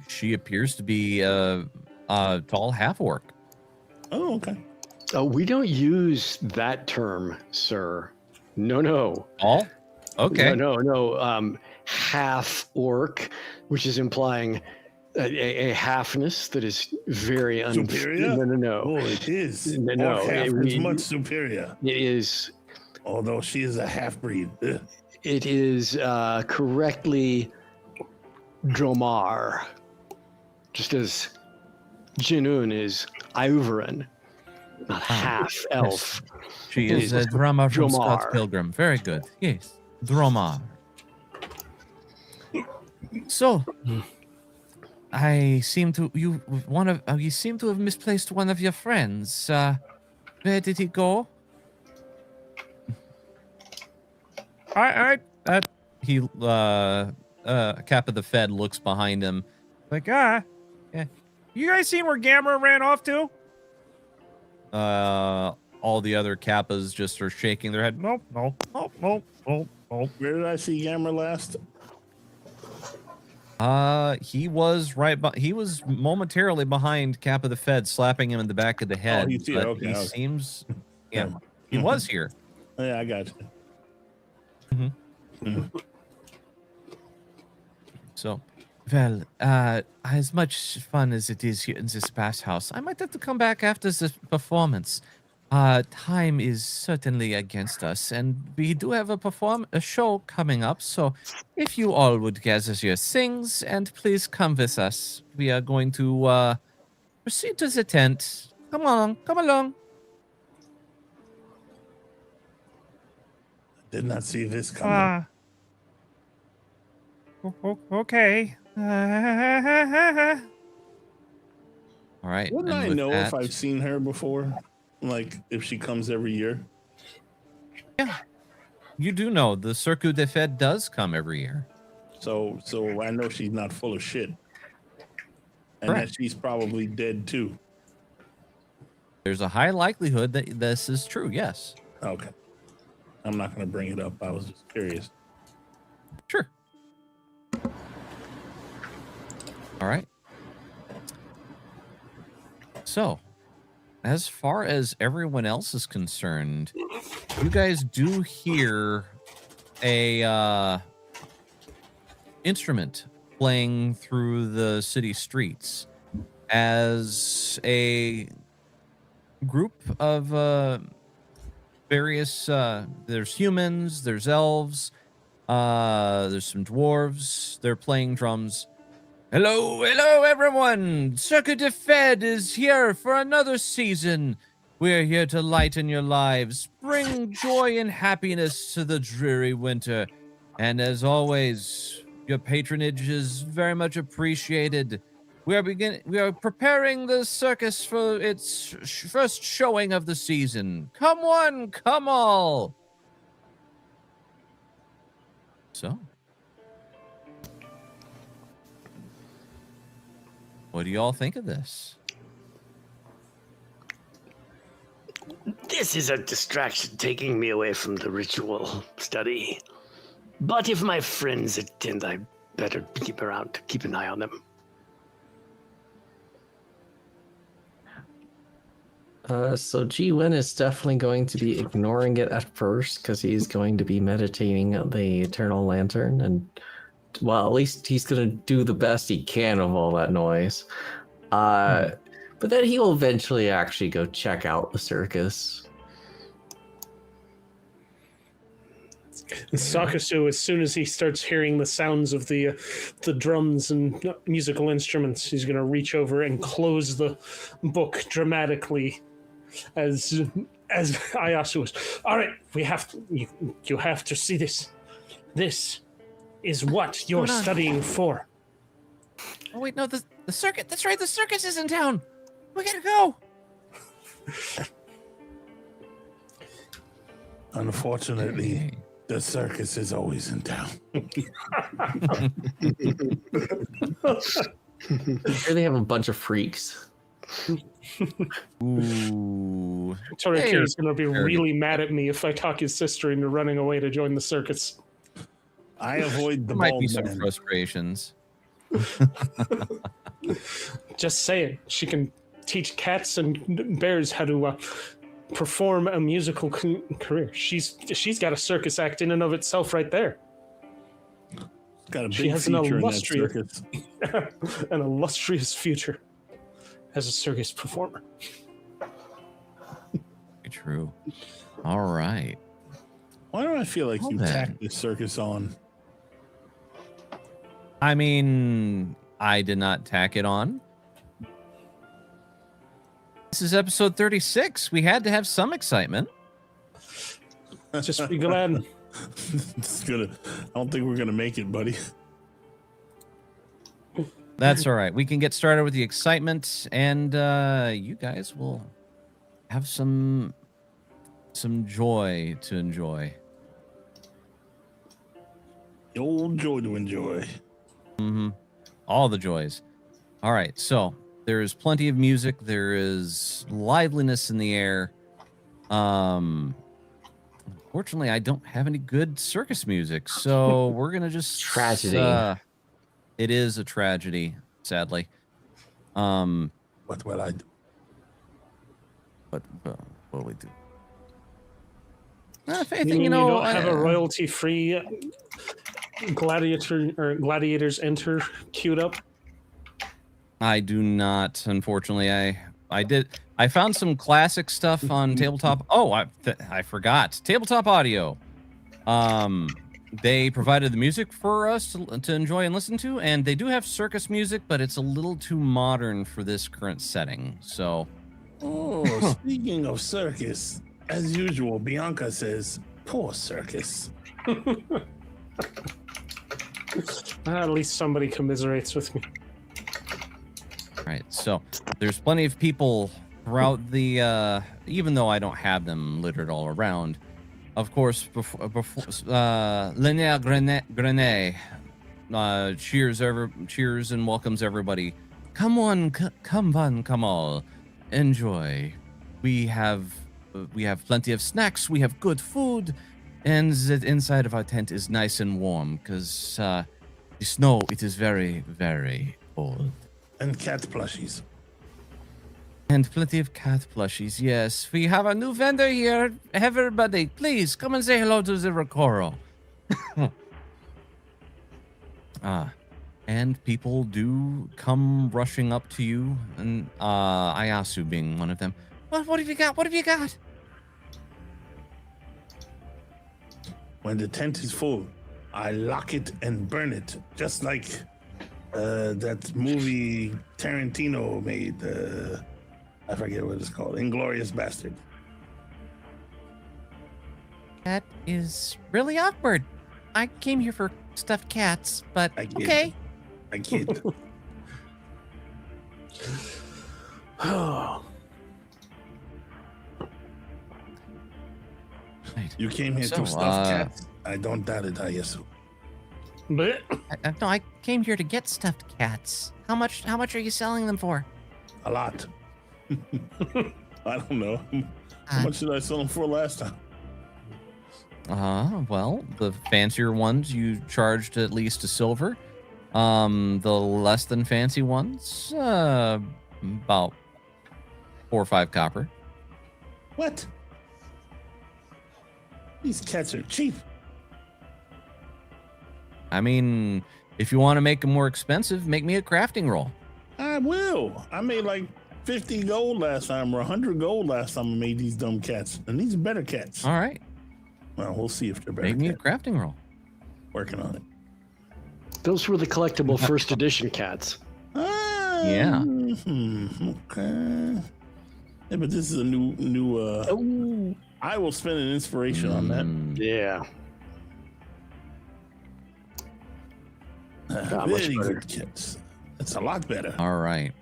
She appears to be a tall half orc. Oh, okay. We don't use that term, sir. No. All? Okay. No. Half orc, which is implying a halfness that is very superior. No. Oh, it is. No, half is much superior. It is. Although she is a half breed. It is correctly Dromar, just as Jinun is Ivran, not half elf. She is a drama from Scott's Pilgrim. Very good. Yes. Dromar. So, you seem to have misplaced one of your friends. Where did he go? He Cap of the Fed looks behind him. Like, yeah. You guys seen where Gamma ran off to? All the other Kappas just are shaking their head. Nope. Where did I see Yammer last? He was momentarily behind Cap of the Fed, slapping him in the back of the head. He's here. Okay, he okay. seems, he was here. Yeah, I got you. So, well, as much fun as it is here in this bathhouse, I might have to come back after this performance. Time is certainly against us, and we do have a show coming up. So, if you all would gather your things and please come with us, we are going to proceed to the tent. Come along. Did not see this coming. Okay. All right. Wouldn't and I with know that- if I've seen her before? Like, if she comes every year? Yeah, you do know the Circuit de Fed does come every year. So I know she's not full of shit. And Correct. that she's probably dead too. There's a high likelihood that this is true. Yes. Okay. I'm not going to bring it up. I was just curious. Sure. All right. So, as far as everyone else is concerned, you guys do hear a instrument playing through the city streets as a group of various there's humans, there's elves, there's some dwarves. They're playing drums. Hello everyone. Circuit de Fed is here for another season. We're here to lighten your lives, bring joy and happiness to the dreary winter. And as always, your patronage is very much appreciated. We are preparing the circus for its first showing of the season. Come one, come all. So, what do y'all think of this? This is a distraction taking me away from the ritual study. But if my friends attend, I better keep around to keep an eye on them. So G-Win is definitely going to be ignoring it at first because he's going to be meditating on the Eternal Lantern, and well, at least he's going to do the best he can of all that noise. But then he will eventually actually go check out the circus. And Sakasu, as soon as he starts hearing the sounds of the drums and musical instruments, he's going to reach over and close the book dramatically as Ayasu is. All right, you have to see this. This is what you're studying for. Oh wait, no, the circuit. That's right, the circus is in town. We gotta go. Unfortunately, Okay. the circus is always in town. Here they have a bunch of freaks. Ooh. Torikiri is going to be Very really mad at me if I talk his sister into running away to join the circus. I avoid the There might be bald some man. frustrations. Just saying, she can teach cats and bears how to perform a musical career. She's got a circus act in and of itself right there. Got a She big has an feature in that illustrious- circus. An illustrious future as a circus performer. True. All right. Why do I feel like Well you then. tacked this circus on? I mean, I did not tack it on. This is episode 36. We had to have some excitement. Just be glad I don't think we're gonna make it, buddy. That's all right. We can get started with the excitement, and you guys will have some joy to enjoy. The old joy to enjoy. Mm-hmm. All the joys. All right. So there is plenty of music. There is liveliness in the air. Unfortunately, I don't have any good circus music, so we're gonna just Tragedy. It is a tragedy, sadly. What will I do? But what will we do? If You anything, mean you know, don't have a royalty-free gladiators enter queued up? I do not, unfortunately. I found some classic stuff on tabletop. Oh, I forgot. Tabletop Audio. They provided the music for us to enjoy and listen to, and they do have circus music, but it's a little too modern for this current setting. So, oh, speaking of circus, as usual, Bianca says, "Poor circus." At least somebody commiserates with me. right. So there's plenty of people throughout the, even though I don't have them littered all around. Of course, before Linnea Grenet cheers and welcomes everybody. Come on, come all, enjoy. We have plenty of snacks. We have good food, and the inside of our tent is nice and warm because the snow, it is very, very cold. And cat plushies. And plenty of cat plushies, yes. We have a new vendor here. Everybody, please come and say hello to the Rokoro. And people do come rushing up to you, and Ayasu being one of them. What have you got? What have you got? When the tent is full, I lock it and burn it, just like that movie Tarantino made. I forget what it's called. Inglourious Bastard. That is really awkward. I came here for stuffed cats, but okay. I kid. You came here to stuff cats? I don't doubt it, Ayasu. But No, I came here to get stuffed cats. How much are you selling them for? A lot. I don't know. How much did I sell them for last time? Well, the fancier ones you charged at least a silver. The less than fancy ones, about 4 or 5 copper. What? These cats are cheap. I mean, if you want to make them more expensive, make me a crafting roll. I will. I made like 50 gold last time or 100 gold last time I made these dumb cats. And these are better cats. All right. Well, we'll see if they're better. Make me a crafting roll. Working on it. Those were the collectible first edition cats. Yeah. Okay. Yeah, but this is a new I will spend an inspiration on that. Yeah. Very good kits. It's a lot better. All right.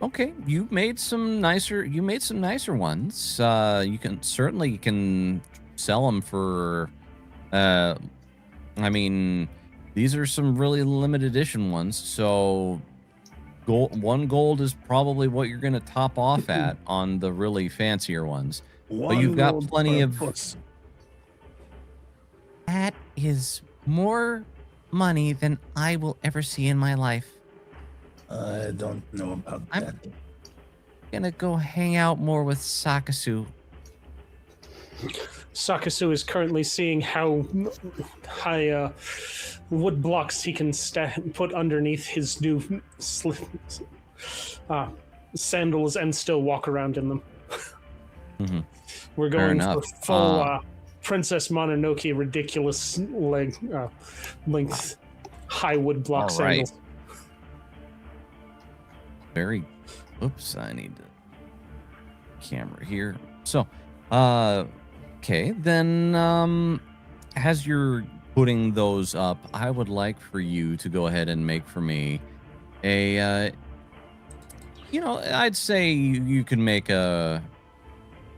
Okay, you made some nicer ones. You can certainly sell them for I mean, these are some really limited edition ones, so one gold is probably what you're going to top off at on the really fancier ones. But you've got plenty of That is more money than I will ever see in my life. I don't know about that. I'm gonna go hang out more with Sakasu. Sakasu is currently seeing how high wood blocks he can put underneath his new sandals and still walk around in them. Mm-hmm. We're going for full Princess Mononoke ridiculous length high wood block sandals. Oops, I need the camera here. So, okay, then as you're putting those up, I would like for you to go ahead and make for me a, I'd say you can make a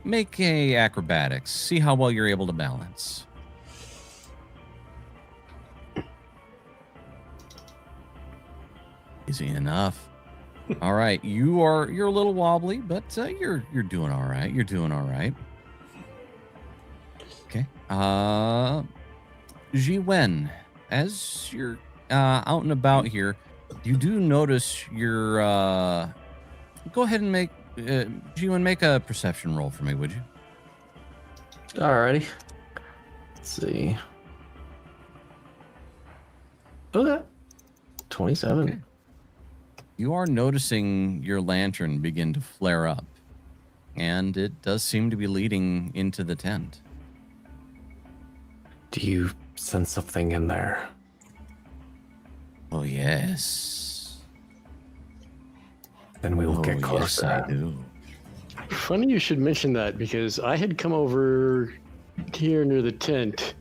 acrobatics. See how well you're able to balance. Easy enough. All right, you're a little wobbly, but you're doing all right. You're doing all right. Okay. Ji-Wen, as you're out and about here, you do notice your. Go ahead and make Ji-Wen, make a perception roll for me, would you? Alrighty. Let's see. Okay. 27. Okay. You are noticing your lantern begin to flare up, and it does seem to be leading into the tent. Do you sense something in there? Oh, yes. Then we will get closer. Yes, I do. Funny you should mention that, because I had come over here near the tent.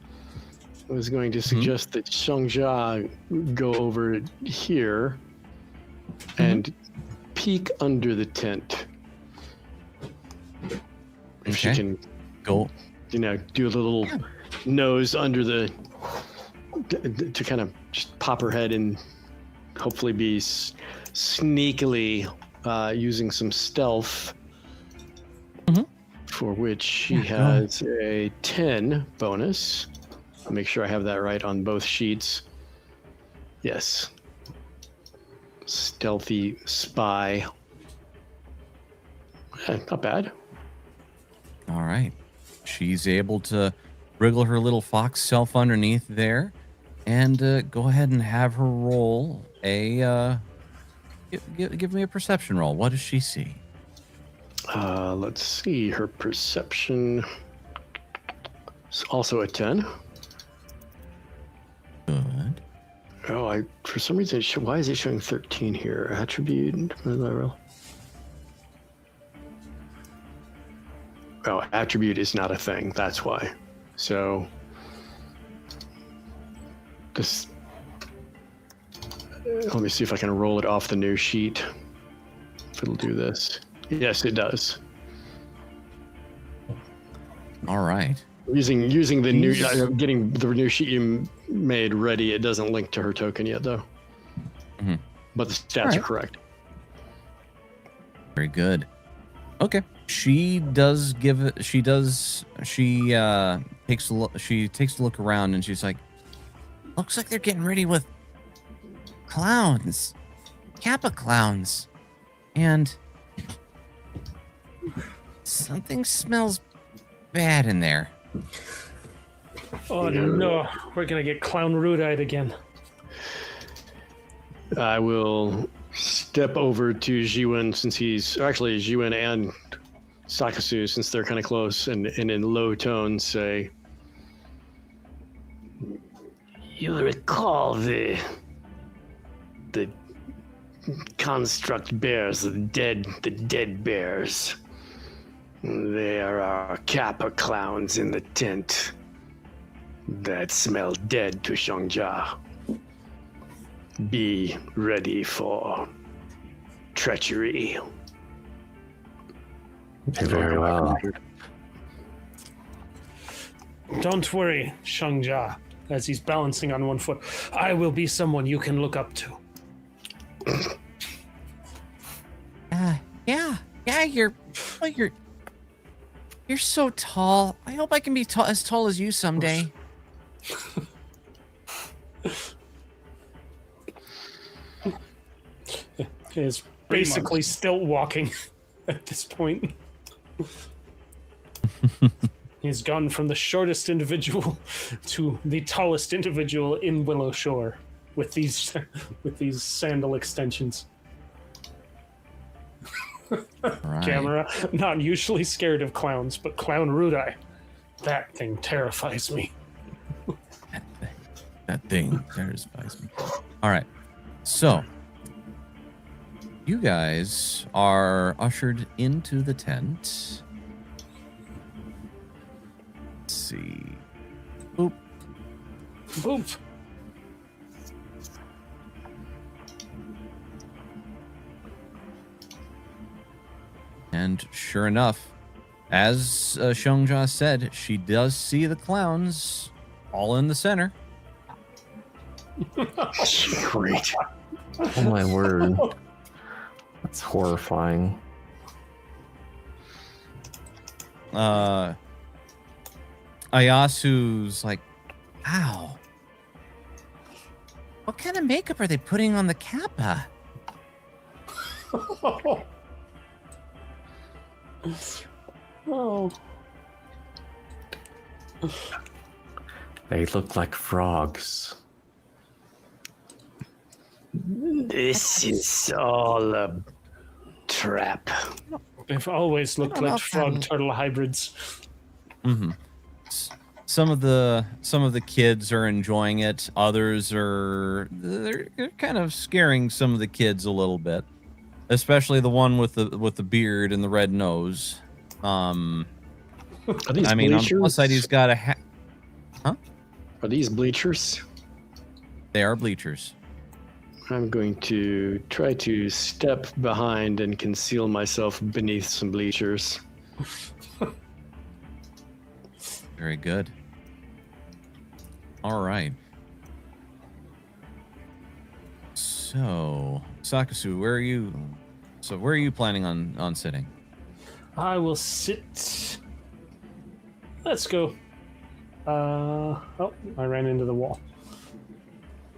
I was going to suggest that Xiangjia go over here and peek under the tent. If she can go, do a little nose under the to kind of just pop her head and hopefully be sneakily using some stealth, for which she has a 10 bonus. I'll make sure I have that right on both sheets. Yes. Stealthy spy. Not bad. All right. She's able to wriggle her little fox self underneath there and go ahead and have her roll a give me a perception roll. What does she see? Let's see. Her perception is also a 10. Good. Oh, for some reason, why is it showing 13 here? Attribute. What did I roll? Oh, attribute is not a thing. That's why. So, this. Let me see if I can roll it off the new sheet. If it'll do this. Yes, it does. All right. Using the new, getting the new sheet you made ready. It doesn't link to her token yet, though. But the stats are correct. Very good. Okay. She takes a look around and she's like, looks like they're getting ready with clowns, Kappa clowns, and something smells bad in there. Oh no, we're gonna get clown rude-eyed again. I will step over to Ji-Wen Ji-Wen and Sakasu, since they're kind of close, and in low tones say, "You recall the construct bears, the dead bears. There are Kappa clowns in the tent that smell dead to Xiangjia. Be ready for treachery." Very well. Don't worry, Xiangjia, as he's balancing on one foot. I will be someone you can look up to. You're so tall. I hope I can be as tall as you someday. He's basically still walking at this point. He's gone from the shortest individual to the tallest individual in Willow Shore with these sandal extensions. Right. Camera, not usually scared of clowns, but clown Rudai, that thing terrifies me. That thing terrifies me. All right, so you guys are ushered into the tent. Let's see. Oop. Boom. And sure enough, as Xiongja said, she does see the clowns all in the center. Great. Oh my word. That's horrifying. Ayasu's like, ow. What kind of makeup are they putting on the Kappa? Oh. They look like frogs. This is all a trap. They've always looked like frog turtle hybrids. Mm-hmm. Some of the kids are enjoying it. Others they're kind of scaring some of the kids a little bit, especially the one with the beard and the red nose. Are these I mean, on bleachers? the plus side, he's got a hat. Huh? Are these bleachers? They are bleachers. I'm going to try to step behind and conceal myself beneath some bleachers. Very good. All right. So, Sakasu, where are you? So, where are you planning on sitting? I will sit. Let's go. Oh, I ran into the wall.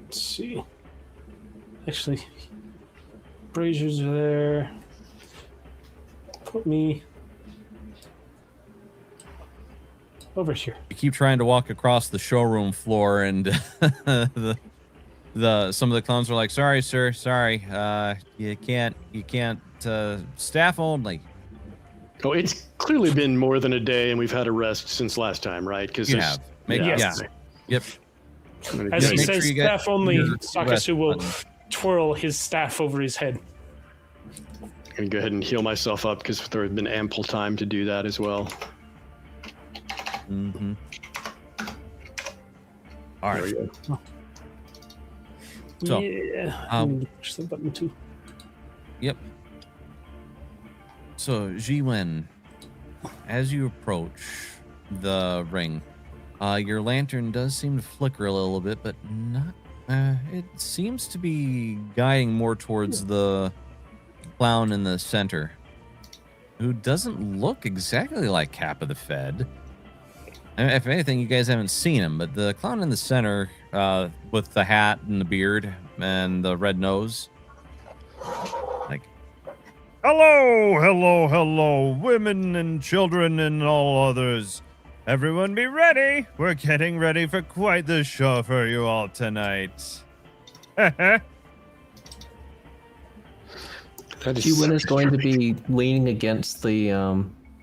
Let's see. Actually, braziers are there. Put me over here. You keep trying to walk across the showroom floor, and some of the clowns are like, "Sorry, sir, sorry, you can't, staff only." Oh, it's clearly been more than a day, and we've had a rest since last time, right? Because You have. Yes. Yep. As he Make says, sure you get staff only, your Sakasu rest will button. twirl his staff over his head. I'm going to go ahead and heal myself up because there had been ample time to do that as well. Mm-hmm. All There right. we go. So, Yeah. I need to push the button too. Yep. So, Jiwen, as you approach the ring, your lantern does seem to flicker a little bit, but not. It seems to be guiding more towards the clown in the center, who doesn't look exactly like Kappa the Fed. If anything, you guys haven't seen him, but the clown in the center, with the hat and the beard and the red nose, like, Hello, women and children and all others. Everyone be ready. We're getting ready for quite the show for you all tonight. Jiwen is going to be leaning against the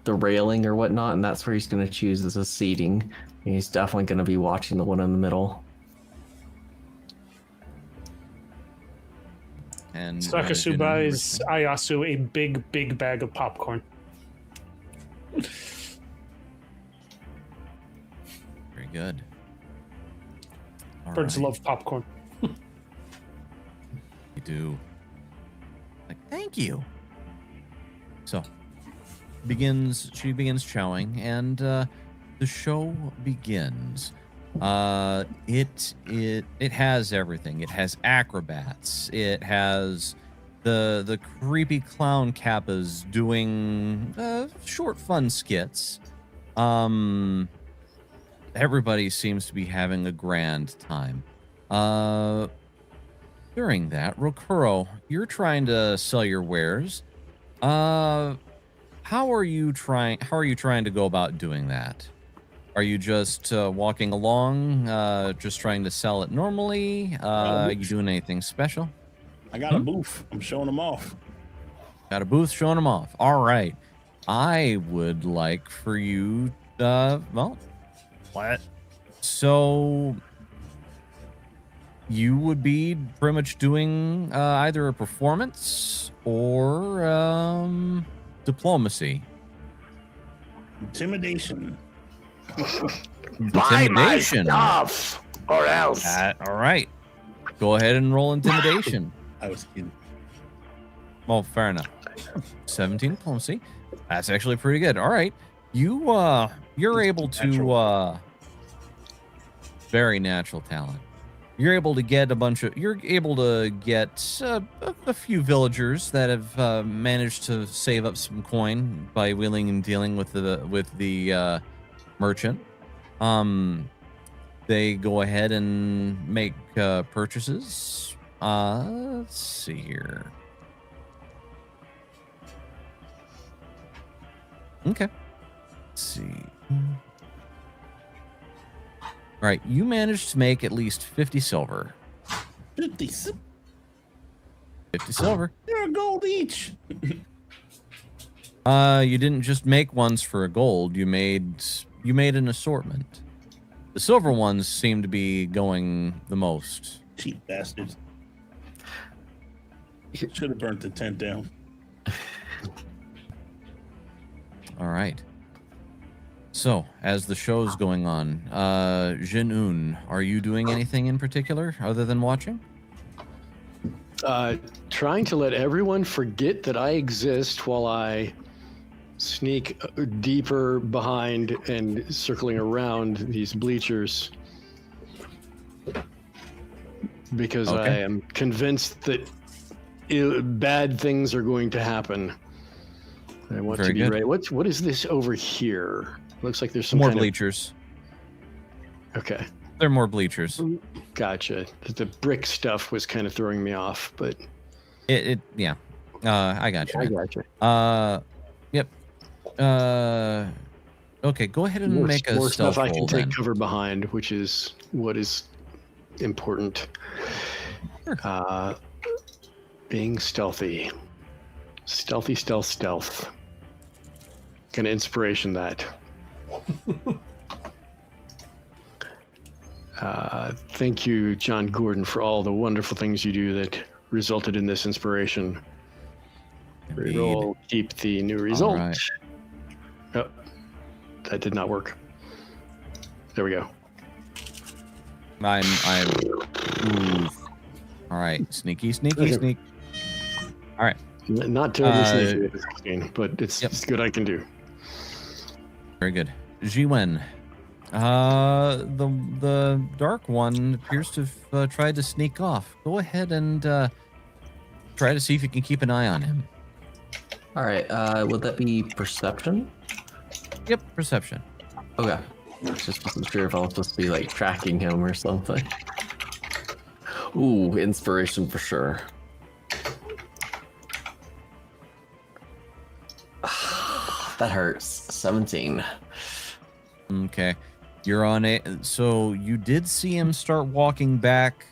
railing or whatnot, and that's where he's going to choose as a seating. And he's definitely going to be watching the one in the middle. and Sakasu buys Ayasu a big bag of popcorn. Very good. All Birds right. love popcorn. You do. Like, thank you. So, she begins chowing, and the show begins. It has everything. It has acrobats. It has the creepy clown Kappas doing short fun skits. Everybody seems to be having a grand time. During that, Rokuro, you're trying to sell your wares. How are you trying to go about doing that? Are you just walking along, just trying to sell it normally? Are you doing anything special? I got a booth. I'm showing them off. Got a booth showing them off. All right. I would like for you, What? So you would be pretty much doing either a performance or diplomacy. Intimidation. Buy my Intimidation. stuff. Or else. All right. Go ahead and roll intimidation. I was kidding. Well, fair enough. 17 diplomacy. That's actually pretty good. All right. You're able to very natural talent. You're able to get a few villagers that have managed to save up some coin by wheeling and dealing with the merchant. They go ahead and make purchases. Let's see here. Okay. Let's see. All right, you managed to make at least 50 silver. 50 silver. They're a gold each. You didn't just make ones for a gold. You made an assortment. The silver ones seem to be going the most. Cheap bastards. Should have burnt the tent down. All right. So, as the show's going on, Jin-un, are you doing anything in particular other than watching? Trying to let everyone forget that I exist while I sneak deeper behind and circling around these bleachers. Because I am convinced that bad things are going to happen. I want to be ready. What is this over here? Looks like there's some more bleachers. Okay. They're more bleachers. Gotcha. The brick stuff was kind of throwing me off, but yeah. I got you. I got you. Yep. Okay, go ahead and make a more stealth stuff I can roll take then. cover behind, which is what is important. Sure. Being stealthy. Stealth. Gonna inspiration that. Thank you, John Gordon, for all the wonderful things you do that resulted in this inspiration. Reroll, keep the new result. All right. Oh, that did not work. There we go. Ooh. All right, sneak. All right. Not terribly sneaky, but it's good I can do. Very good. Jiwen. The dark one appears to have tried to sneak off. Go ahead and try to see if you can keep an eye on him. All right. Would that be perception? Yep, perception. Okay. Just wasn't sure if I was supposed to be like tracking him or something. Ooh, inspiration for sure. That hurts. 17. Okay. You're on it. So you did see him start walking back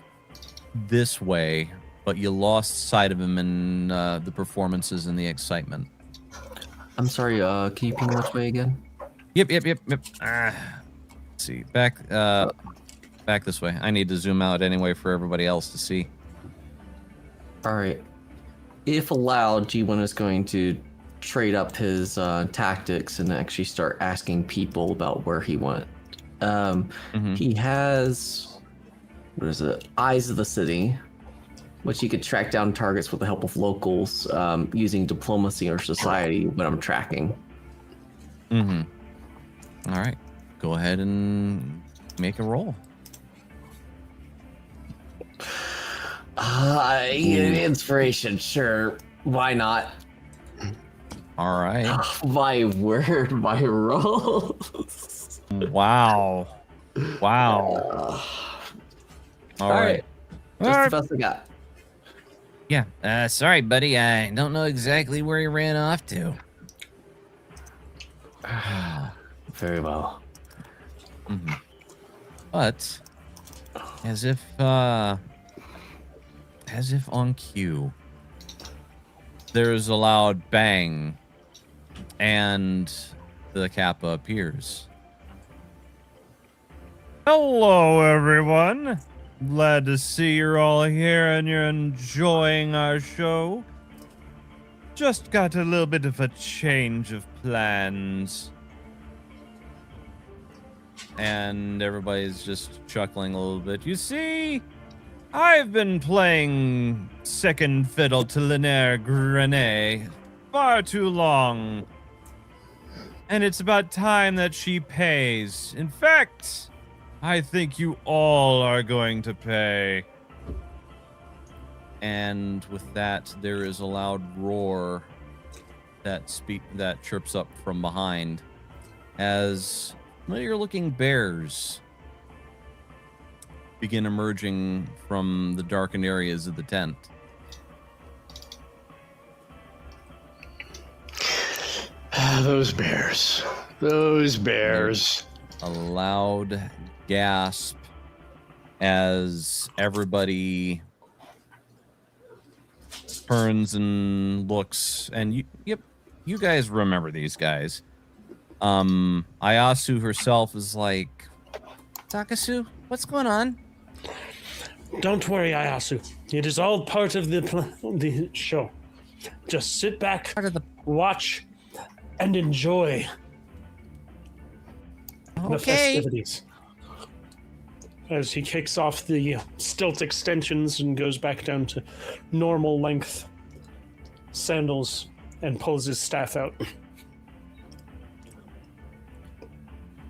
this way, but you lost sight of him in the performances and the excitement. I'm sorry, can you ping which way again? Yep. Let's see. Back this way. I need to zoom out anyway for everybody else to see. All right. If allowed, G1 is going to trade up his tactics and actually start asking people about where he went. He has, what is it? Eyes of the City, which he could track down targets with the help of locals using diplomacy or society when I'm tracking. All right. Go ahead and make a roll. Inspiration, sure. Why not? All right. My word, my rolls. Wow. All right. That's the best I got. Yeah. Sorry, buddy. I don't know exactly where he ran off to. Very well. But as if on cue, there's a loud bang, and the Kappa appears. Hello, everyone. Glad to see you're all here and you're enjoying our show. Just got a little bit of a change of plans. and everybody's just chuckling a little bit. You see, I've been playing second fiddle to Linger Grenay far too long. And it's about time that she pays. In fact, I think you all are going to pay. And with that, there is a loud roar that chirps up from behind as familiar-looking bears begin emerging from the darkened areas of the tent. Those bears. Those bears. A loud gasp as everybody turns and looks, and you guys remember these guys. Ayasu herself is like, Takasu, what's going on? Don't worry, Ayasu. It is all part of the show. Just sit back, watch, and enjoy the festivities. As he kicks off the stilt extensions and goes back down to normal length sandals and pulls his staff out.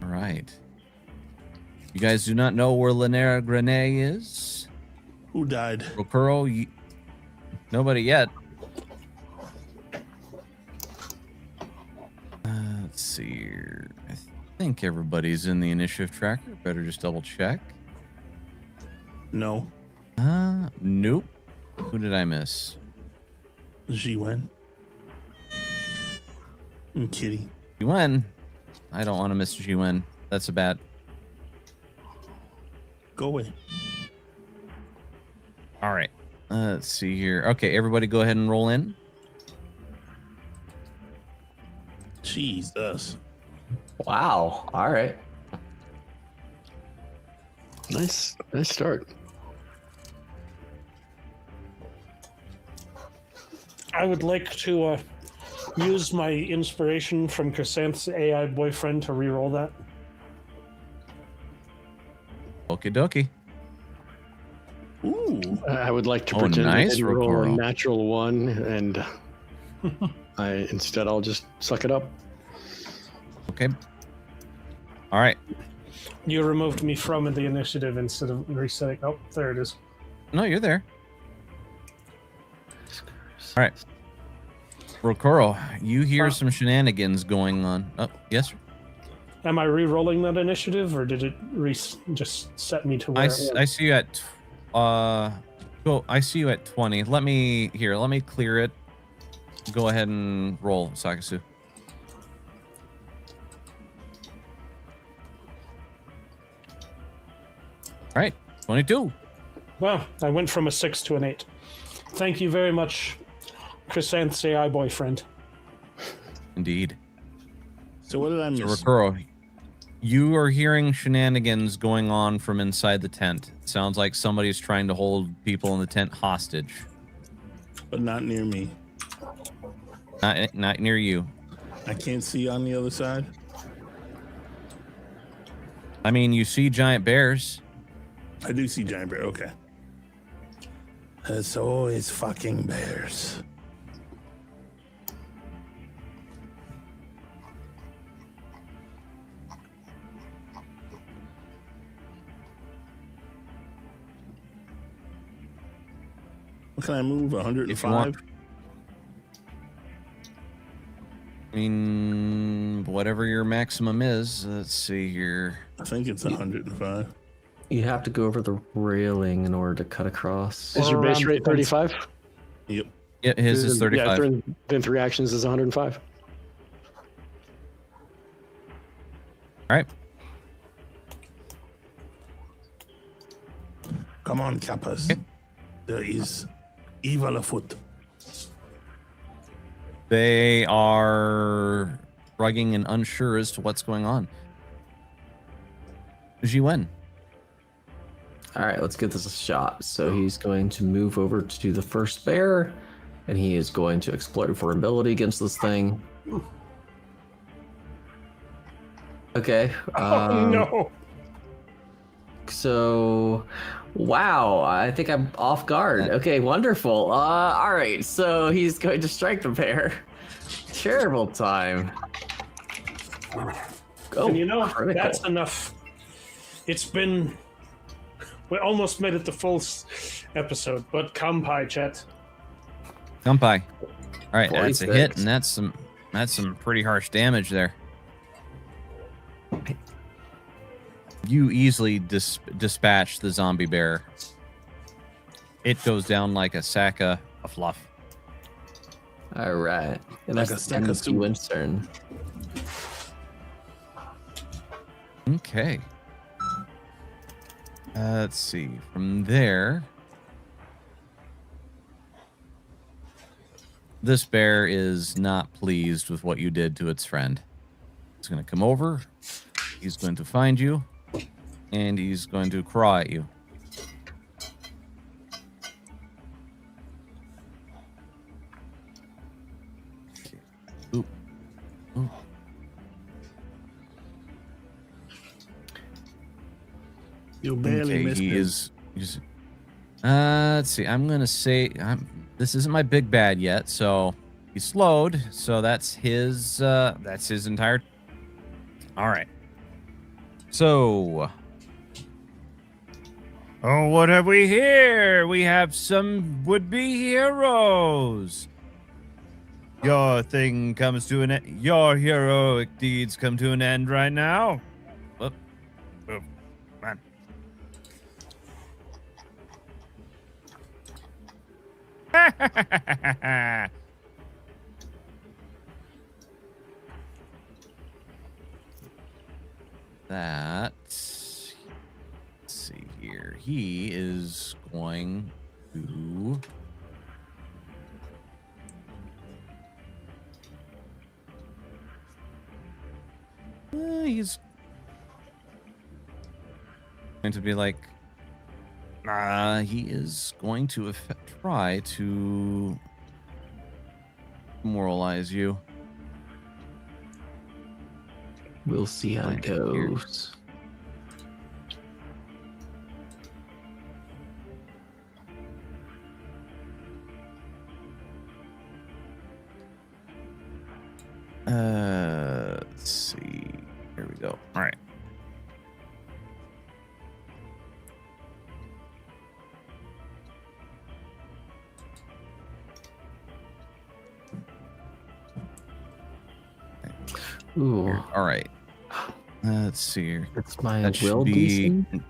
All right. You guys do not know where Linger Grenay is? Who died? Rokuro? Nobody yet. Let's see here. I think everybody's in the initiative tracker. Better just double check. No. Nope. Who did I miss? Jiwen. And Kitty. Jiwen. I don't want to miss Jiwen. That's a bad. Go away. All right. Let's see here. Okay, everybody go ahead and roll in. Jesus. Wow. All right. Nice start. I would like to use my inspiration from Chrysanth's AI boyfriend to reroll that. Okie dokie. Ooh. I would like to pretend nice, I didn't roll a Rokuro. natural one, and I'll just suck it up. Okay. All right. You removed me from the initiative instead of resetting. Oh, there it is. No, you're there. All right. Rokuro, you hear some shenanigans going on. Oh, yes, sir. Am I re-rolling that initiative, or did it just set me to where? I see you at I see you at 20. Let me clear it. Go ahead and roll, Sakasu. All right, 22. Well, I went from a 6 to an 8. Thank you very much, Chrysanth's AI boyfriend. Indeed. So what did I miss? So, Rokuro, you are hearing shenanigans going on from inside the tent. It sounds like somebody's trying to hold people in the tent hostage. But not near me. Not near you. I can't see on the other side. I mean, you see giant bears. I do see giant bear. Okay. It's always fucking bears. What can I move? 105? I mean, whatever your maximum is. Let's see here. I think it's 105. You have to go over the railing in order to cut across. Is your base rate 35? Yep. Yeah, his is 35. Yeah, then 3 actions is 105. All right. Come on, Kappas. Okay. There is evil afoot. They are shrugging and unsure as to what's going on. Jiwen. All right, let's give this a shot. So he's going to move over to the first bear, and he is going to exploit vulnerability against this thing. Okay. Oh no! So, wow, I think I'm off guard. Okay, wonderful. All right, so he's going to strike the bear. Terrible time. Oh, And you know, critical. that's enough. It's been... We almost made it the full episode, but kampai, chat. Kampai. All right, that's a 46. hit, and that's some pretty harsh damage there. You easily dispatch the zombie bear. It goes down like a sack of fluff. All right. And Like that's a sack of soup. Win's turn. Okay. Let's see. From there, this bear is not pleased with what you did to its friend. It's going to come over. He's going to find you, and he's going to craw at you. Oop. Oop. You barely missed he it. is. Let's see. I'm gonna say this isn't my big bad yet, so he's slowed. So that's his. That's his entire. All right. So. Oh, what have we here? We have some would-be heroes. Your thing comes to an end. Your heroic deeds come to an end right now. Oh, man. That. Let's see here. He is going to. He's going to be like. He is going to try to moralize you. We'll see how it goes. Let's see. Here we go. All right. Ooh, All right. Let's see here. that's my That should will be. DC.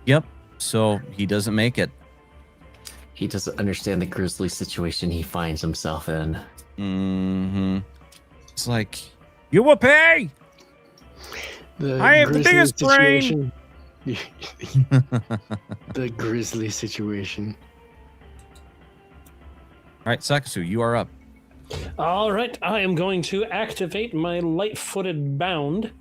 Yep. So he doesn't make it. He doesn't understand the grisly situation he finds himself in. Mm-hmm. It's like You will pay. I have the grisly biggest brain. situation- The grisly situation. all right, Sakasu, you are up. All right, I am going to activate my light-footed bound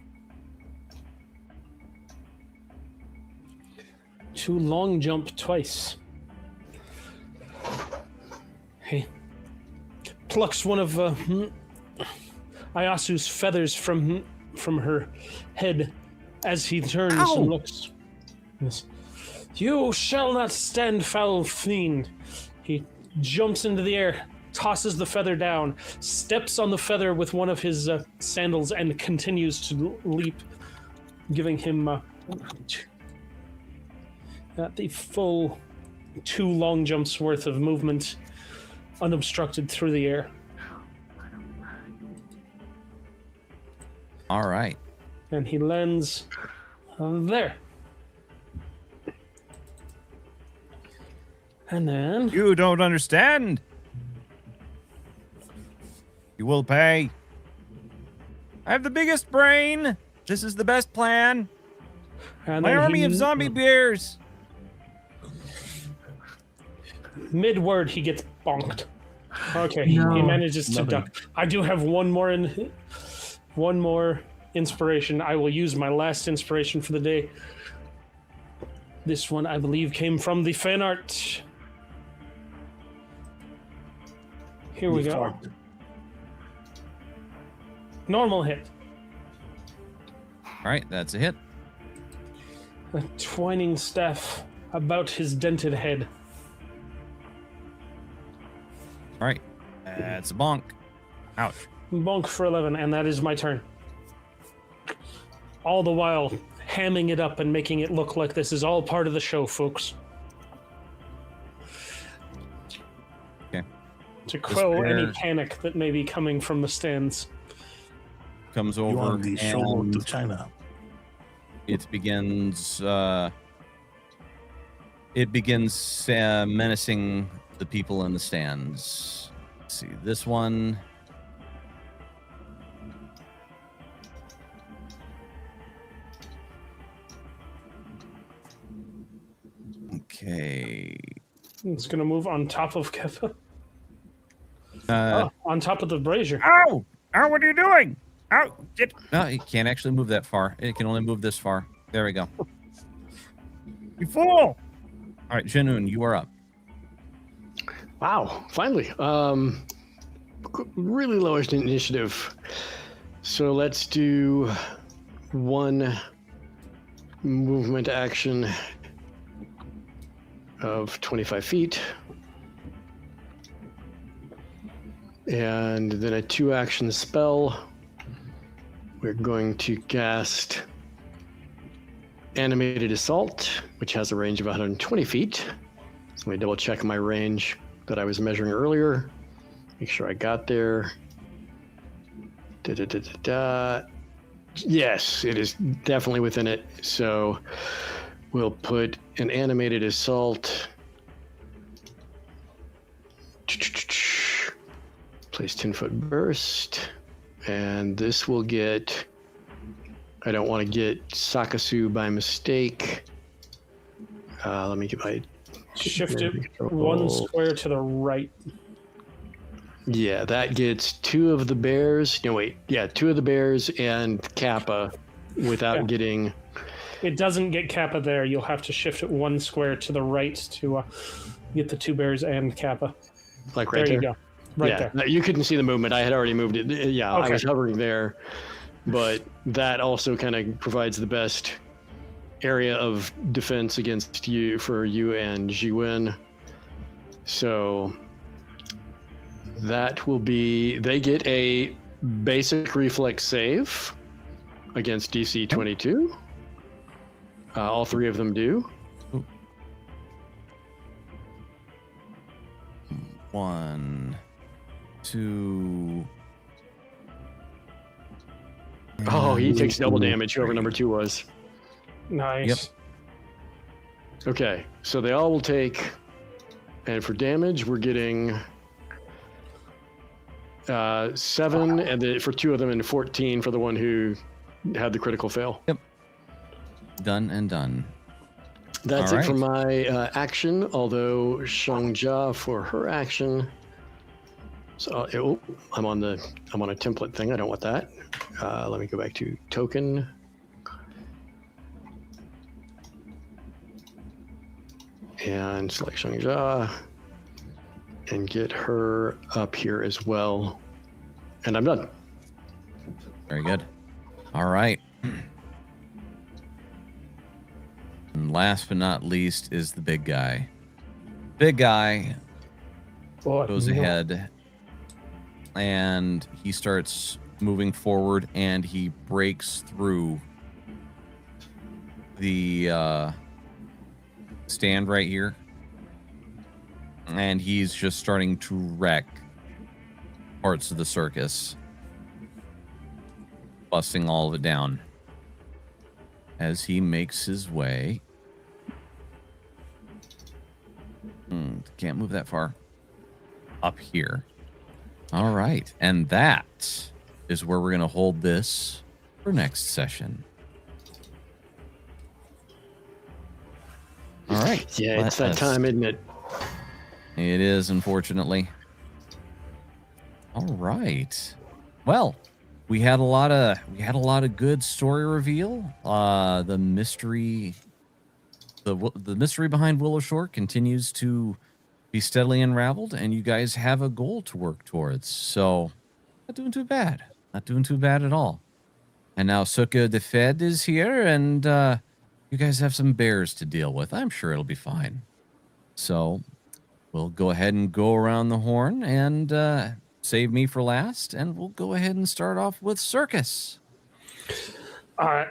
to long jump twice. He plucks one of Ayasu's feathers from her head as he turns and looks. Yes. You shall not stand, foul fiend. He jumps into the air, tosses the feather down, steps on the feather with one of his sandals, and continues to leap, giving him the full 2 long jumps worth of movement unobstructed through the air. All right. And he lands there. And then You don't understand. You will pay. I have the biggest brain. This is the best plan. and My then army of zombie bears. mid-word he gets bonked. Okay, No. he manages to Love it. duck. I do have one more inspiration. I will use my last inspiration for the day. This one, I believe, came from the fan art. Here we go. Normal hit. All right, that's a hit. A twining staff about his dented head. All right, that's a bonk. Ouch. Bonk for 11, and that is my turn. All the while, hamming it up and making it look like this is all part of the show, folks. Okay. To quell Despair. any panic that may be coming from the stands. Comes You over on the showboat to and China. it begins. It begins menacing the people in the stands. Let's see this one. Okay. It's going to move on top of Kepha. Uh, On top of the brazier. Ow! Ow, what are you doing? Ow! Get... No, it can't actually move that far. It can only move this far. There we go. You fool! All right, Janoon, you are up. Wow, finally. Really lowest initiative. So let's do one movement action of 25 feet. And then a 2-action spell. We're going to cast Animated Assault, which has a range of 120 feet. So let me double check my range that I was measuring earlier. Make sure I got there. Yes, it is definitely within it. So we'll put an Animated Assault. Place 10-foot burst. And this will get... I don't want to get Sakasu by mistake. Let me get my... Shift it 1 square to the right. Yeah, that gets 2 of the bears. No, wait. Yeah, 2 of the bears and Kappa without getting... It doesn't get Kappa there. You'll have to shift it 1 square to the right to get the 2 bears and Kappa. Like right there? There you go. Right yeah, there. no, you couldn't see the movement. I had already moved it. Yeah, Okay. I was hovering there. But that also kind of provides the best area of defense against you for you and Jiwen. So that will be... They get a basic reflex save against DC 22. All 3 of them do. 1, 2. Oh, he takes double damage, whoever number 2 was. Nice. Yep. Okay, so they all will take... And for damage, we're getting 7, and then for 2 of them, and 14 for the one who had the critical fail. Yep. Done and done. That's All it for right. my action, although Shangjia for her action. So I'm on a template thing. I don't want that. Let me go back to token. And select Shangjia and get her up here as well. And I'm done. Very good. All right. And last but not least is the big guy. Big guy goes ahead and he starts moving forward and he breaks through the stand right here. And he's just starting to wreck parts of the circus, busting all of it down as he makes his way. Can't move that far. Up here. All right. And that is where we're going to hold this for next session. All right. Yeah, it's that time, isn't it? It is, unfortunately. All right. Well, we had a lot of good story reveal. The mystery behind Willow Shore continues to be steadily unraveled, and you guys have a goal to work towards. So, not doing too bad. Not doing too bad at all. And now Suka the Fed is here, and you guys have some bears to deal with. I'm sure it'll be fine. So we'll go ahead and go around the horn and save me for last, and we'll go ahead and start off with Circus. All right.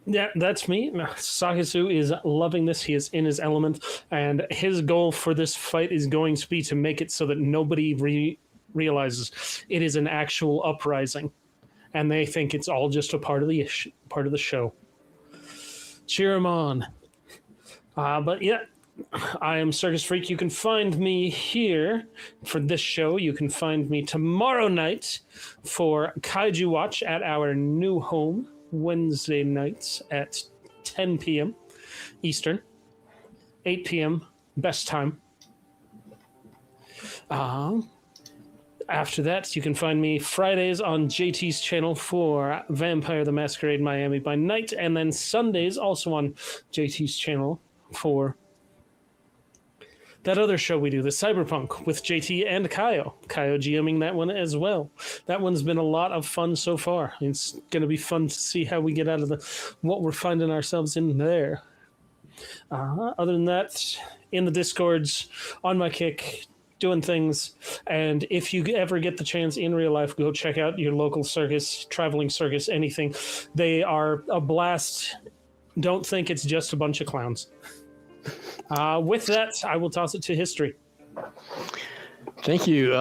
Yeah, that's me. Sakisu is loving this. He is in his element, and his goal for this fight is going to be to make it so that nobody realizes it is an actual uprising, and they think it's all just a part of the show. Cheer him on. But yeah, I am Circus Freak. You can find me here for this show. You can find me tomorrow night for Kaiju Watch at our new home, Wednesday nights at 10 p.m. Eastern, 8 p.m. best time. After that, you can find me Fridays on JT's channel for Vampire the Masquerade Miami by Night, and then Sundays also on JT's channel for that other show we do, the Cyberpunk, with JT and Kaio. Kaio GMing that one as well. That one's been a lot of fun so far. It's going to be fun to see how we get out of what we're finding ourselves in there. Other than that, in the Discords, on my kick, doing things. And if you ever get the chance in real life, go check out your local circus, traveling circus, anything. They are a blast. Don't think it's just a bunch of clowns. With that, I will toss it to history. Thank you.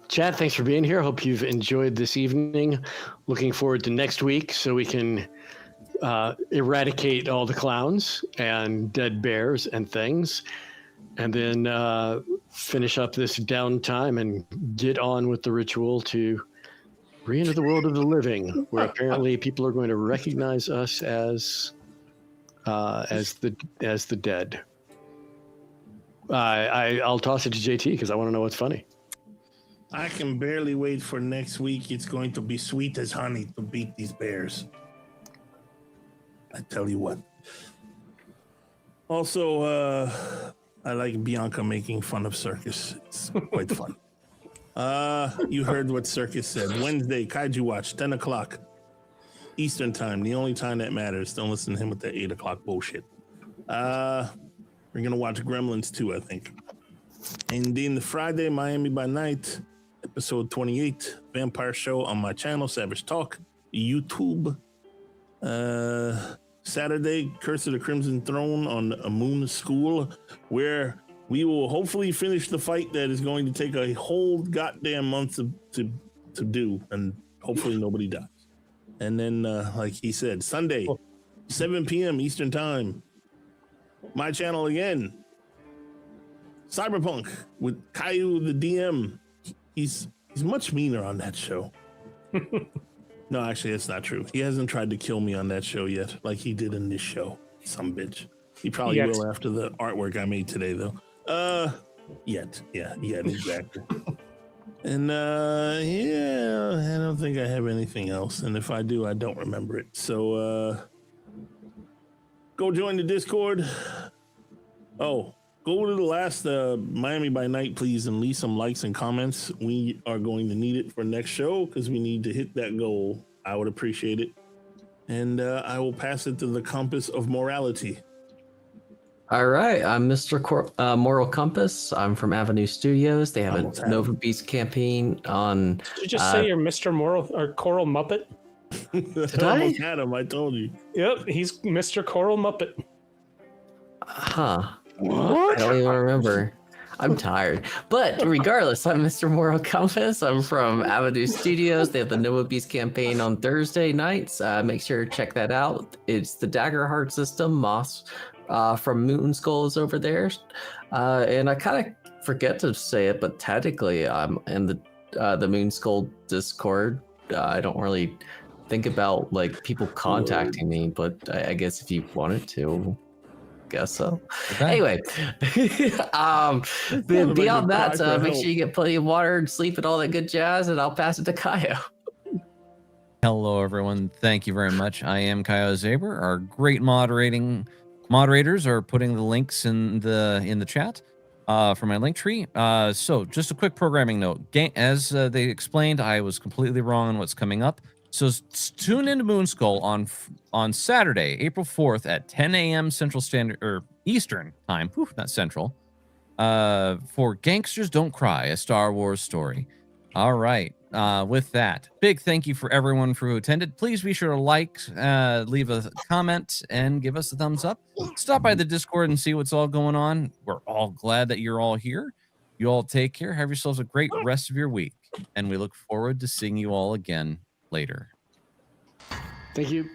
Chad, thanks for being here. Hope you've enjoyed this evening. Looking forward to next week so we can eradicate all the clowns and dead bears and things, and then finish up this downtime and get on with the ritual to re-enter the world of the living, where apparently people are going to recognize us as the dead. I'll toss it to JT because I want to know what's funny. I can barely wait for next week. It's going to be sweet as honey to beat these bears. I tell you what. Also, I like Bianca making fun of Circus. It's quite fun. You heard what Circus said. Wednesday, Kaiju Watch, 10 o'clock Eastern time. The only time that matters. Don't listen to him with that 8 o'clock bullshit. We're going to watch Gremlins 2, I think. And then the Friday, Miami by Night, episode 28, Vampire Show on my channel, Savage Talk, YouTube. Saturday, Curse of the Crimson Throne on a Moon School, where we will hopefully finish the fight that is going to take a whole goddamn month to do, and hopefully nobody dies. And then, like he said, Sunday, 7 p.m. Eastern Time, my channel again, Cyberpunk with Caillou the DM. He's much meaner on that show. No, actually, it's not true. He hasn't tried to kill me on that show yet, like he did in this show. Some bitch. He probably will after the artwork I made today, though. Yet, exactly. And I don't think I have anything else. And if I do, I don't remember it. So go join the Discord. Oh, go to the last Miami by Night, please, and leave some likes and comments. We are going to need it for next show because we need to hit that goal. I would appreciate it. And I will pass it to the compass of morality. All right, I'm Mr. Moral Compass. I'm from Avenue Studios. They have a Nova Beast campaign on. Did you just say you're Mr. Moral or Coral Muppet? Did I I? almost had him. I told you. Yep, he's Mr. Coral Muppet. Huh. What? I don't even remember. I'm tired. But regardless, I'm Mr. Moral Compass. I'm from Avenue Studios. They have the Nova Beast campaign on Thursday nights. Make sure to check that out. It's the Daggerheart system. Moss from Moon Skull is over there. And I kind of forget to say it, but technically I'm in the Moon Skull Discord. I don't really think about like people contacting me, but I guess if you wanted to, guess so. Okay. Anyway, beyond that, make sure you get plenty of water and sleep and all that good jazz, and I'll pass it to Kaio. Hello, everyone. Thank you very much. I am Kaio Zaber. Our great moderators are putting the links in the chat for my link tree. So just a quick programming note. As they explained, I was completely wrong on what's coming up. So tune into Moonskull on Saturday, April 4th at 10 a.m. Central Standard or Eastern time. Whew, not Central. For Gangsters Don't Cry, a Star Wars story. All right. With that, big thank you for everyone who attended. Please be sure to like, leave a comment, and give us a thumbs up. Stop by the Discord and see what's all going on. We're all glad that you're all here. You all take care. Have yourselves a great rest of your week. And we look forward to seeing you all again later. Thank you.